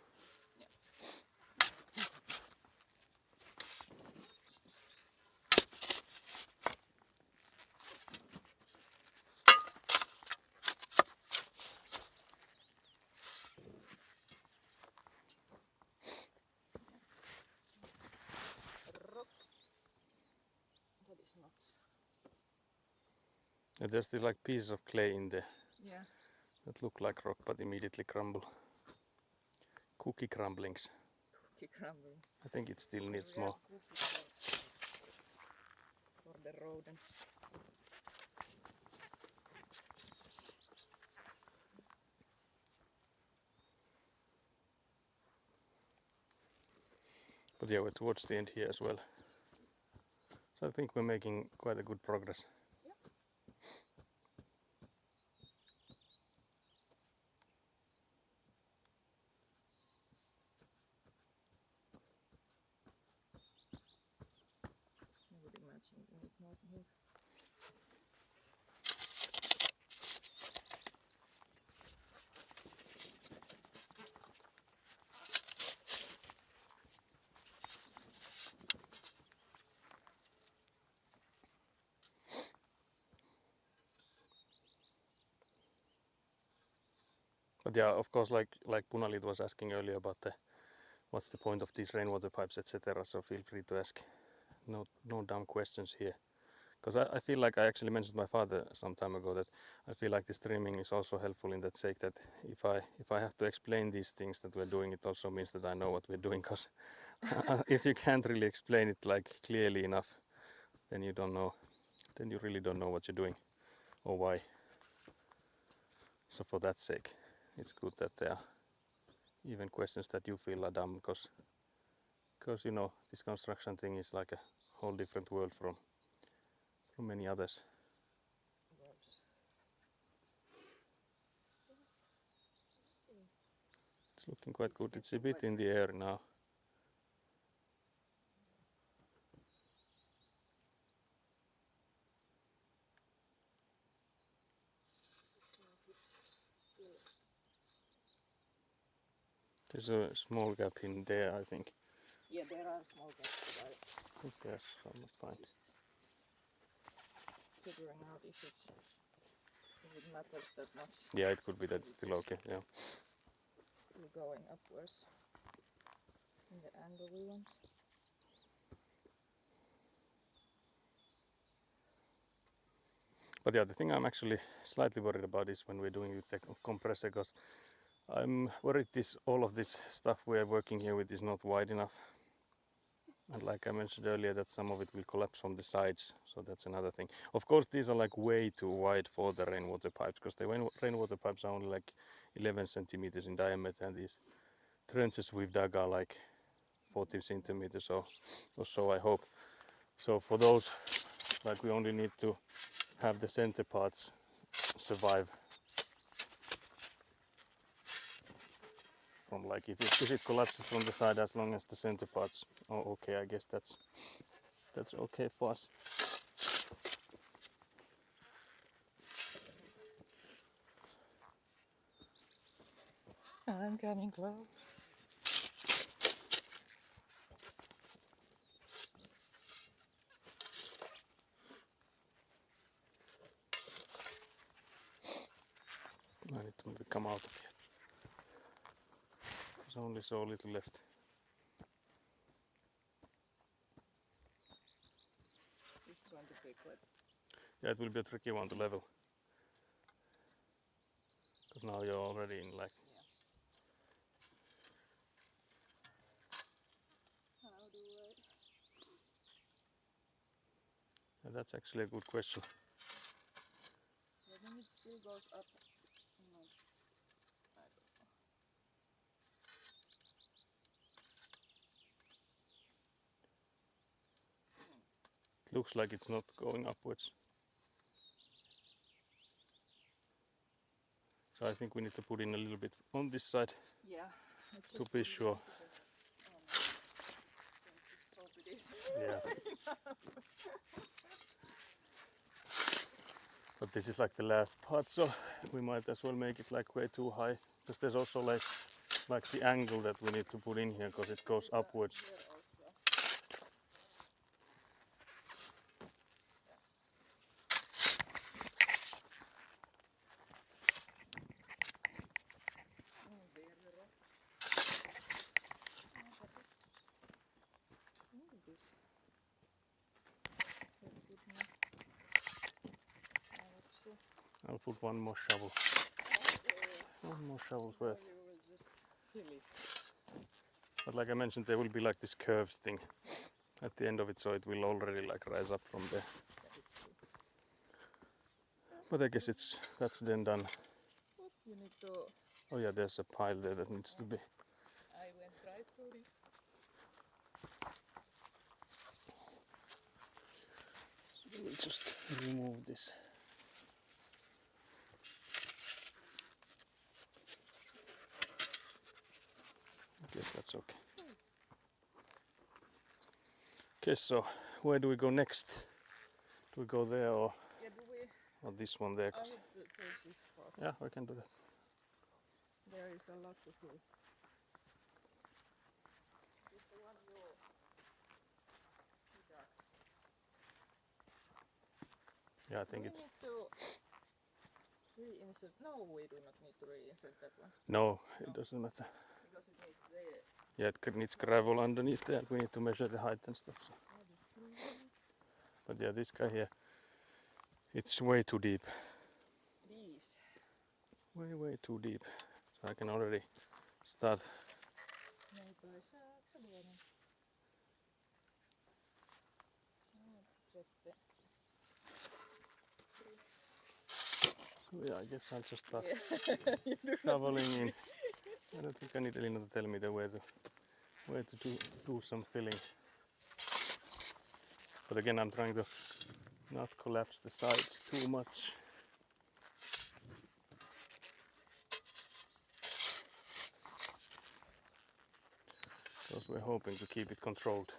Rock. That is not. And there's this like pieces of clay in there Yeah. that look like rock but immediately crumble. Cookie crumblings. Cookie crumblings. I think it still needs We have more. cookies for the rodents. But yeah, we're towards the end here as well. So I think we're making quite a good progress. Yep. I would imagine it might move. But yeah, of course, like Punalit was asking earlier about what's the point of these rainwater pipes, etc. So feel free to ask. No dumb questions here. Because I feel like I actually mentioned to my father some time ago that I feel like the streaming is also helpful in that sake that if I have to explain these things that we're doing, it also means that I know what we're doing. Because if you can't really explain it like clearly enough, then you don't know. Then you really don't know what you're doing or why. So for that sake, it's good that there are even questions that you feel are dumb, because you know this construction thing is like a whole different world from Or many others. Worms. It's looking quite It's good. It's a getting bit wet. in the air now. Still, There's a small gap in there, I think. yeah, there are small gaps, but I think there's some fine. just figuring out if it matters that much. Yeah, it could be that it's still okay. Yeah. Still going upwards in the angle we want. But yeah, the thing I'm actually slightly worried about is when we're doing with the compressor, because I'm worried all of this stuff we are working here with is not wide enough. And like I mentioned earlier, that some of it will collapse from the sides, so that's another thing. Of course, these are like way too wide for the rainwater pipes, because the rainwater pipes are only like 11 centimeters in diameter, and these trenches we've dug are like 40 centimeters or so, I hope. So for those, like, we only need to have the center parts survive from, like, if it collapses from the side, as long as the center parts are okay, I guess that's okay for us. I'm coming close. I need to maybe come out of here. There's only so little left. It's going to be quite. Yeah, it will be a tricky one to level. Because now you're already in, like, How do I? yeah, that's actually a good question. I think it still goes up. No, I don't know. It looks like it's not going upwards. So I think we need to put in a little bit on this side Yeah. to be sure. Hope it is. Yeah. But this is like the last part, so we might as well make it like way too high, because there's also like the angle that we need to put in here, because it goes upwards. Here also. Very rough. I'll put one more shovel. One more shovel's worth. You will just fill it. But like I mentioned, there will be like this curved thing at the end of it, so it will already like rise up from there. But I guess that's then done. You need to. Oh yeah, there's a pile there that needs to be. I went right through it. So we'll just remove this. I guess that's okay. Okay, so where do we go next? Do we go there or Yeah, do we? this one there? I would take this spot. Yeah, we can do that. There is a lot to do. It's the one you dug. Yeah, I think Do it's. we need to reinsert? No, we do not need to reinsert that one. No, it doesn't matter. Because it needs there. Yeah, it needs gravel underneath there. We need to measure the height and stuff. So. But yeah, this guy here, it's way too deep. These. Way too deep. So I can already start. So yeah, I guess I'll just start shoveling in. I don't think I need Elina to tell me the way to do some filling. But again, I'm trying to not collapse the sides too much. Because we're hoping to keep it controlled.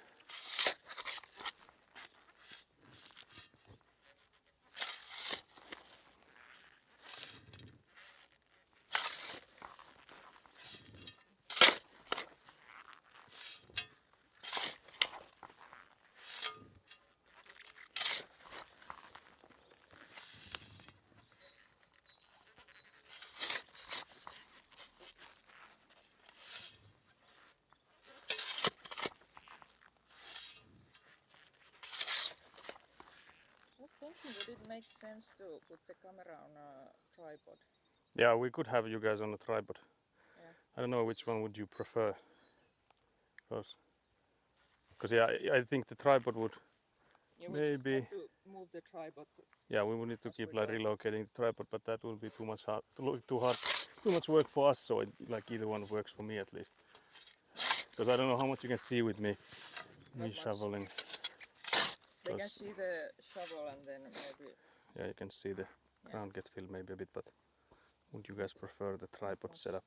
I was thinking, would it make sense to put the camera on a tripod? Yeah, we could have you guys on a tripod. Yeah. I don't know which one would you prefer. Because yeah, I think the tripod would. Yeah, we just Maybe. have to move the tripods. Yeah, we will need to As keep we're like going. relocating the tripod, but that will be too much hard, too hard, too much work for us. So like either one works for me at least. Because I don't know how much you can see with me Not much. shoveling. They can Because- see the shovel and then maybe. Yeah, you can see the ground get filled maybe a bit, but would you guys prefer the tripod setup?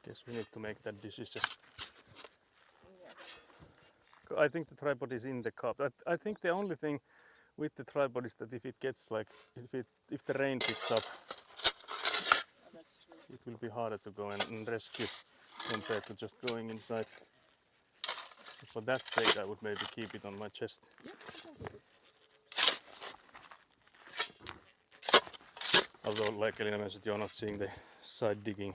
Guess we need to make that decision. Yeah. I think the tripod is in the cup. I think the only thing with the tripod is that if it gets like if the rain picks up, Oh, that's true. it will be harder to go and rescue compared to just going inside. For that sake, I would maybe keep it on my chest. Yeah, you can put it. Although, like Elina mentioned, you're not seeing the side digging.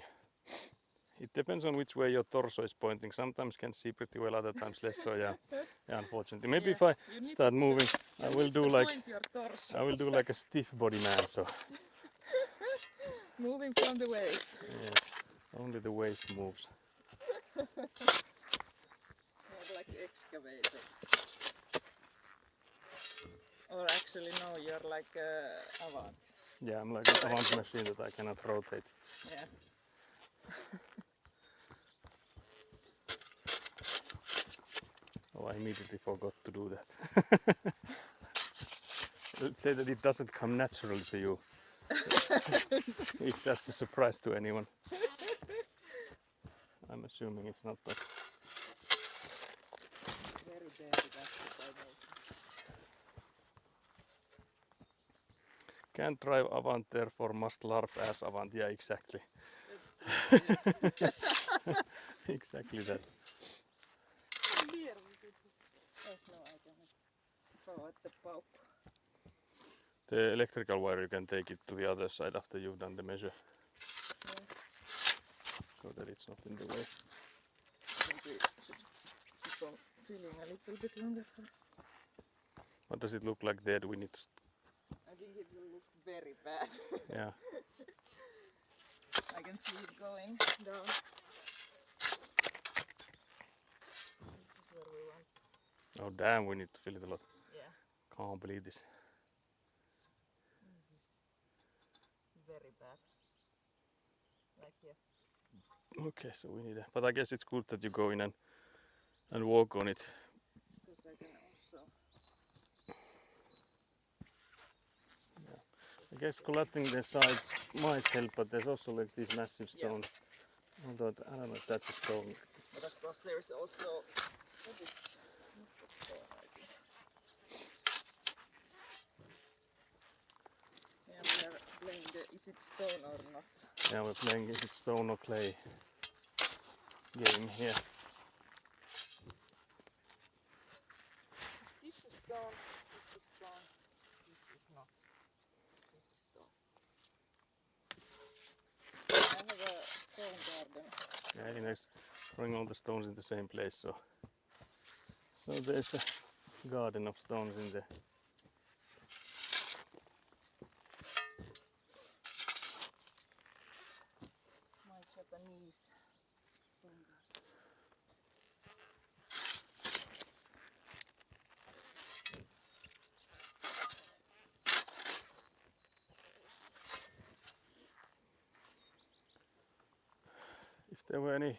It depends on which way your torso is pointing. Sometimes can see pretty well, other times less. So yeah, unfortunately. Maybe if I You need start to- moving, you I will need do to like point your torso. I will do like a stiff body man. So Moving from the waist. yeah, only the waist moves. More like excavator. Or actually no, you're like Avant. Yeah, I'm like an Avant machine that I cannot rotate. Yeah. Oh, I immediately forgot to do that. Let's say that it doesn't come naturally to you. If that's a surprise to anyone. I'm assuming it's not, but Very dirty, that's what I know. can't drive Avant, therefore must LARP as Avant. Yeah, exactly. That's true. Yes. Exactly that. Here we could. Oh no, I cannot throw at the pulp. The electrical wire, you can take it to the other side after you've done the measure. Yeah. So that it's not in the way. I think we should keep on filling a little bit longer. What does it look like there? Do we need to... I think it will look very bad. Yeah. I can see it going down. This is where we want. Oh damn, we need to fill it a lot. Yeah. Can't believe this. This is very bad. Like here. Okay, so we need a... But I guess it's good that you go in and walk on it. Because I can also. I guess collecting the sides might help, but there's also like these massive Yeah. stones. Although I don't know if that's a stone. But of course there is also. What is not a stone, I think. Yeah, we are playing the is it stone or not. Yeah, we're playing is it stone or clay game here. This is stone, this is stone, this is not. This is stone. I have a stone garden. Yeah, Elina is throwing all the stones in the same place, so there's a garden of stones in there. My Japanese stone garden. there were any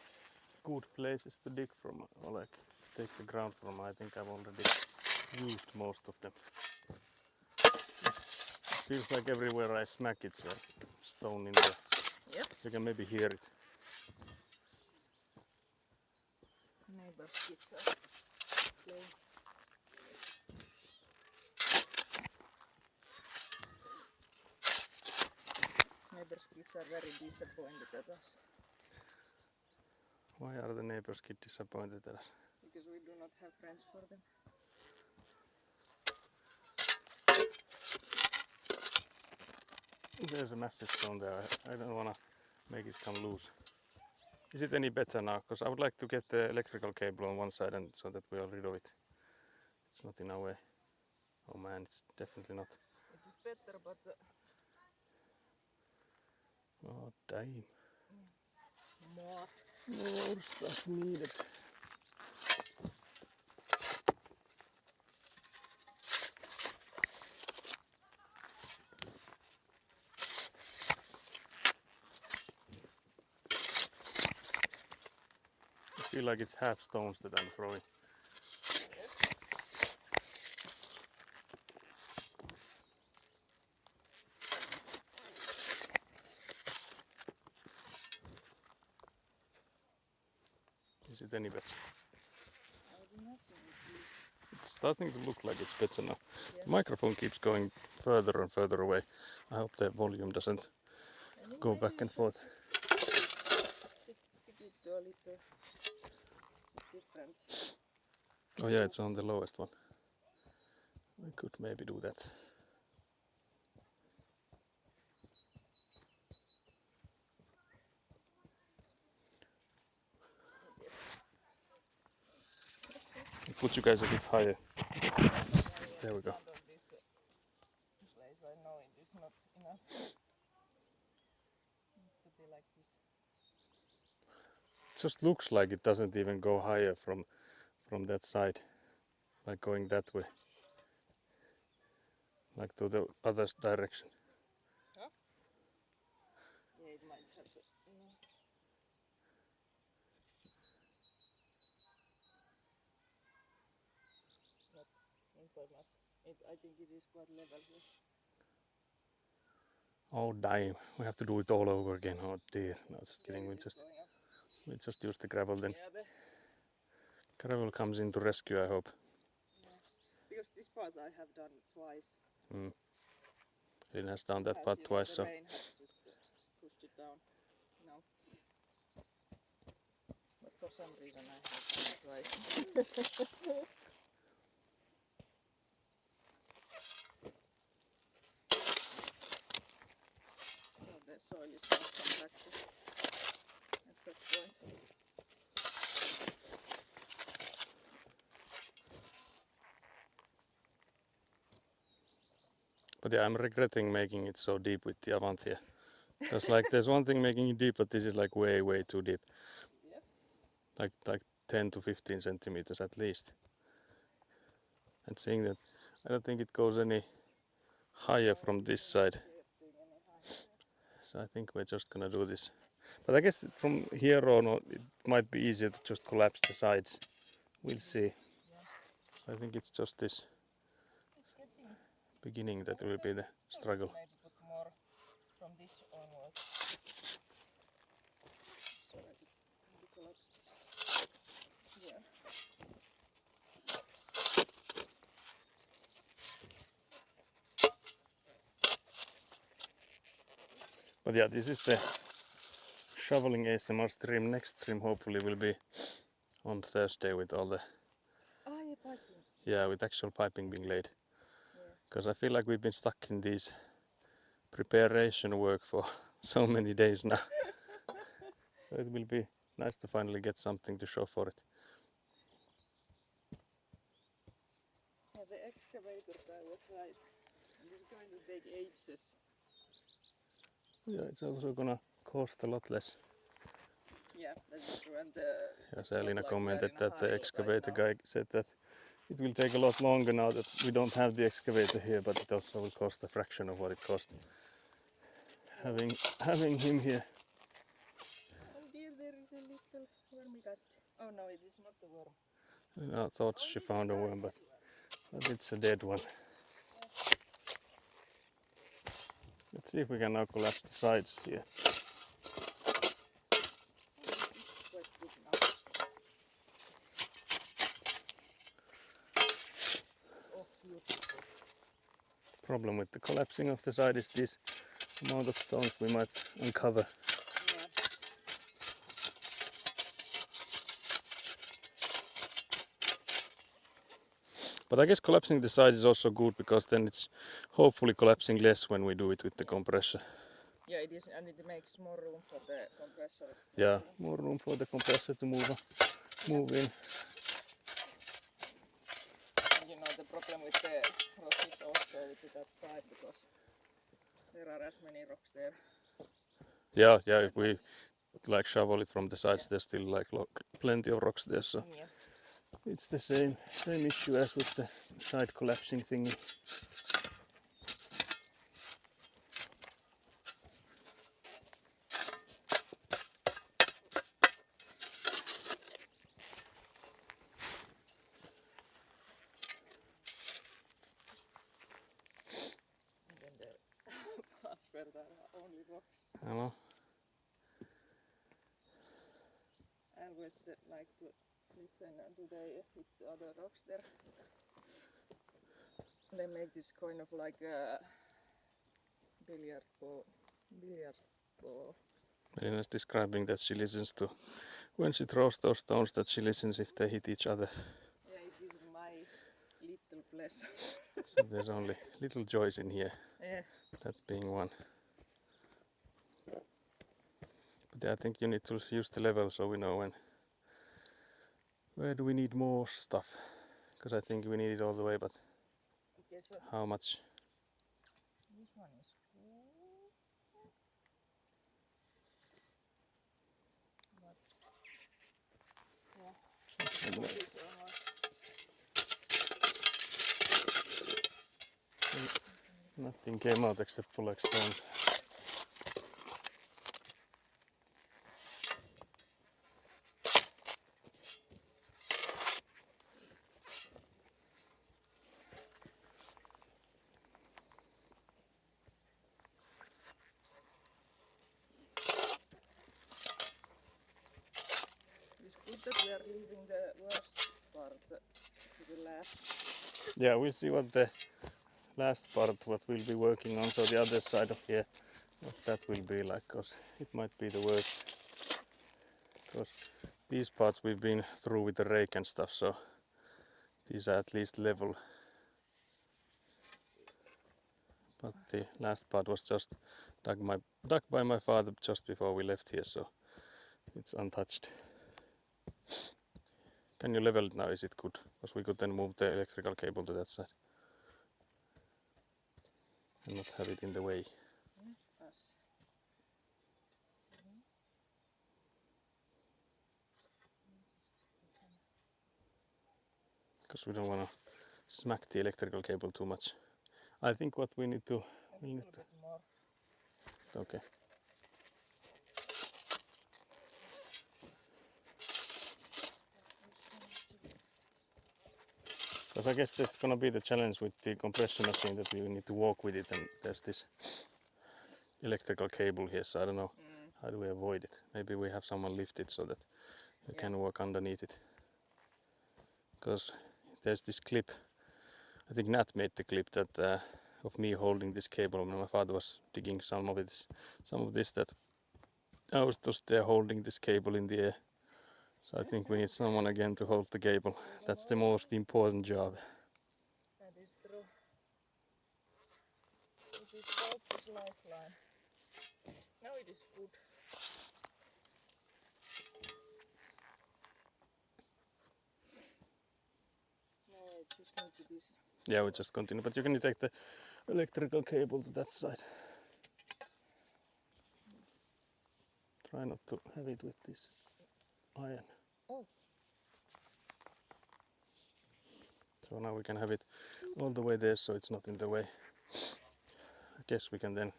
good places to dig from, or like take the ground from, I think I've already used most of them. Feels like everywhere I smack it's a stone in there. Yep. You can maybe hear it. Neighbor's kids are playing. Neighbor's kids are very disappointed at us Why are the neighbors kids disappointed at us? because we do not have friends for them. There's a massive stone there. I don't wanna make it come loose. Is it any better now? Because I would like to get the electrical cable on one side and so that we are rid of it. It's not in our way. Oh man, it's definitely not. It is better, but Oh damn. more. More stuff needed. I feel like it's half stones that I'm throwing. Is it any better? I do not think it is. It's starting to look like it's better now. Yes. The microphone keeps going further and further away. I hope the volume doesn't I think go maybe back you and should forth. stick it to a little different. Oh yeah, it's on the lowest one. I could maybe do that. Put you guys a bit higher. There we go. Stand on this place. I know it is not enough. It needs to be like this. It just looks like it doesn't even go higher from that side, like going that way, like to the other direction. Yeah, it might have to, not so much. I think it is quite level here. Oh damn, we have to do it all over again. Oh dear, no, just kidding. Yeah, We it is just going up. use the gravel then. Yeah, Gravel comes in to rescue, I hope. because this part I have done twice. Lynn has done that As part you know, twice, the so rain has just pushed it down. No. But for some reason I have done it twice. So the soil is not compacted at that point. but yeah, I'm regretting making it so deep with the Avant here. Because like there's one thing making it deep, but this is like way too deep. Yep. Like 10 to 15 centimeters at least. And seeing that I don't think it goes any higher from this side. So I think we're just gonna do this. But I guess from here on it might be easier to just collapse the sides. We'll see. I think it's just this It's getting beginning that will be the struggle. maybe put more from this onwards. So I could collapse this here. But yeah, this is the shoveling ASMR stream. Next stream hopefully will be on Thursday with all the with actual piping being laid. Because I feel like we've been stuck in these preparation work for so many days now. So it will be nice to finally get something to show for it. Yeah, the excavator guy was right. And it's going to take ages. Yeah, it's also gonna cost a lot less. Yeah, that's true. And As Elina commented that the excavator guy said that it will take a lot longer now that we don't have the excavator here, but it also will cost a fraction of what it cost having him here. Oh dear, there is a cast. Oh no, it is not the worm. I thought she found a worm, but it's a dead one. Let's see if we can now collapse the sides here. Quite good now. Oh, beautiful. Problem with the collapsing of the side is this amount of stones we might uncover. Yeah. But I guess collapsing the sides is also good because then it's hopefully collapsing less when we do it with the compressor. Yeah, it is, and it makes more room for the compressor. Yeah, more room for the compressor to move in. And you know the problem with the rocks is also with that pipe because there are as many rocks there. Yeah, if we like shovel it from the sides, there's still like plenty of rocks there, so Yeah. it's the same issue as with the side collapsing thingy. And then the parts where there are only rocks. Hello. I always like to listen do they hit the other rocks there. They make this kind of like a billiard ball. Melina's describing that she listens to, when she throws those stones, that she listens if they hit each other. Yeah, it is my little pleasure. So there's only little joys in here, Yeah. that being one. But I think you need to use the level so we know where do we need more stuff. Because I think we need it all the way, but Okay, so how much? this one is full. But yeah, this is almost. Nothing came out except for like stones. It's good that we are leaving the worst part to the last. Yeah, we'll see what the last part, what we'll be working on, so the other side of here, what that will be like, because it might be the worst. Because these parts we've been through with the rake and stuff, so these are at least level. But the last part was just dug by my father just before we left here, so it's untouched. Can you level it now? Is it good? Because we could then move the electrical cable to that side and not have it in the way. Us. Because we don't want to smack the electrical cable too much. I think what we need to... A little bit more. Okay. Because I guess that's gonna be the challenge with the compression machine, that we need to walk with it, and there's this electrical cable here, so I don't know how do we avoid it. Maybe we have someone lift it so that you can walk underneath it. Because there's this clip, I think Nat made the clip that of me holding this cable when my father was digging some of this that I was just there holding this cable in the air. So I think we need someone again to hold the cable. That's the most important job. That is true. It is hope's lifeline. Now it is good. Now I just need to this. Yeah, we just continue, but you can take the electrical cable to that side. Try not to have it with this iron. Oh. So now we can have it all the way there so it's not in the way. I guess we can then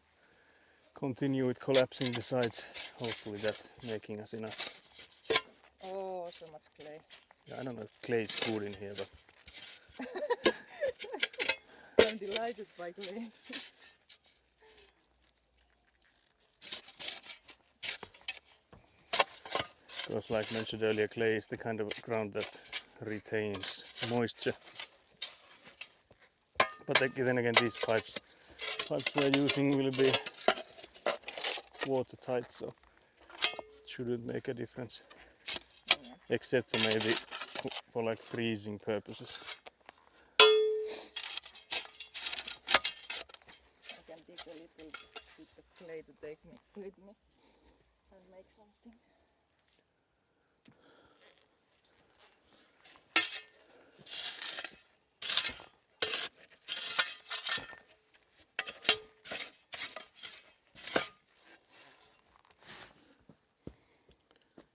continue with collapsing the sides, hopefully that making us enough. Oh, so much clay. Yeah, I don't know if clay is good in here, but I'm delighted by clay. because like mentioned earlier, clay is the kind of ground that retains moisture. But then again, these pipes we're using will be watertight, so it shouldn't make a difference. Yeah. Except for maybe for like freezing purposes. I can dig a little bit of clay to take me with me and make something.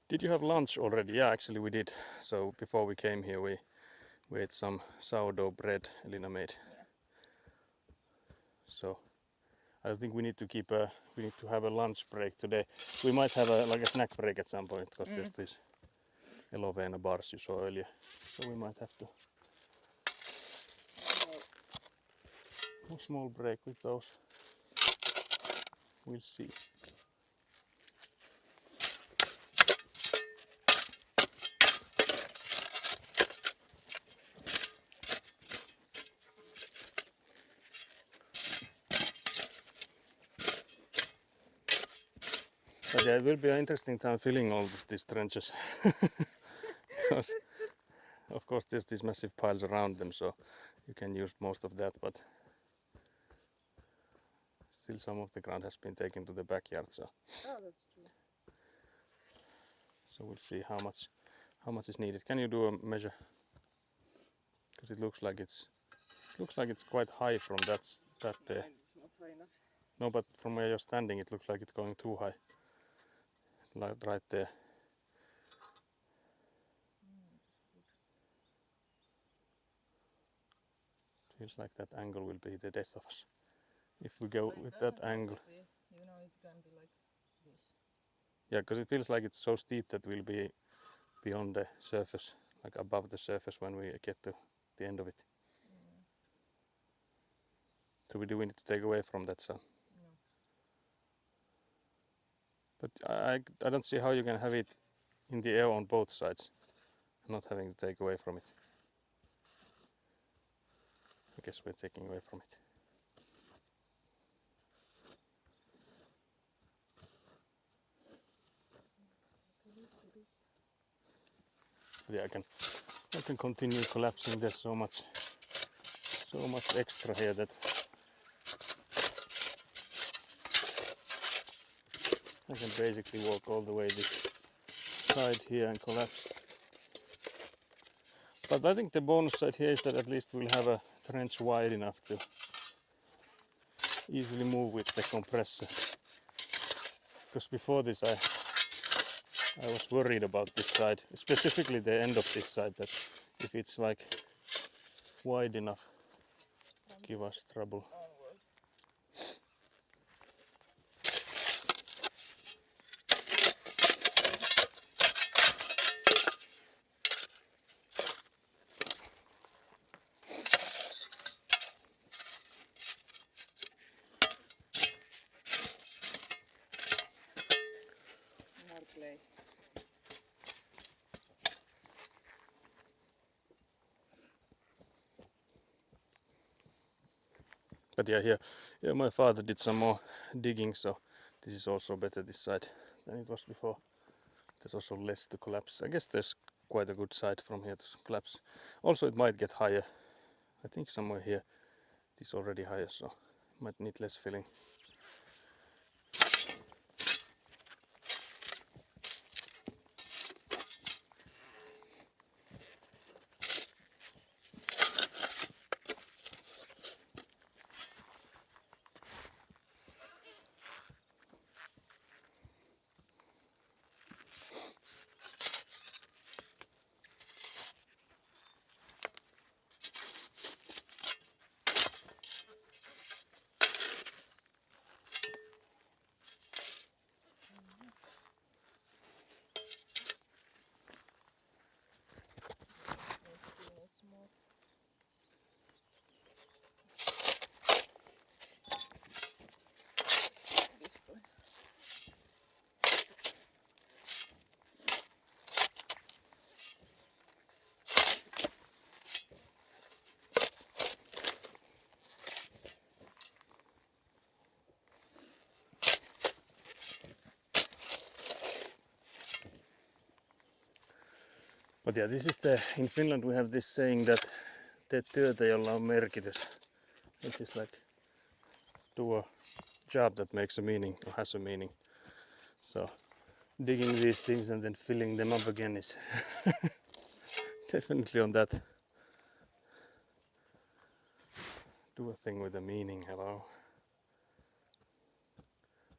Did you have lunch already? Yeah, actually we did. So before we came here, we ate some sourdough bread Elina made. Yeah. So I think we need to have a lunch break today. We might have a snack break at some point because there's this Elovena bars you saw earlier. So we might have to a small break with those. We'll see. But yeah, it will be an interesting time filling all these trenches. Because of course there's these massive piles around them, so you can use most of that, but still some of the ground has been taken to the backyard, so Oh, that's true. we'll see how much is needed. Can you do a measure? Because it looks like it's quite high from that there. Mine is not high enough. No, but from where you're standing, it looks like it's going too high. Like right there. Feels like that angle will be the death of us. If we go with that angle. You know, it can be like this. Yeah, because it feels like it's so steep that we'll be beyond the surface, like above the surface when we get to the end of it. So do we need to take away from that sun? No. But I don't see how you can have it in the air on both sides, not having to take away from it. I guess we're taking away from it. But yeah, I can continue collapsing. There's so much extra here that I can basically walk all the way this side here and collapse. But I think the bonus side here is that at least we'll have a trench wide enough to easily move with the compressor. Because before this I was worried about this side, specifically the end of this side, that if it's like wide enough, give us trouble. Onward. More clay. But yeah, here my father did some more digging, so this is also better this side than it was before. There's also less to collapse. I guess there's quite a good side from here to collapse. Also it might get higher. I think somewhere here it is already higher, so might need less filling. But yeah, this is the, in Finland we have this saying that te työtä, jolla on merkitys. It is like do a job that makes a meaning or has a meaning. So digging these things and then filling them up again is definitely on that. Do a thing with a meaning, hello.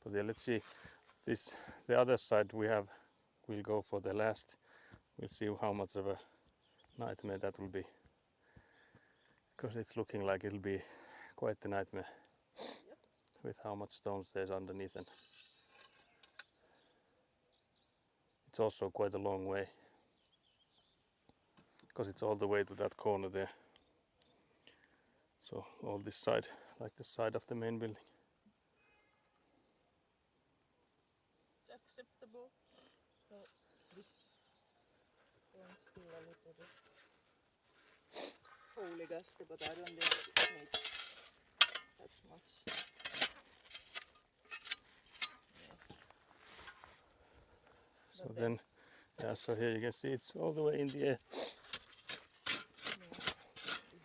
But yeah, let's see. This, the other side we'll go for the last. We'll see how much of a nightmare that will be. Because it's looking like it'll be quite a nightmare. Yep. With how much stones there's underneath, and it's also quite a long way. Because it's all the way to that corner there. So all this side, like the side of the main building. It's acceptable. So this one's still a little bit holy dusty, but I don't think it needs that much. So But then, yeah, so here you can see it's all the way in the air. This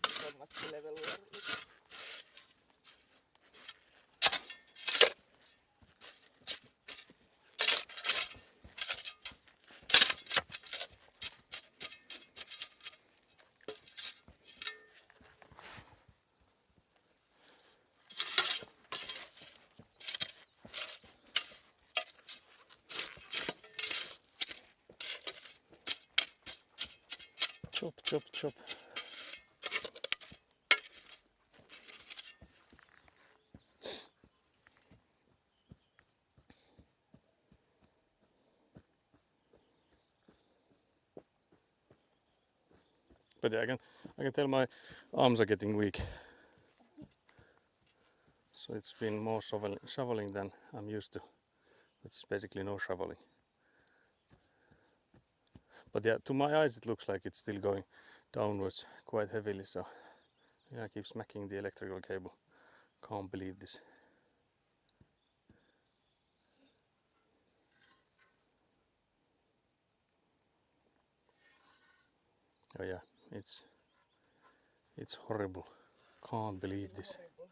is how much the level where it's Chop, chop, chop. But yeah, I can tell my arms are getting weak. So it's been more shoveling than I'm used to, which is basically no shoveling. But yeah, to my eyes it looks like it's still going downwards quite heavily, so yeah, I keep smacking the electrical cable. Can't believe this. Oh yeah, it's horrible. Can't believe this. horrible.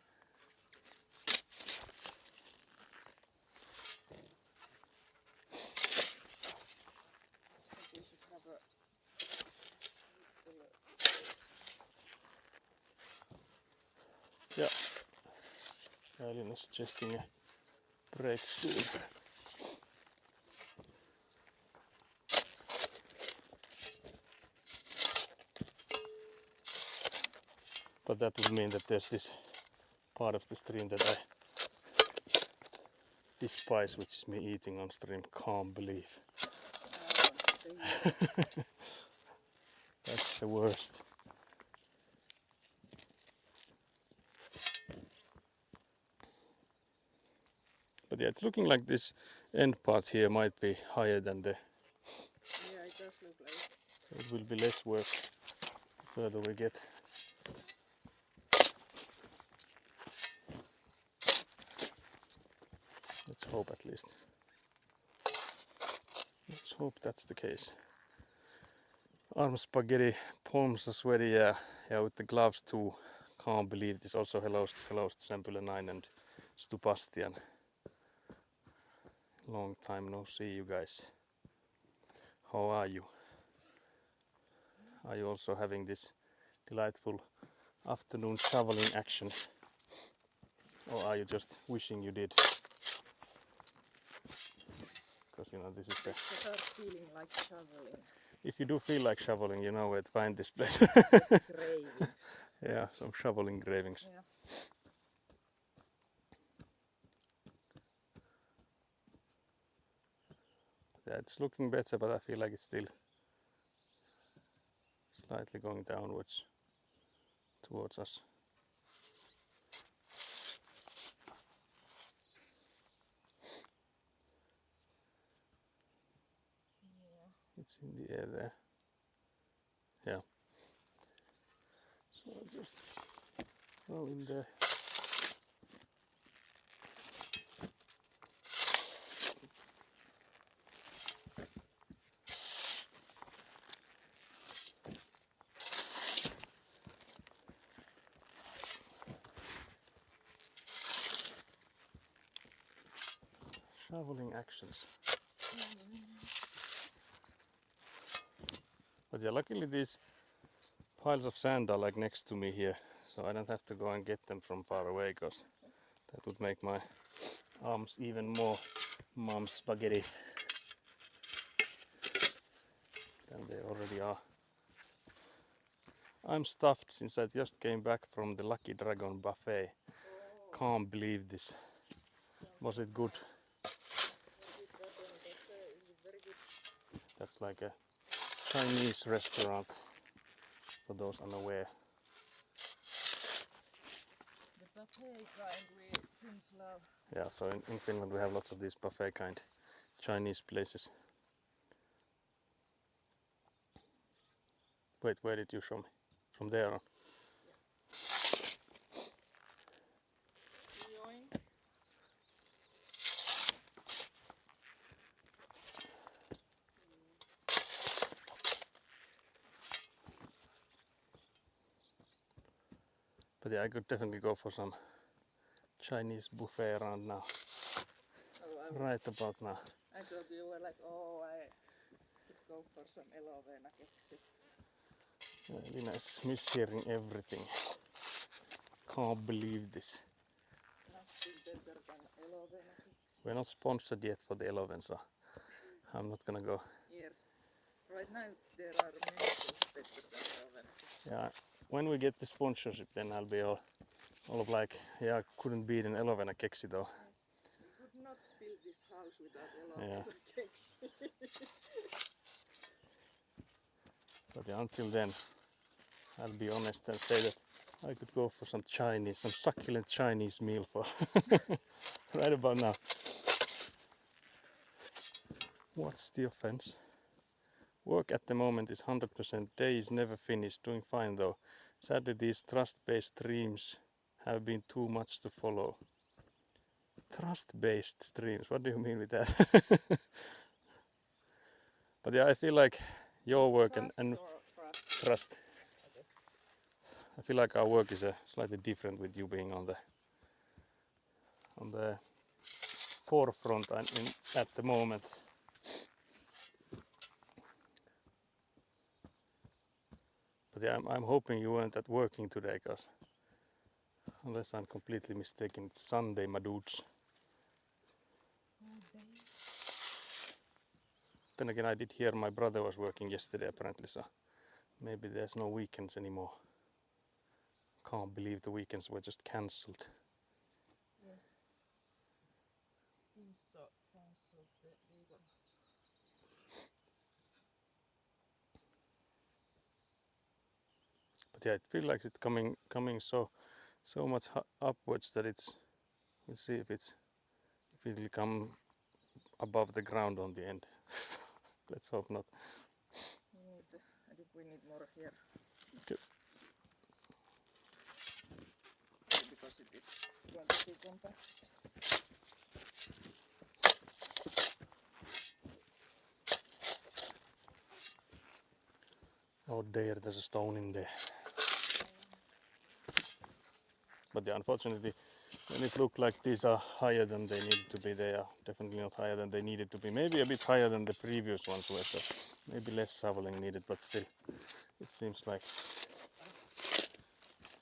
I think we should have a Yeah, Elina is suggesting a break soon. But that would mean that there's this part of the stream that I despise, which is me eating on stream. Can't believe. That's the worst. But yeah, it's looking like this end part here might be higher than the... Yeah, it does look like. So it will be less work the further we get. Let's hope at least. Let's hope that's the case. Arm spaghetti, palms are sweaty, yeah, with the gloves too. Can't believe this. Also hello Sempule 9 and Stupastian. Long time no see you guys. How are you? Are you also having this delightful afternoon shoveling action? Or are you just wishing you did? Because you know this is the... I start feeling like shoveling. If you do feel like shoveling, you know where to find this place. Cravings. Yeah, some shoveling cravings. Yeah. Yeah, it's looking better, but I feel like it's still slightly going downwards towards us. It's in the air there. Yeah. So I'll just throw in there. Shoveling actions. But yeah, luckily these piles of sand are like next to me here, so I don't have to go and get them from far away, because that would make my arms even more mom spaghetti than they already are. I'm stuffed since I just came back from the Lucky Dragon buffet. Can't believe this. Was it good? That's like a Chinese restaurant, for those unaware. The buffet kind we Finns love. Yeah, so in Finland we have lots of these buffet kind Chinese places. Wait, where did you show me? From there on? Yoink. But yeah, I could definitely go for some Chinese buffet around now. Oh, Right about now. I thought you were like, oh, I could go for some elovena keksi. Elina is mishearing everything. Can't believe this. Nothing better than elovena keksi. We're not sponsored yet for the Eloven, so I'm not gonna go. Here. Right now there are many things better than elovena keksi. Yeah, when we get the sponsorship, then I'll be all of like, yeah, couldn't beat an Elovena keksi though. Yes. We could not build this house without Yeah. elovena keksi. But yeah, until then, I'll be honest and say that I could go for some Chinese, some succulent Chinese meal for right about now. What's the offense? Work at the moment is 100%. Day is never finished. Doing fine though. Sadly, these trust-based streams have been too much to follow. Trust-based streams? What do you mean with that? But yeah, I feel like your work and Trust or trust? trust. Okay. I feel like our work is slightly different with you being on the forefront at the moment. But yeah, I'm hoping you weren't at working today, cause unless I'm completely mistaken, it's Sunday, my dudes. Then again, I did hear my brother was working yesterday apparently, so maybe there's no weekends anymore. Can't believe the weekends were just cancelled. Yes. Finso cancelled the legal. But yeah, it feels like it's coming so much upwards that it's. We'll see if it'll come above the ground on the end. Let's hope not. I think we need more here. Okay. Because it is going to be compact. Oh dear, there's a stone in there. But yeah, unfortunately, when it looked like these are higher than they needed to be, they are definitely not higher than they needed to be. Maybe a bit higher than the previous ones were, so maybe less shoveling needed, but still, it seems like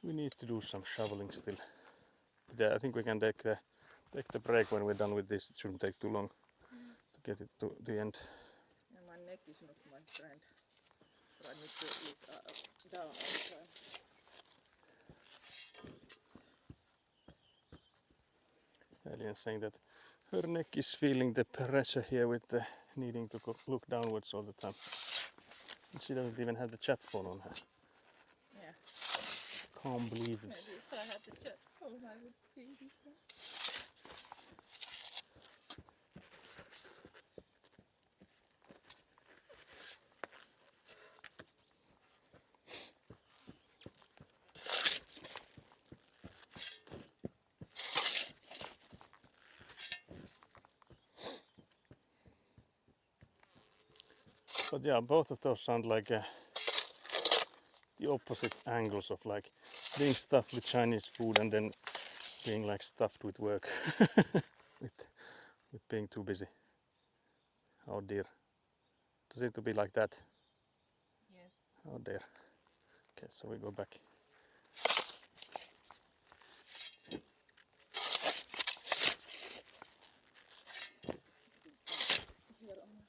we need to do some shoveling still. But yeah, I think we can take the break when we're done with this. It shouldn't take too long to get it to the end. And my neck is not my friend. So I need to look down all the time. Alien saying that her neck is feeling the pressure here with the needing to look downwards all the time. And she doesn't even have the chat phone on her. Yeah. Can't believe this. Maybe if I had the chat phone, I would feel different. But yeah, both of those sound like the opposite angles of like being stuffed with Chinese food and then being like stuffed with work with with being too busy. Oh dear. Does it to be like that? Yes. Oh dear. Okay, so we go back. Here on it.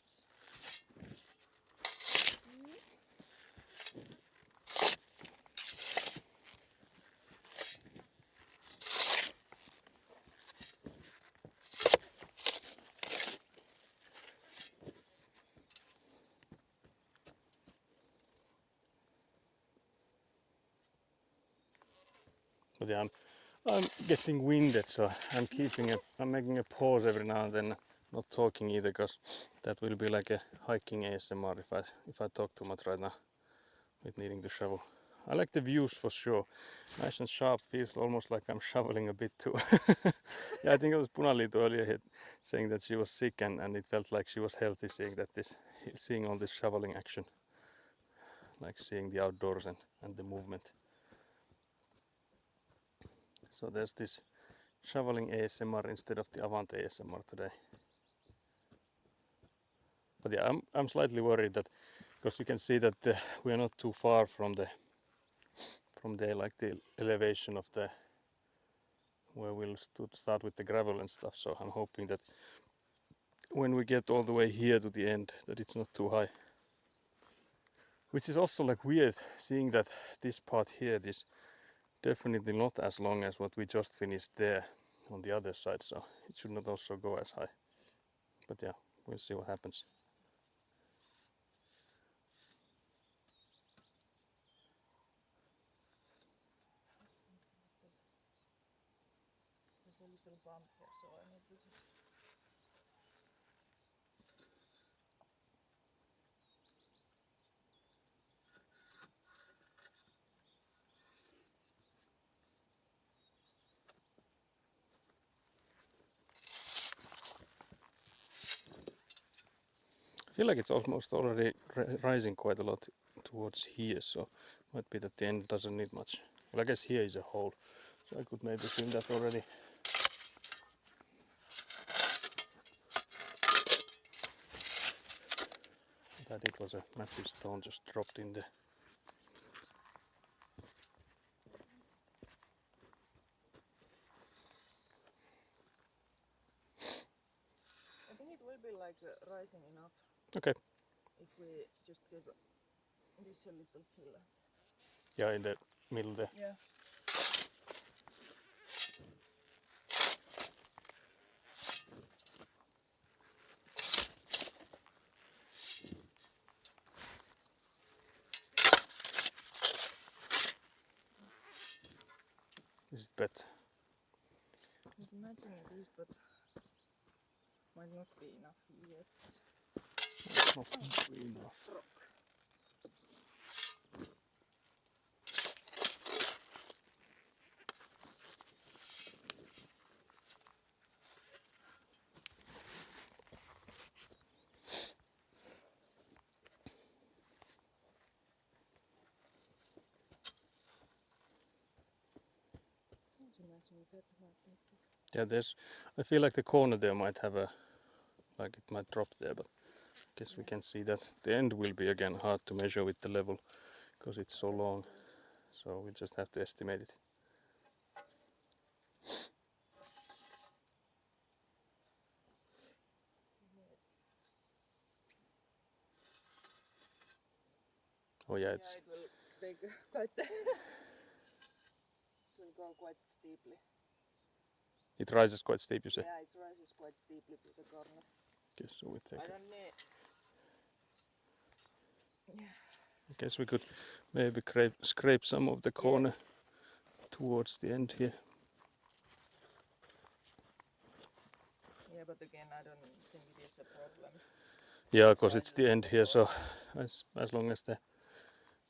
But yeah, I'm getting winded, so I'm making a pause every now and then, not talking either, because that will be like a hiking ASMR if I talk too much right now with needing to shovel. I like the views for sure. Nice and sharp, feels almost like I'm shoveling a bit too. Yeah, I think it was Punaliitu earlier here saying that she was sick and it felt like she was healthy seeing all this shoveling action. Like seeing the outdoors and the movement. So there's this shoveling ASMR instead of the Avant ASMR today. But yeah, I'm slightly worried that because you can see that we are not too far from the like the elevation of the where we'll start with the gravel and stuff. So I'm hoping that when we get all the way here to the end, that it's not too high. Which is also like weird seeing that this part here is definitely not as long as what we just finished there on the other side, so it should not also go as high. But yeah, we'll see what happens. There's a little bump here, so I need to just. I feel like it's almost already rising quite a lot towards here, so might be that the end doesn't need much. Well, I guess here is a hole, so I could maybe film that already. That it was a massive stone just dropped in there. I think it will be like rising enough. Okay. If we just give this a little fill. Yeah, in the middle there. Yeah. This is better. Just imagine it is, but might not be enough yet. Not enough. Rock. Yeah, I feel like the corner there might have like it might drop there, but I guess we can see that. The end will be again hard to measure with the level because it's so long, so we'll just have to estimate it. Oh yeah, Yeah, it will take quite. It will go quite steeply. It rises quite steep, you say? Yeah, it rises quite steeply to the corner. Okay, so we take I it. don't need. Yeah. I guess we could maybe scrape some of the corner towards the end here. Yeah, but again, I don't think it is a problem. Yeah, because it's the end here, so as long as the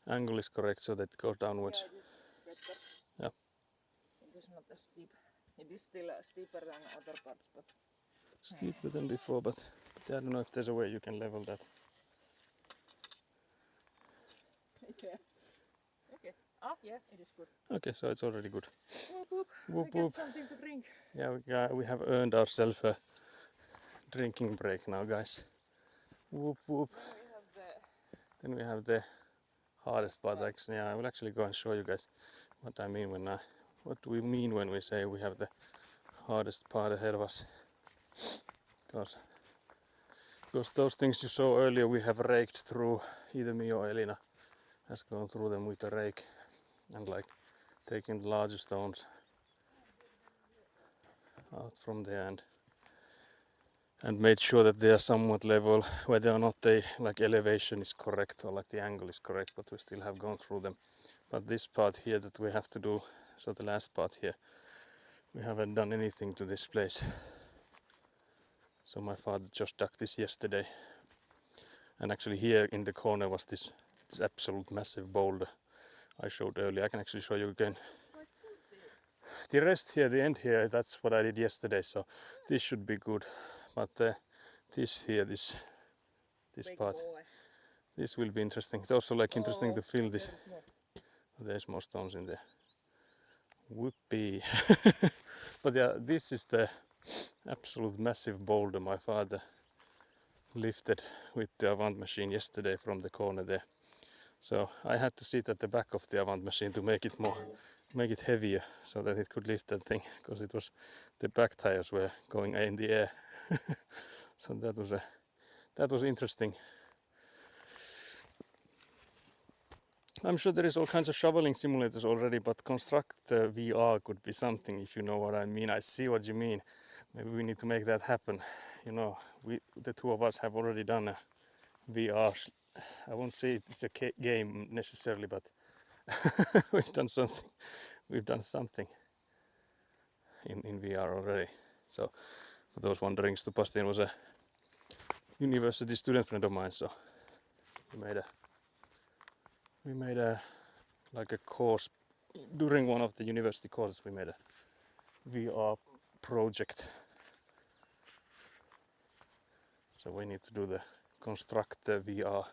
angle is correct so that it goes downwards. Yeah, it is better. Yeah. It is not as steep. It is still steeper than other parts, but Steeper than before, but I don't know if there's a way you can level that. yeah. Okay. Ah, yeah, it is good. Okay, so it's already good. Whoop whoop. Whoop I get whoop. something to drink. Yeah, we have earned ourselves drinking break now, guys. Whoop whoop. Then we have the hardest part. Actually, yeah, I will actually go and show you guys what I mean what do we mean when we say we have the hardest part ahead of us. Because those things you saw earlier, we have raked through. Either me or Elina has gone through them with a rake and like taking the larger stones out from there and made sure that they are somewhat level, whether or not the like elevation is correct or like the angle is correct, but we still have gone through them. But this part here that we have to do, so the last part here, we haven't done anything to this place. So my father just dug this yesterday, and actually here in the corner was this absolute massive boulder I showed earlier. I can actually show you again. The rest here, the end here, that's what I did yesterday, so this should be good. But this here, this part, this will be interesting. It's also like interesting to fill this. There's more stones in there. Whoopee! But yeah, this is the absolute massive boulder my father lifted with the Avant machine yesterday from the corner there. So I had to sit at the back of the Avant machine to make it heavier so that it could lift that thing, because it was the back tires were going in the air. So that was interesting. I'm sure there is all kinds of shoveling simulators already, but Constructor VR could be something, if you know what I mean. I see what you mean. Maybe we need to make that happen. You know, the two of us have already done a VR. I won't say it's a game necessarily, but we've done something. We've done something in VR already. So, for those wondering, Stupastin was a university student friend of mine. So we made a like a course during one of the university courses. We made a VR project. So we need to do the Constructor VR.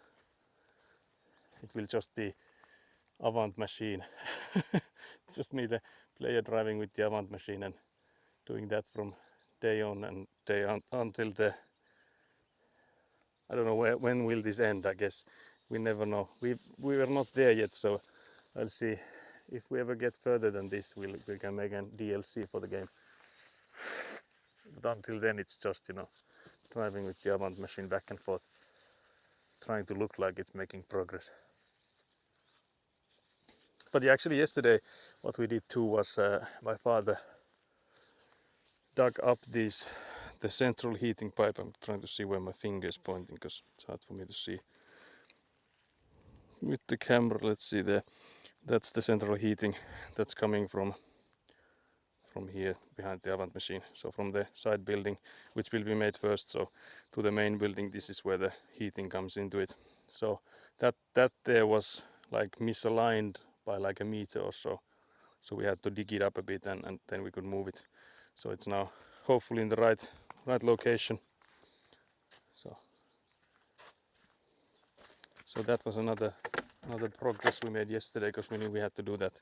It will just be Avant machine. It's just me, the player, driving with the Avant machine and doing that from day on and day on until I don't know when will this end. I guess we never know. We were not there yet, so I'll see if we ever get further than this. We can make a DLC for the game. But until then, it's just, you know, driving with the Avant machine back and forth, trying to look like it's making progress. But yeah, actually yesterday what we did too was my father dug up the central heating pipe. I'm trying to see where my finger is pointing because it's hard for me to see with the camera. Let's see there. That's the central heating that's coming from here behind the Avant machine. So from the side building, which will be made first, so to the main building, this is where the heating comes into it. So that there was like misaligned by like a meter or so. So we had to dig it up a bit and then we could move it. So it's now hopefully in the right location. So that was another progress we made yesterday, because we knew we had to do that.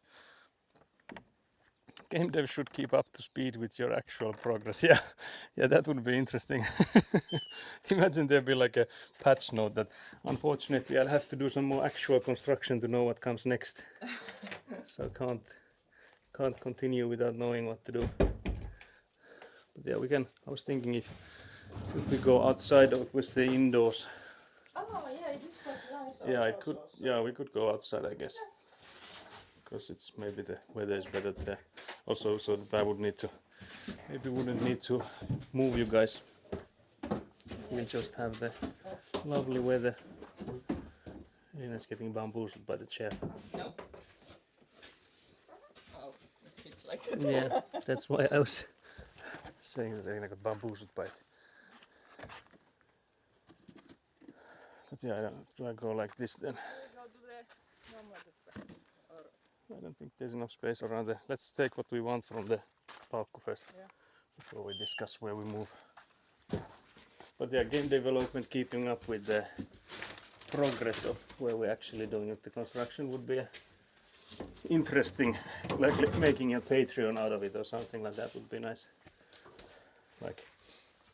Game dev should keep up to speed with your actual progress. Yeah, that would be interesting. Imagine there'd be like a patch note that unfortunately I'll have to do some more actual construction to know what comes next. So can't continue without knowing what to do. But yeah, we can. I was thinking if we go outside or we stay indoors. Oh yeah, it is quite nice. Yeah, it could. Yeah, we could go outside, I guess, because it's maybe the weather is better there. Also, so that I wouldn't need to move you guys. We'll just have the lovely weather. It's getting bamboozled by the chair. No. Oh, it's like that. Yeah, that's why I was saying that I got bamboozled by it. But yeah, do I go like this then? I don't think there's enough space around there. Let's take what we want from the Paukku first, before we discuss where we move. But yeah, game development, keeping up with the progress of where we're actually doing it. The construction would be interesting, like making a Patreon out of it or something like that would be nice. Like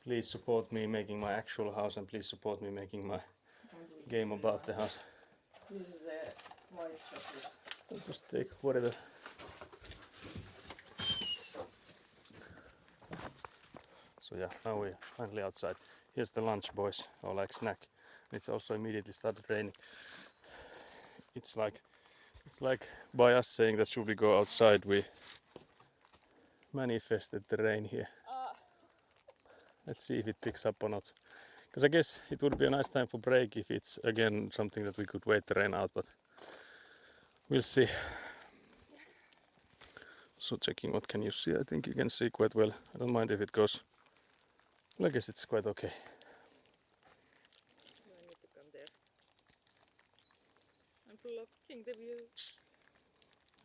please support me making my actual house and please support me making my game about the house. This is a white chocolate. I'll just take whatever. So yeah, now we're finally outside. Here's the lunch, boys, or like snack. It's also immediately started raining. It's like by us saying that should we go outside, we manifested the rain here. Let's see if it picks up or not. Because I guess it would be a nice time for break if it's again something that we could wait the rain out, but we'll see. So checking what can you see, I think you can see quite well. I don't mind if it goes. Well, I guess it's quite okay. I need to come there. I'm blocking the view.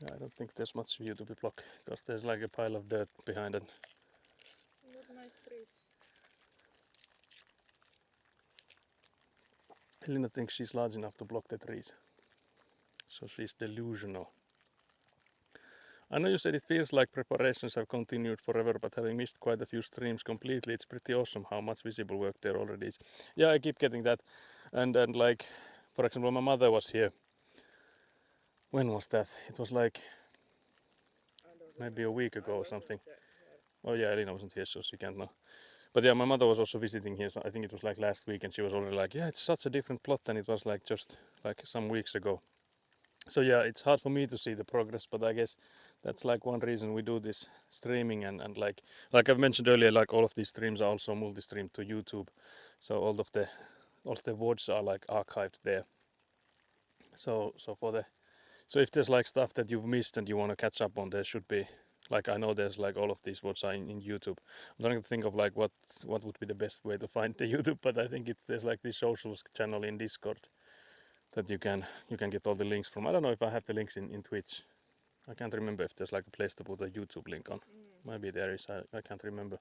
Yeah, I don't think there's much view to be blocked because there's like a pile of dirt behind it. Not nice trees. Elina thinks she's large enough to block the trees. So she's delusional. I know you said it feels like preparations have continued forever, but having missed quite a few streams completely, it's pretty awesome how much visible work there already is. Yeah, I keep getting that. And like, for example, my mother was here. When was that? It was like maybe a week ago or something. Oh yeah, Elina wasn't here, so she can't know. But yeah, my mother was also visiting here. So I think it was like last week, and she was already like, yeah, it's such a different plot than it was like just like some weeks ago. So yeah, it's hard for me to see the progress, but I guess that's like one reason we do this streaming and like I've mentioned earlier, like all of these streams are also multi-streamed to YouTube. So all of the VODs are like archived there. So if there's like stuff that you've missed and you want to catch up on, there should be like, I know there's like all of these VODs are in YouTube. I'm trying to think of like what would be the best way to find the YouTube, but I think there's like this socials channel in Discord that you can get all the links from. I don't know if I have the links in Twitch. I can't remember if there's like a place to put a YouTube link on. Maybe there is, I can't remember.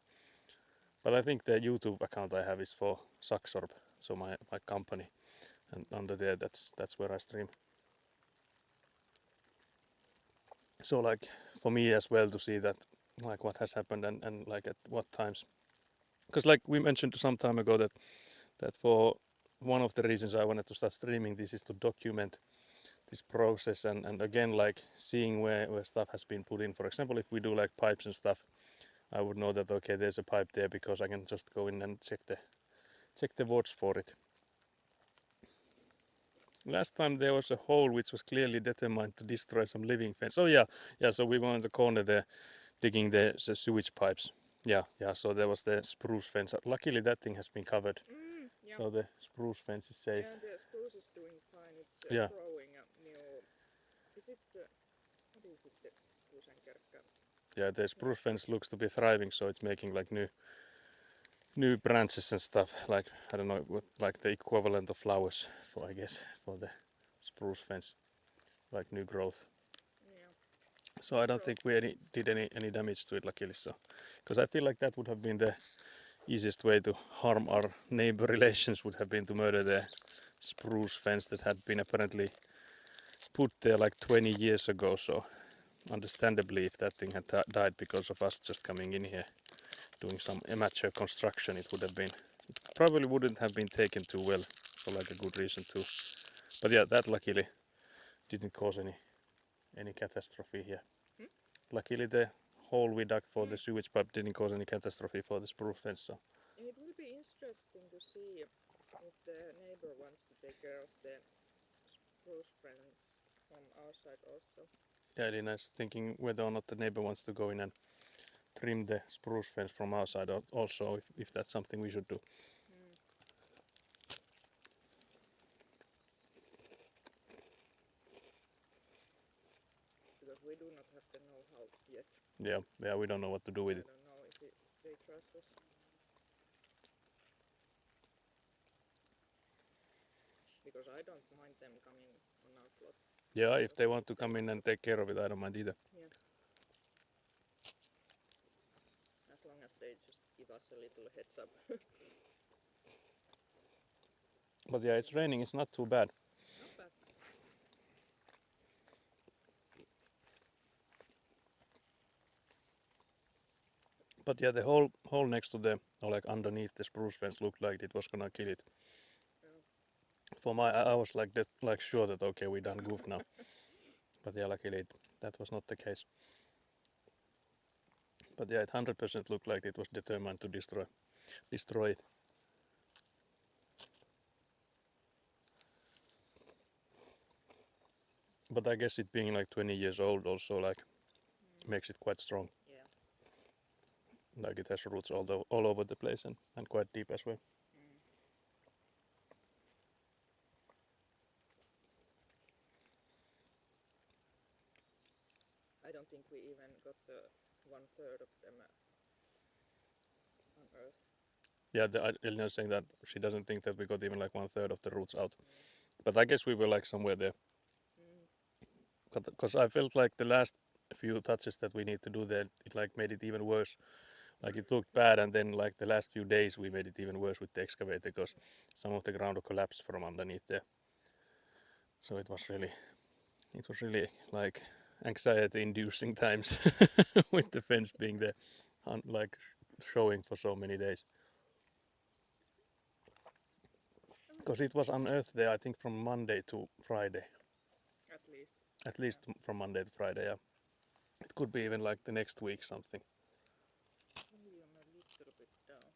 But I think the YouTube account I have is for Saxorb, so my company. And under there, that's where I stream. So like for me as well to see that like what has happened and like at what times. Because like we mentioned some time ago that for one of the reasons I wanted to start streaming this is to document this process and again like seeing where stuff has been put in. For example, if we do like pipes and stuff, I would know that okay, there's a pipe there because I can just go in and check the VODs for it. Last time there was a hole which was clearly determined to destroy some living fence. Oh yeah, so we were in the corner there digging the sewage pipes. Yeah, so there was the spruce fence. Luckily that thing has been covered. Yeah. So the spruce fence is safe. Yeah, the spruce is doing fine. It's Yeah. growing up new. Is it? What is it? The kuusenkerkkä? Yeah, the spruce fence looks to be thriving, so it's making like new branches and stuff. Like I don't know what, like the equivalent of flowers for I guess for the spruce fence, like new growth. Yeah. So I don't think we did any damage to it, luckily. So, because I feel like that would have been the easiest way to harm our neighbor relations would have been to murder the spruce fence that had been apparently put there like 20 years ago. So understandably, if that thing had died because of us just coming in here doing some amateur construction, it probably wouldn't have been taken too well for like a good reason too. But yeah, that luckily didn't cause any catastrophe here. Luckily the hole we dug for the sewage pipe didn't cause any catastrophe for the spruce fence. So. It will be interesting to see if the neighbor wants to take care of the spruce fence from our side also. Yeah, really nice. Thinking whether or not the neighbor wants to go in and trim the spruce fence from our side also, if that's something we should do. Because we do not have the know-how yet. Yeah, we don't know what to do with it. I don't know if they trust us. Because I don't mind them coming on our plot. Yeah, if they want to come in and take care of it, I don't mind either. Yeah. As long as they just give us a little heads up. But yeah, it's raining, it's not too bad. Not bad. But yeah, the hole next to the, or like underneath the spruce fence looked like it was gonna kill it. Yeah. For I was like that, like sure that okay, we done goofed now. But yeah, luckily that was not the case. But yeah, it 100% looked like it was determined to destroy it. But I guess it being like 20 years old also like makes it quite strong. Yeah. Like it has roots all over the place and quite deep as well. Mm. I don't think we even got 1/3 of them on Earth. Yeah, Elina's saying that she doesn't think that we got even like 1/3 of the roots out. Mm. But I guess we were like somewhere there. Mm. Because I felt like the last few touches that we need to do there, it like made it even worse. Like it looked bad, and then like the last few days we made it even worse with the excavator because some of the ground collapsed from underneath there. So it was really like anxiety-inducing times with the fence being there, like showing for so many days. Because it was unearthed there, I think from Monday to Friday. At least. At least from Monday to Friday, yeah. It could be even like the next week something. Volume a little bit down.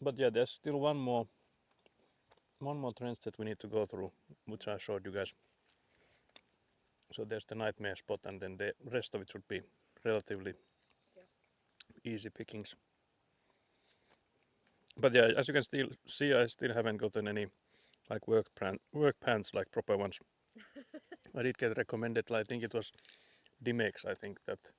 But yeah, there's still one more trench that we need to go through, which I showed you guys. So there's the nightmare spot, and then the rest of it should be relatively easy pickings. But yeah, as you can still see, I still haven't gotten any like work pants, like proper ones. I did get recommended, I think it was Dimex, I think that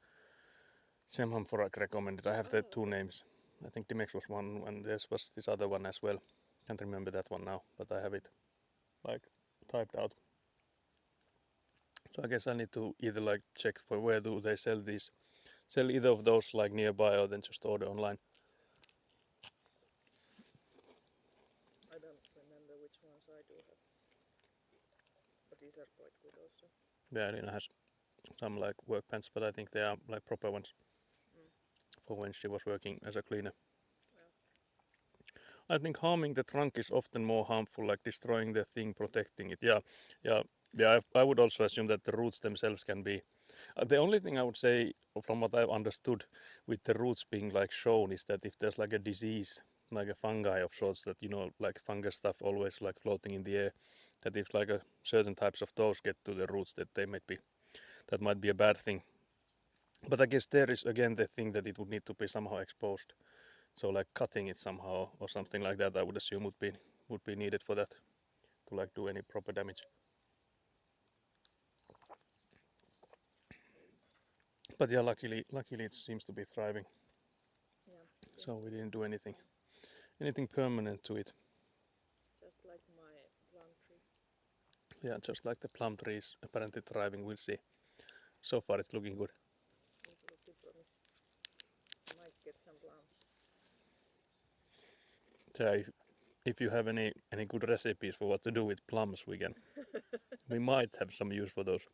Semhamforak recommended. I have the two names. I think Dimex was one, and there was this other one as well. Can't remember that one now, but I have it like typed out. So I guess I need to either like check for where do they sell either of those like nearby, or then just order online. I don't remember which ones I do have. But these are quite good also. Yeah, Lina has some like work pants, but I think they are like proper ones for when she was working as a cleaner. Yeah. I think harming the trunk is often more harmful, like destroying the thing, protecting it. Yeah. I would also assume that the roots themselves can be. The only thing I would say, from what I've understood, with the roots being like shown, is that if there's like a disease, like a fungi of sorts, that like fungus stuff always like floating in the air, that if like a certain types of those get to the roots, that that might be a bad thing. But I guess there is again the thing that it would need to be somehow exposed. So like cutting it somehow or something like that, I would assume would be needed for that to like do any proper damage. But yeah, luckily it seems to be thriving. Yeah. So we didn't do anything permanent to it. Just like my plum tree. Yeah, just like the plum tree is apparently thriving. We'll see. So far it's looking good. It's looking promising. Might get some plums. So if you have any good recipes for what to do with plums, we might have some use for those.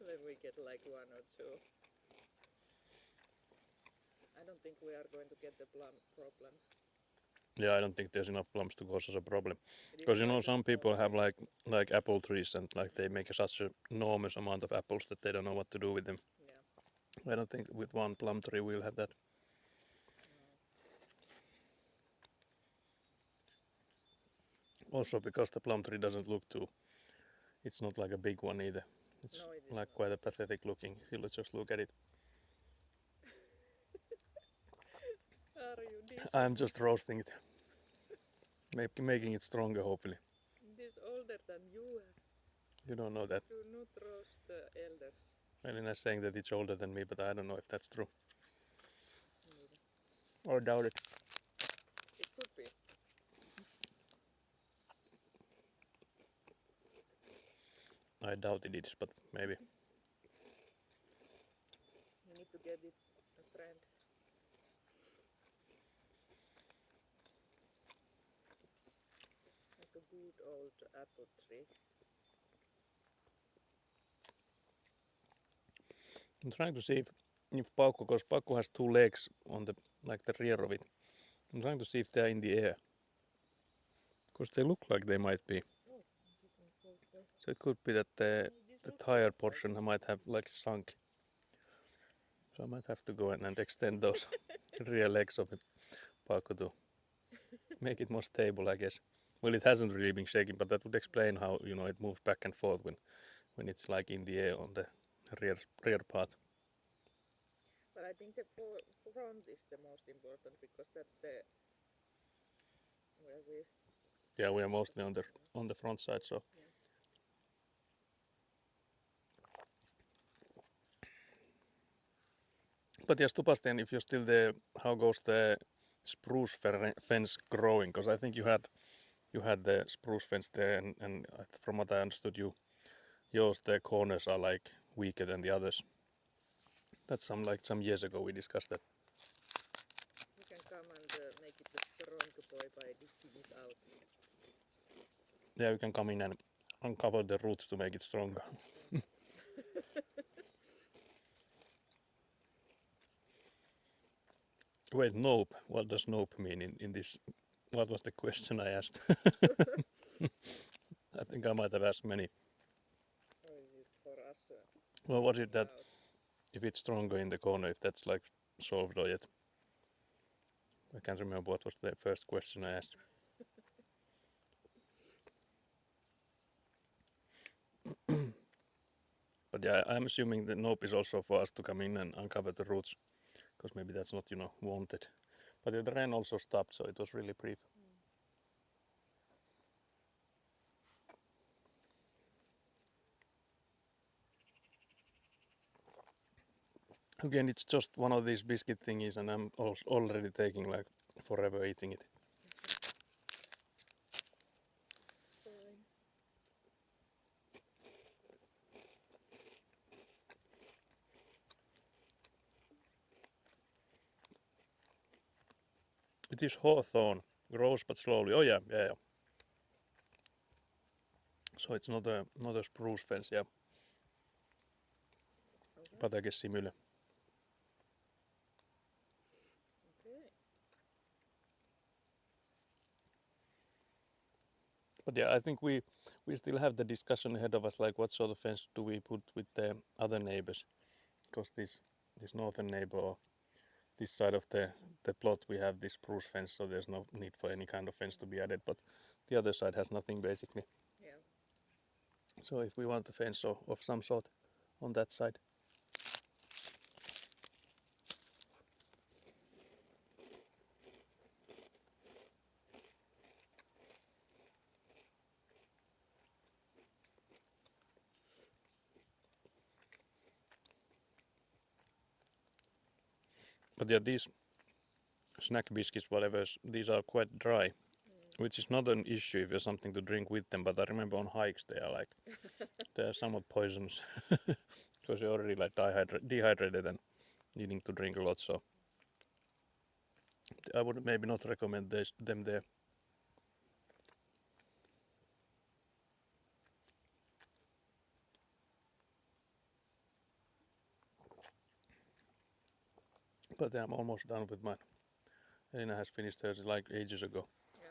Then we get like 1 or 2. I don't think we are going to get the plum problem. Yeah, I don't think there's enough plums to cause us a problem. It is Because quite a some small people have place. like apple trees, and like they make such an enormous amount of apples that they don't know what to do with them. Yeah. I don't think with one plum tree we'll have that. No. Also because the plum tree doesn't look it's not like a big one either. It's No, it is like not. quite a pathetic looking. If you just look at it. Are you this? I'm just roasting it. Making it stronger, hopefully. It is older than you are. You don't know that. Do not roast the elders. Elina's saying that it's older than me, but I don't know if that's true. Neither. Or doubt it. It could be. I doubt it is, but maybe. You need to get it a friend. Like a good old apple tree. I'm trying to see if Paukko, because Paukko has two legs on the rear of it. I'm trying to see if they are in the air. Because they look like they might be. Oh, didn't go there. So it could be that the This the looks tire like portion might have like sunk. So I might have to go in and extend those rear legs of it, Paukko, to make it more stable, I guess. Well, it hasn't really been shaking, but that would explain how it moves back and forth when it's like in the air on the rear part. But I think the front is the most important because that's the where we Yeah, we are mostly on the front side, so. Yeah. But yes, Tupasten, if you're still there, how goes the spruce fence growing? Because I think you had the spruce fence there, and from what I understood, yours the corners are like weaker than the others. That's some years ago we discussed that. You can come and make it a stronger boy by digging it out. Yeah, you can come in and uncover the roots to make it stronger. Wait, nope. What does nope mean in this? What was the question I asked? I think I might have asked many. Or is it for us? Well, was it that Out? if it's stronger in the corner, if that's like solved or yet? I can't remember what was the first question I asked. But yeah, I'm assuming the nope is also for us to come in and uncover the roots, because maybe that's not wanted. But the rain also stopped, so it was really brief. Again, it's just one of these biscuit thingies, and I'm already taking like forever eating it. Fine. It is hawthorn, grows but slowly. Oh yeah. So it's not a spruce fence, yeah, Okay. but I guess similar. Okay. But yeah, I think we still have the discussion ahead of us, like what sort of fence do we put with the other neighbors, because this northern neighbor, or this side of the plot, we have this spruce fence, so there's no need for any kind of fence to be added, but the other side has nothing basically. Yeah. So if we want a fence of some sort on that side. But yeah, these snack biscuits, whatever, these are quite dry, which is not an issue if you have something to drink with them. But I remember on hikes they are somewhat poisonous because you're already like dehydrated and needing to drink a lot. So I would maybe not recommend them there. But I'm almost done with mine. Elina has finished hers like ages ago. Yeah.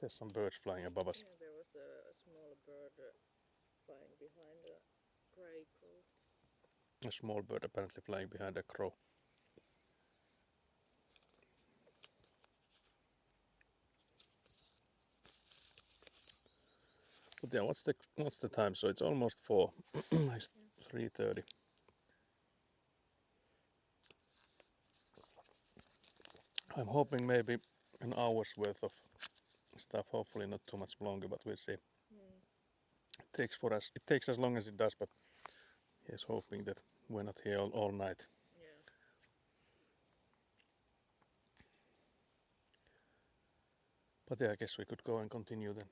There's some birds flying above us. Yeah, there was a small bird flying behind a grey crow. A small bird apparently flying behind a crow. But yeah, what's the time? So it's almost 4. It's 3:30. I'm hoping maybe an hour's worth of stuff, hopefully not too much longer, but we'll see. It takes as long as it does, but he's hoping that we're not here all night. Yeah. But yeah, I guess we could go and continue then.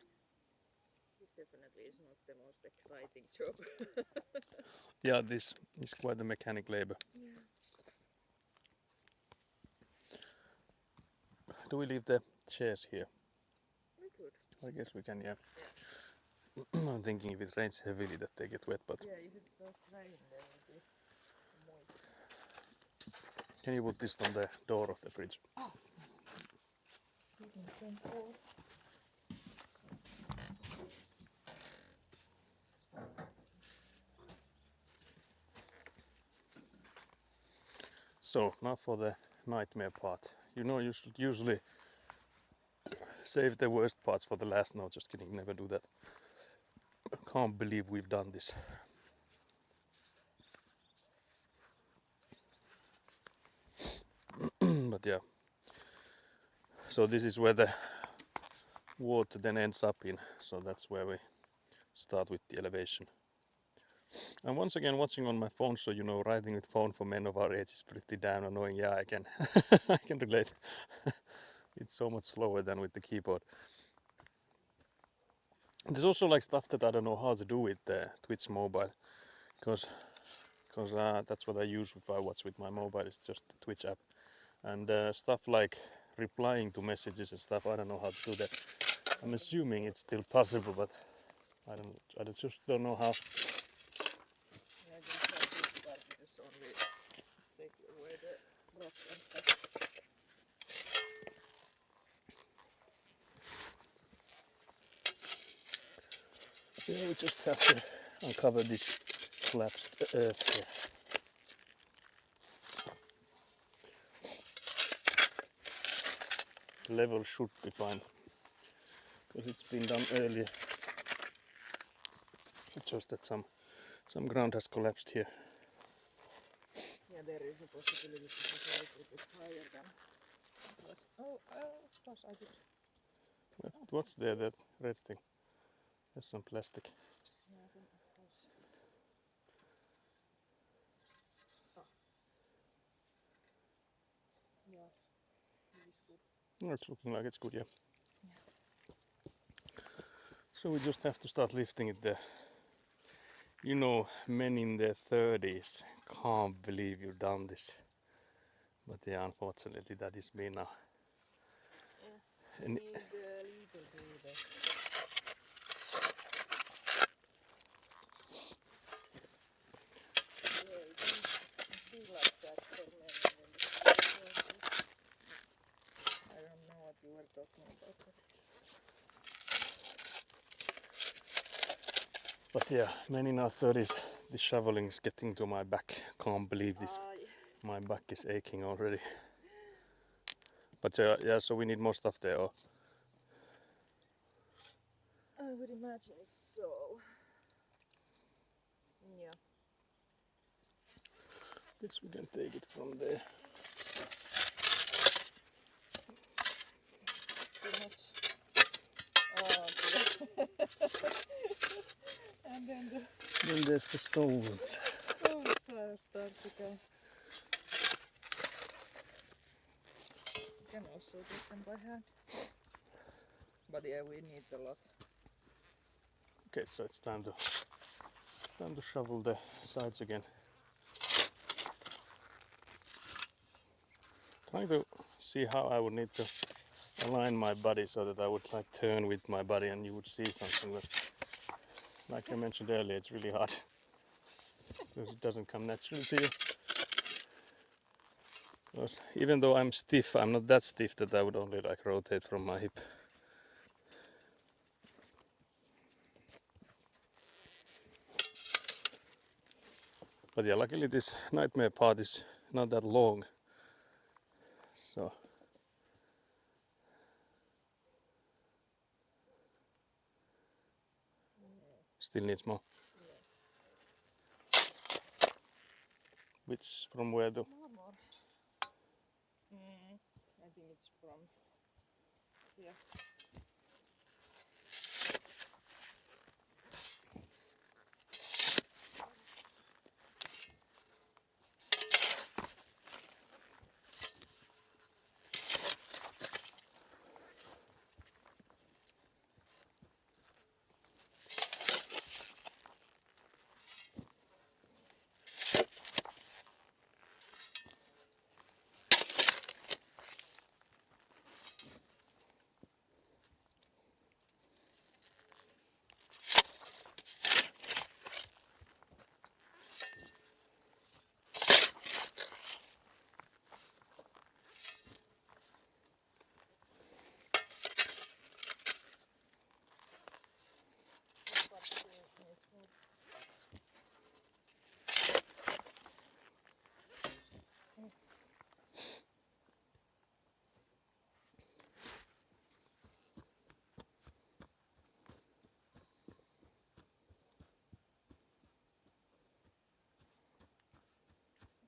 This definitely is not the most exciting job. Yeah, this is quite the mechanic labor. Yeah. Do we leave the chairs here? We could. I guess we can, yeah. I'm thinking if it rains heavily that they get wet, but Yeah, if it starts raining, then it will be moist. can you put this on the door of the fridge? So now for the nightmare part. You know, you should usually save the worst parts for the last. No, just kidding, never do that. I can't believe we've done this. But yeah. So this is where the water then ends up in. So that's where we start with the elevation. I'm once again watching on my phone, so you know, writing with phone for men of our age is pretty damn annoying. Yeah, I can, I can relate. It's so much slower than with the keyboard. There's also like stuff that I don't know how to do with the Twitch mobile, because that's what I use if I watch with my mobile. It's just the Twitch app, and stuff like replying to messages and stuff. I don't know how to do that. I'm assuming it's still possible, but I just don't know how. Yeah, I can try to start with this only take away the rocks and stuff. Yeah, we just have to uncover this collapsed earth here. The level should be fine, because it's been done earlier. It's just that some ground has collapsed here. Yeah, there is a possibility to go a little bit higher than that. Oh, of course I could. What's there, that red thing? There's some plastic. Yeah, then of course. Oh. Yeah, it is good. Oh, it's looking like it's good, yeah. So we just have to start lifting it there. You know, men in their 30s can't believe you've done this. But yeah, unfortunately that is me now. Yeah, And need a little breather. Yeah, it can be like that for men when the I don't know what you were talking about. But yeah, men in our 30s, the shoveling is getting to my back. Can't believe this. My back is aching already. But yeah, so we need more stuff there. Or I would imagine so. Yeah. guess we can take it from there. Too much. Oh, dear. And then the Then there's the stones. stones start to go. You can also take them by hand. But yeah, we need a lot. Okay, so it's time to shovel the sides again. Trying to see how I would need to align my body so that I would like turn with my body and you would see something. But like I mentioned earlier, it's really hard because it doesn't come naturally to you. Because even though I'm stiff, I'm not that stiff that I would only like rotate from my hip. But yeah, luckily this nightmare part is not that long. So still needs more. Which from where though? More. I think thinking it's from here.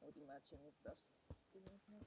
I would imagine it does still in here.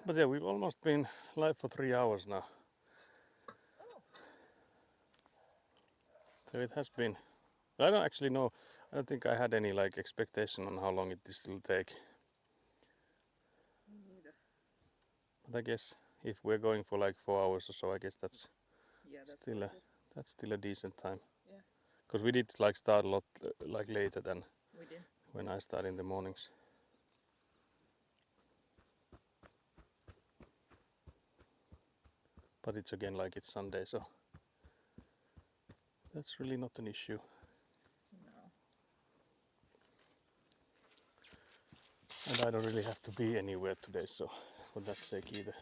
But yeah, we've almost been live for 3 hours now. So it has been. I don't actually know. I don't think I had any like expectation on how long this will take. Me neither. But I guess if we're going for like 4 hours or so, I guess that's Yeah, that's still worth it. that's still a decent time. Yeah. Because we did like start a lot like later than We did. when I start in the mornings. But it's again like it's Sunday, so that's really not an issue. No. And I don't really have to be anywhere today, so for that sake either.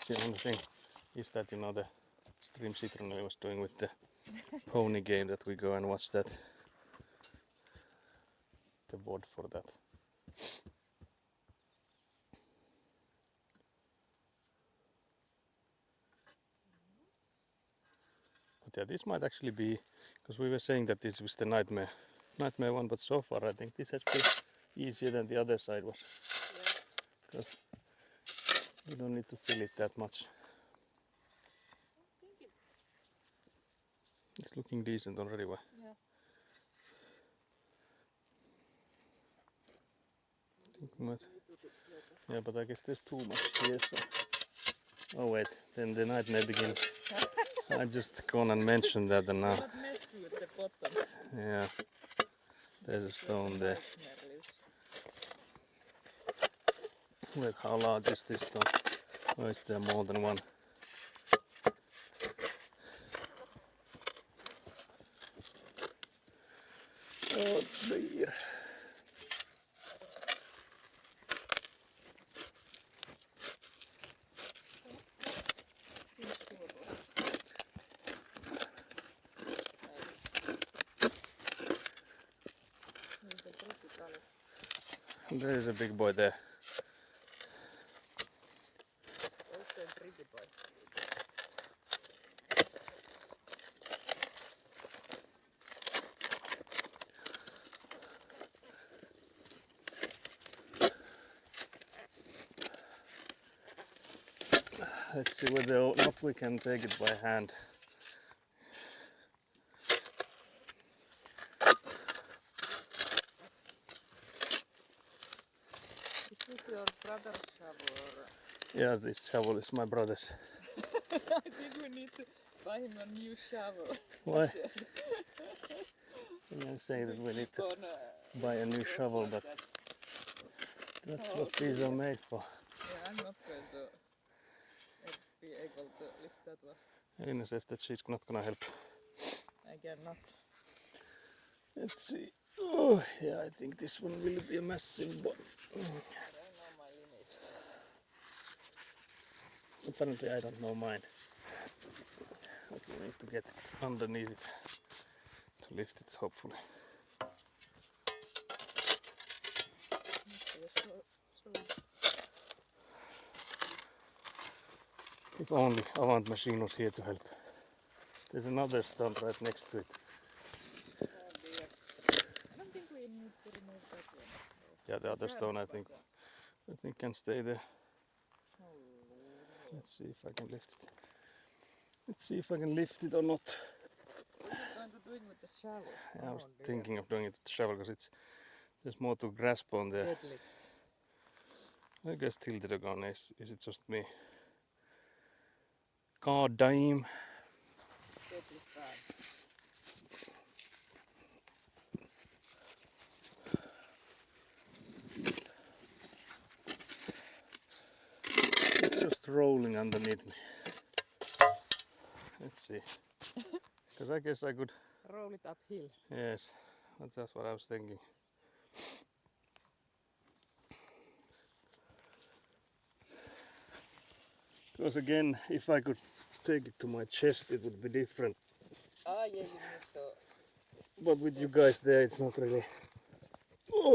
The only thing is that, you know, the stream Citroen was doing with the pony game, that we go and watch that. The board for that. But yeah, this might actually be, because we were saying that this was the nightmare one, but so far I think this has been easier than the other side was. Yeah. Because you don't need to fill it that much. I think it. It's looking decent already. Why? Yeah. I think we might. A little bit here. Yeah, but I guess there's too much here. So. Oh wait, then the nightmare begins. I just gone and mentioned that, and now. Do not mess with the bottom. Yeah, there's a stone there. Nightmare lives. Wait, how large is this stone? Or is there more than one? Oh dear. Seems doable. There's a pretty color. There is a big boy there. Also a pretty boy. Let's see whether or not we can take it by hand. Is this your brother's shovel or? Yeah, this shovel is my brother's. I think we need to buy him a new shovel. Why? I'm saying that we need to buy a new shovel, but that's what these are made for. Yeah, I'm not going to be able to lift that one. Elina says that she's not gonna help. I cannot. Let's see. Oh, yeah, I think this one will be a massive one. I don't know my limit. Apparently, I don't know mine. Okay, we need to get it underneath it to lift it, hopefully. If only Avant machine was here to help. There's another stone right next to it. Oh dear. I don't think we need to remove that one. Yeah, the other stone I think can stay there. Oh Lord. Let's see if I can lift it. Let's see if I can lift it or not. What are you going to do it with the shovel? Yeah, I was thinking of doing it with the shovel because there's more to grasp on there. Deadlift. I guess tilted again. Is it just me? God damn. Deadlift bad. It's just rolling underneath me. Let's see. Because I guess I could. Roll it uphill. Yes, that's what I was thinking. Because again, if I could take it to my chest, it would be different. Ah, yeah, you need to. But with you guys there, it's not really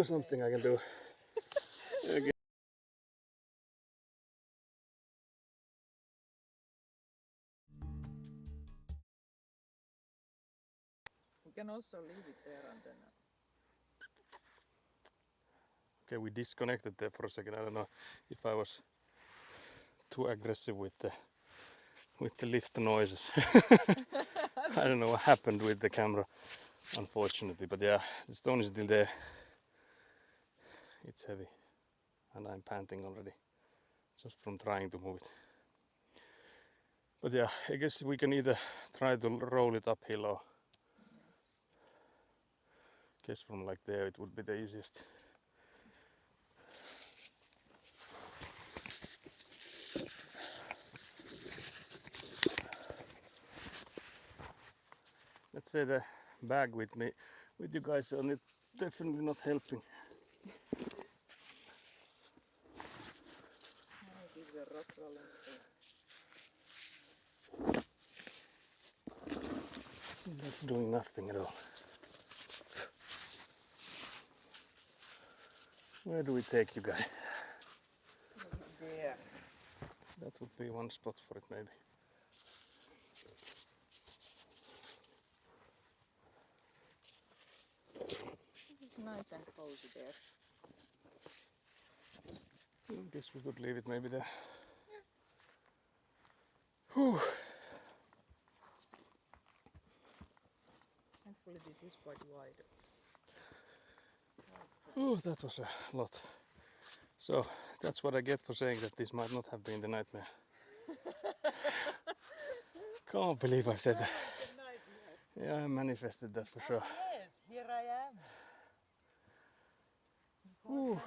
something I can do. Again. You can also leave it there and then. Okay, we disconnected there for a second. I don't know if I was too aggressive with the lift noises. I don't know what happened with the camera, unfortunately. But yeah, the stone is still there. It's heavy, and I'm panting already, just from trying to move it. But yeah, I guess we can either try to roll it uphill or I guess from like there it would be the easiest. Let's say the bag with you guys on it, definitely not helping. It is a rock rolling stone. That's doing nothing at all. Where do we take you guys? There. That would be one spot for it maybe. It's nice and cozy there. I guess we could leave it maybe there. Whew. Thankfully this is quite wide. Oh, that was a lot. So that's what I get for saying that this might not have been the nightmare. Can't believe I said that. Yeah, I manifested that for sure. Yes, here I am. Ooh.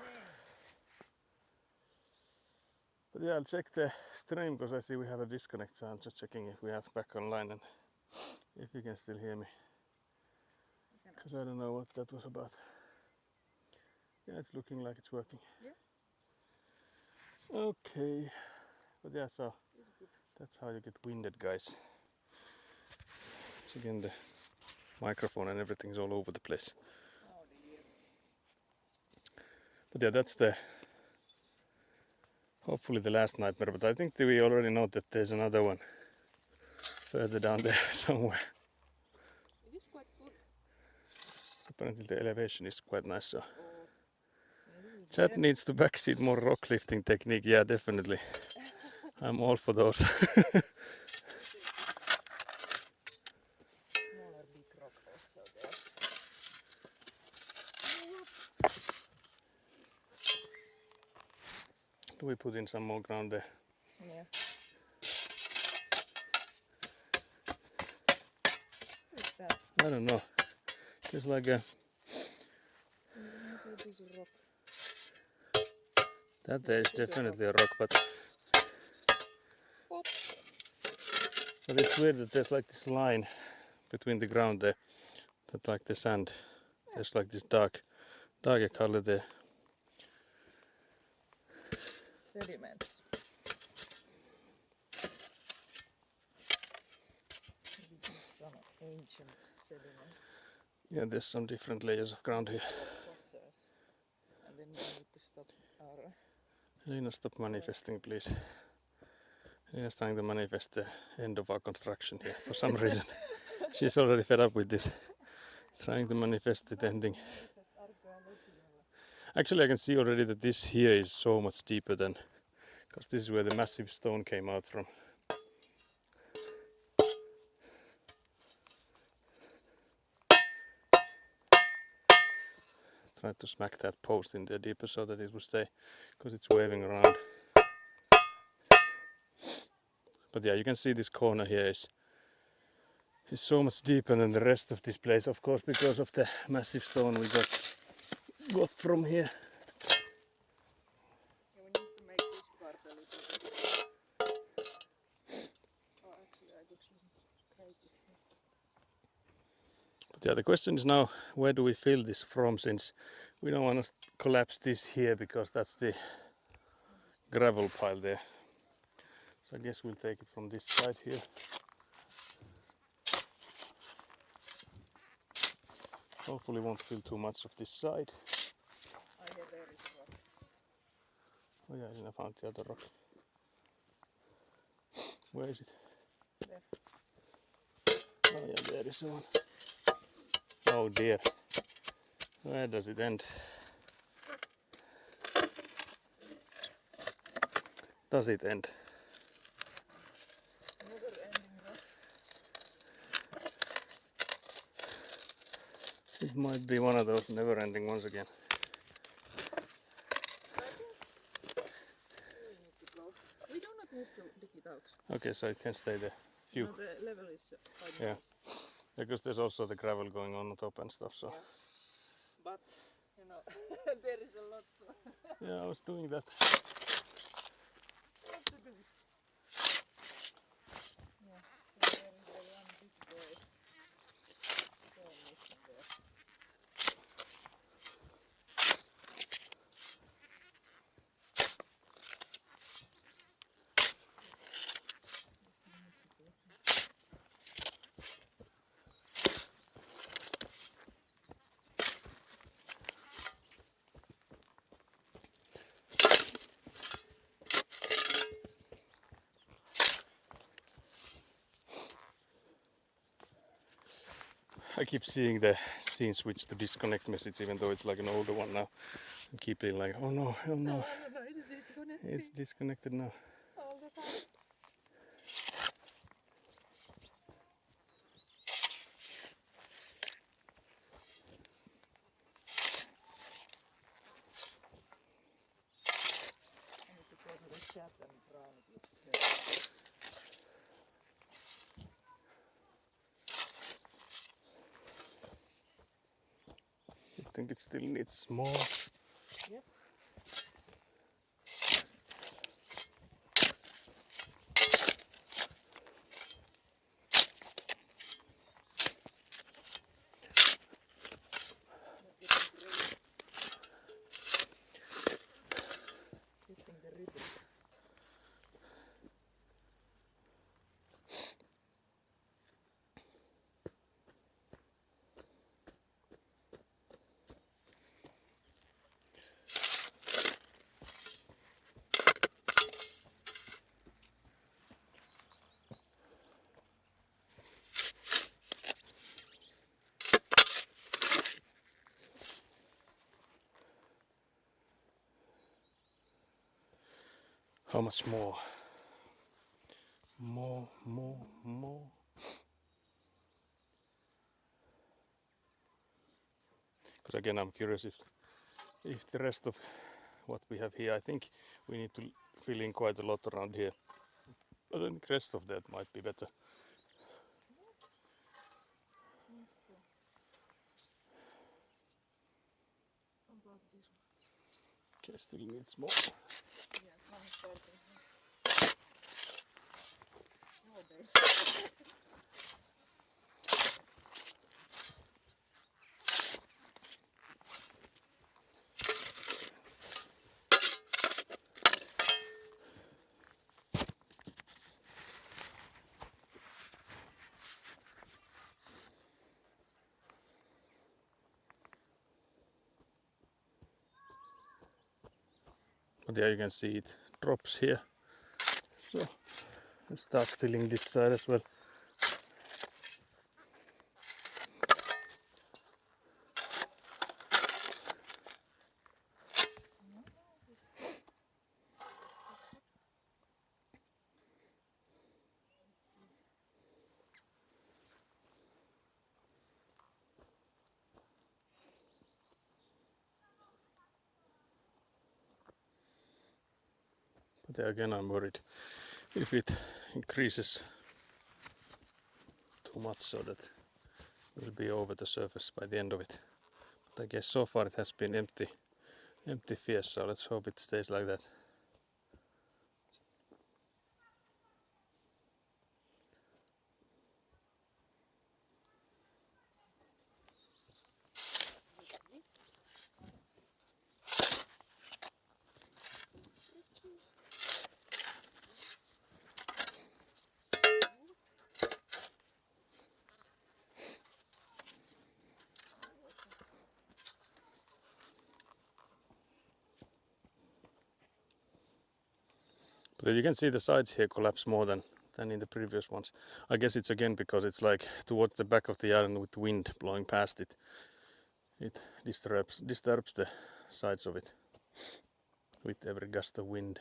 But yeah, I'll check the stream because I see we have a disconnect, so I'm just checking if we are back online and if you can still hear me. Because I don't know what that was about. Yeah, it's looking like it's working. Yeah. Okay. But yeah, so that's how you get winded, guys. So again, the microphone and everything's all over the place. Oh dear. But yeah, that's the hopefully the last nightmare. But I think that we already know that there's another one further down there somewhere. It is quite good. Apparently the elevation is quite nice. So Maybe Chad needs to backseat more rock lifting technique. Yeah, definitely. I'm all for those. smaller big rock also there. Do we put in some more ground there? Yeah. What is that? I don't know. It's like a Maybe it is a rock. that there is definitely a rock, but Pop. it's weird that there's like this line between the ground there, that like the sand, there's like this darker color there. Sediments. Some ancient sediments. Yeah, there's some different layers of ground here. Fossils. And then we need to stop our... Elina, stop manifesting, please. Elina's trying to manifest the end of our construction here for some reason. She's already fed up with this. Trying to manifest it ending. Actually, I can see already that this here is so much deeper than, because this is where the massive stone came out from. Tried to smack that post in there deeper so that it would stay, because it's waving around. But yeah, you can see this corner here is so much deeper than the rest of this place, of course, because of the massive stone we got from here. Yeah, we need to make this part a little bit. Oh, actually, I could scrape it. But yeah, the question is now, where do we fill this from, since we don't want to collapse this here because that's the gravel pile there. So I guess we'll take it from this side here. Hopefully won't fill too much of this side. Oh yeah, there is a rock. Oh yeah, I found the other rock. Where is it? There. Oh yeah, there is one. Oh dear. Where does it end? Does it end? Never ending rock. It might be one of those never-ending ones again. We do not need to dig it out. Okay, so it can stay there. Phew. No, the level is quite Yeah. nice. Because there's also the gravel going on top and stuff, so. Yeah. But, you know, there is a lot Yeah, I was doing that. to do. Yeah, so there is a one big boy. Stone missing there. I keep seeing the scene switch to disconnect message, even though it's like an older one now. I keep being like, oh no, oh no, No, it is disconnected it's disconnected now. all the time. I need to go to the chat and drown it with the... I think it still needs more. Yep. Hitting the ribbon. How much more? More. Because again, I'm curious if the rest of what we have here, I think we need to fill in quite a lot around here. But I think the rest of that might be better. About this one. Okay, still needs more. Yeah, one starting here. Oh, babe. But yeah, you can see it drops here. So let's start filling this side as well. But again, I'm worried if it increases too much so that it will be over the surface by the end of it. But I guess so far it has been empty fierce, so let's hope it stays like that. But you can see the sides here collapse more than in the previous ones. I guess it's again because it's like towards the back of the island with wind blowing past it. It disturbs the sides of it with every gust of wind.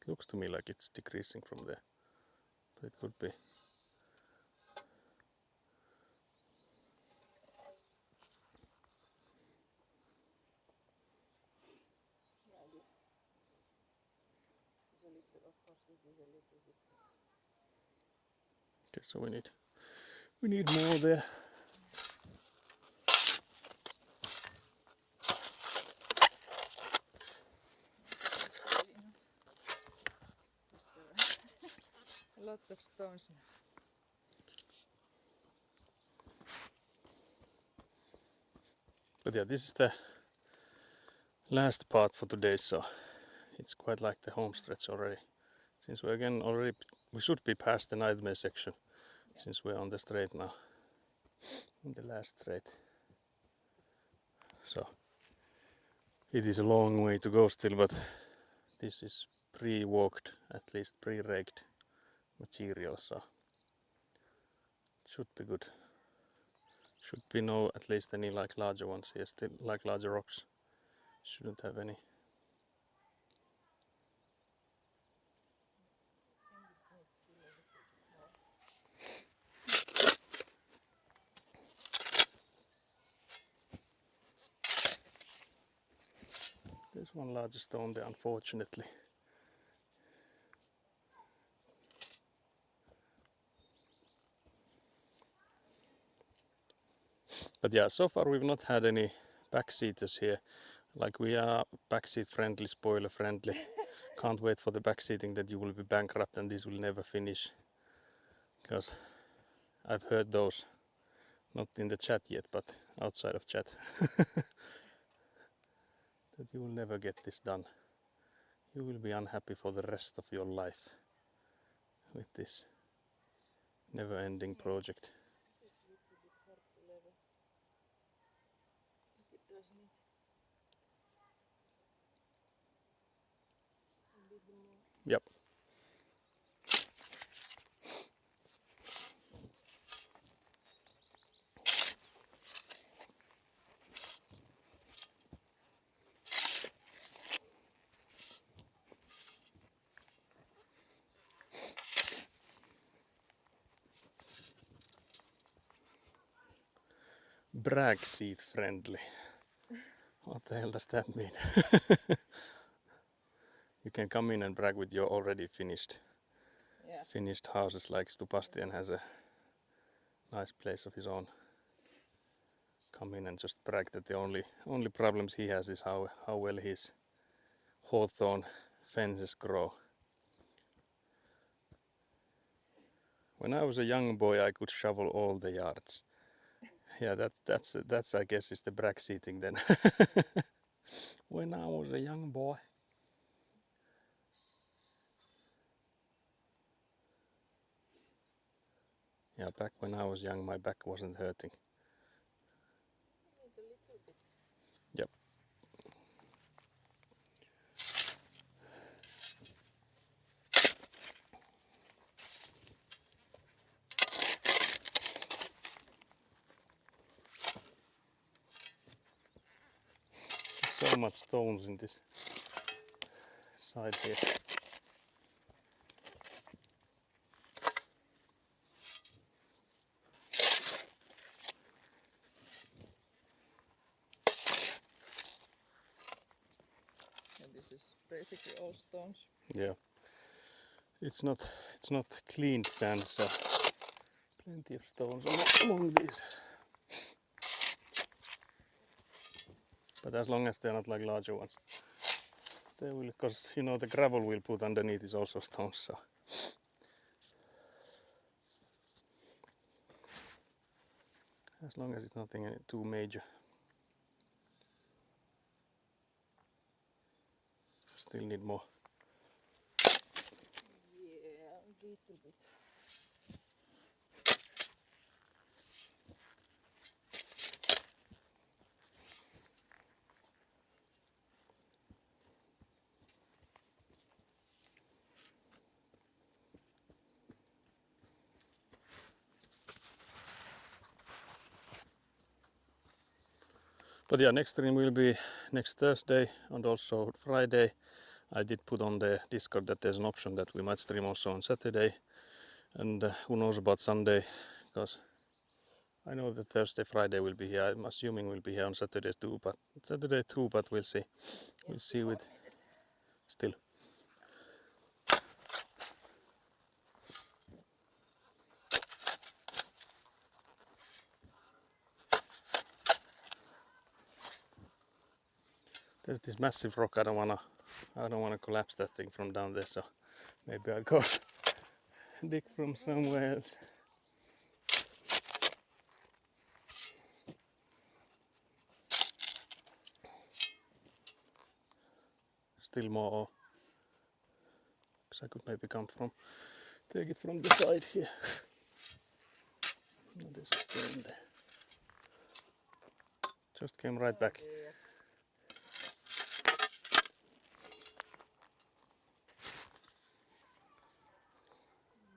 It looks to me like it's decreasing from there, but it could be. Okay, so we need more there. A lot of stones now. But yeah, this is the last part for today, so it's quite like the home stretch already. Since we should be past the nightmare section, since we're on the straight now, in the last straight. So it is a long way to go still, but this is pre-walked, at least pre-raked material, so it should be good. Should be no at least any like larger ones here, still like larger rocks. Shouldn't have any. There's one larger stone there, unfortunately. But yeah, so far we've not had any backseaters here. Like we are backseat friendly, spoiler friendly. Can't wait for the backseating that you will be bankrupt and this will never finish. Because I've heard those, not in the chat yet, but outside of chat. That you will never get this done. You will be unhappy for the rest of your life with this never-ending project. Yep. Brag seat friendly. What the hell does that mean? You can come in and brag with your already finished houses, like Stupastian has a nice place of his own. Come in and just brag that the only problems he has is how well his hawthorn fences grow. When I was a young boy, I could shovel all the yards. Yeah, that's I guess is the brag seating then. When I was a young boy. Yeah, back when I was young, my back wasn't hurting. Yep. so much stones in this side here. And this is basically all stones. Yeah. It's not cleaned sand, so plenty of stones along these. But as long as they're not like larger ones, they will, because you know the gravel we'll put underneath is also stones, so. As long as it's nothing too major. Still need more. Yeah, a little bit. But yeah, next stream will be next Thursday and also Friday. I did put on the Discord that there's an option that we might stream also on Saturday. And who knows about Sunday, because I know that Thursday, Friday will be here. I'm assuming we'll be here on Saturday too, but we'll see. We'll see with still. There's this massive rock. I don't wanna collapse that thing from down there, so maybe I'll go dig from somewhere else. Still more ore. Because I could maybe take it from the side here. No, there's a stone there. Just came right back. Yeah.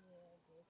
Yeah, it's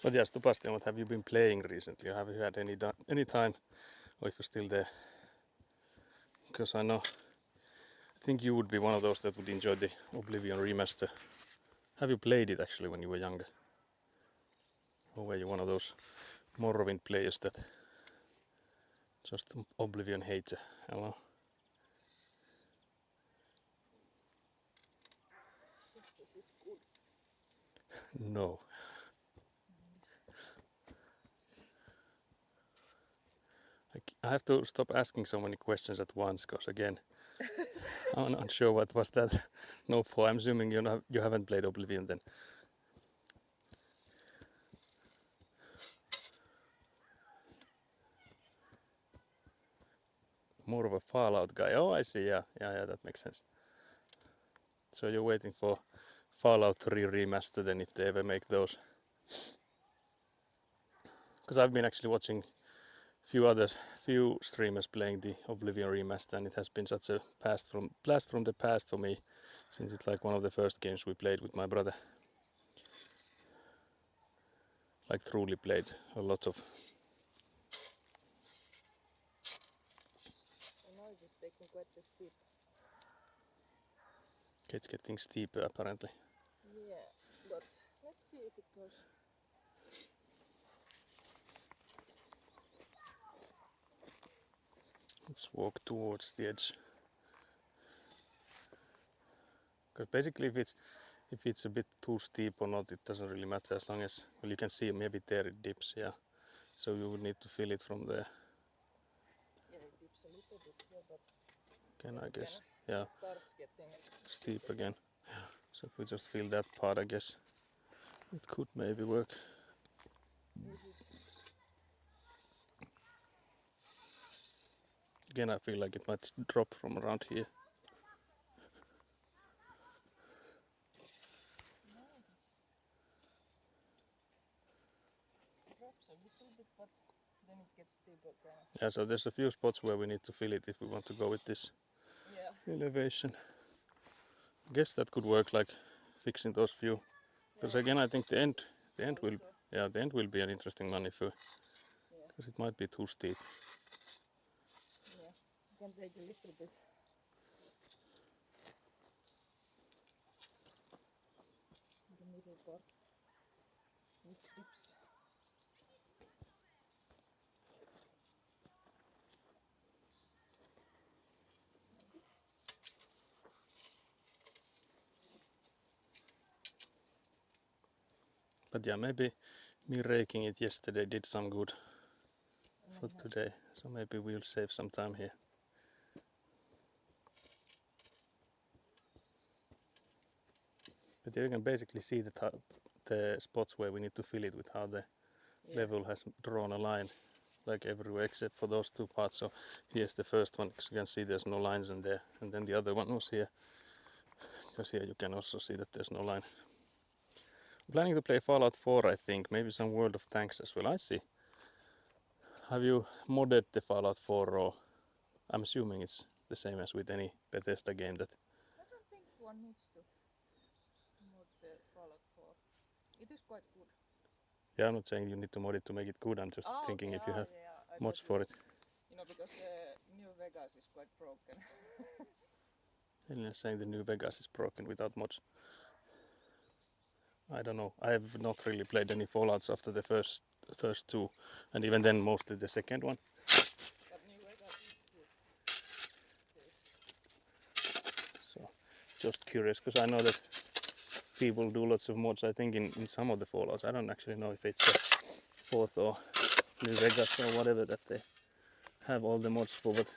But yes, Sebastian, what have you been playing recently? Have you had any time, or if you're still there? Because I think you would be one of those that would enjoy the Oblivion remaster. Have you played it actually when you were younger? Or were you one of those Morrowind players that just Oblivion hater? Hello? this is good. No. I have to stop asking so many questions at once, because again, I'm not sure what was that no for. I'm assuming you haven't played Oblivion then. More of a Fallout guy. Oh, I see. Yeah, that makes sense. So you're waiting for Fallout 3 remaster then, if they ever make those. Because I've been actually watching few streamers playing the Oblivion remaster, and it has been such a blast from the past for me, since it's like one of the first games we played with my brother. Like truly played a lot of. And now it is taking quite a steep. It's getting steeper apparently. Yeah, but let's see if it goes. Let's walk towards the edge. Because basically if it's a bit too steep or not, it doesn't really matter, as long as, well, you can see maybe there it dips, yeah. So you would need to feel it from there. Yeah, it dips a little bit here, but Again, I guess. it Yeah, starts getting steep again. So if we just feel that part, I guess it could maybe work. This is Again, I feel like it might drop from around here. Drops a little bit, but then it gets steeper again. Yeah, so there's a few spots where we need to fill it if we want to go with this Yeah. elevation. I guess that could work, like fixing those few. Because again, I think the end will, Also, yeah, the end will be an interesting one if, yeah. because it might be too steep. Yeah. You can take a little bit. The middle part, which dips. But yeah, maybe me raking it yesterday did some good for Nice. today. So maybe we'll save some time here. But you can basically see the spots where we need to fill it with how the Yeah. level has drawn a line, like everywhere except for those two parts. So here's the first one, because you can see there's no lines in there, and then the other one was here, because here you can also see that there's no line. I'm planning to play Fallout 4, I think, maybe some World of Tanks as well. I see. Have you modded the Fallout 4, or I'm assuming it's the same as with any Bethesda game that I don't think one needs to mod the Fallout 4. It is quite good. yeah, I'm not saying you need to mod it to make it good, I'm just thinking if you have yeah, I mods thought for it. you know, because New Vegas is quite broken. Elena is saying the New Vegas is broken without mods. I don't know. I have not really played any Fallouts after the first two, and even then mostly the second one. But New Vegas is good. So just curious, because I know that people do lots of mods. I think in some of the Fallouts. I don't actually know if it's the fourth or New Vegas or whatever that they have all the mods for, but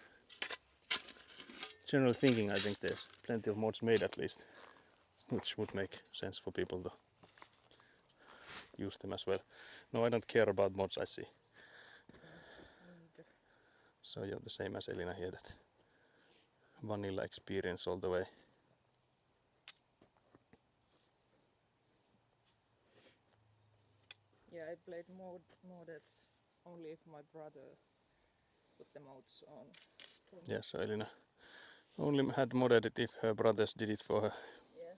general thinking, I think there's plenty of mods made at least, which would make sense for people to use them as well. No, I don't care about mods, I see. Neither. So you're the same as Elina here, that vanilla experience all the way. Yeah, I played modded only if my brother put the mods on. Yeah, so Elina only had modded it if her brothers did it for her. Yeah.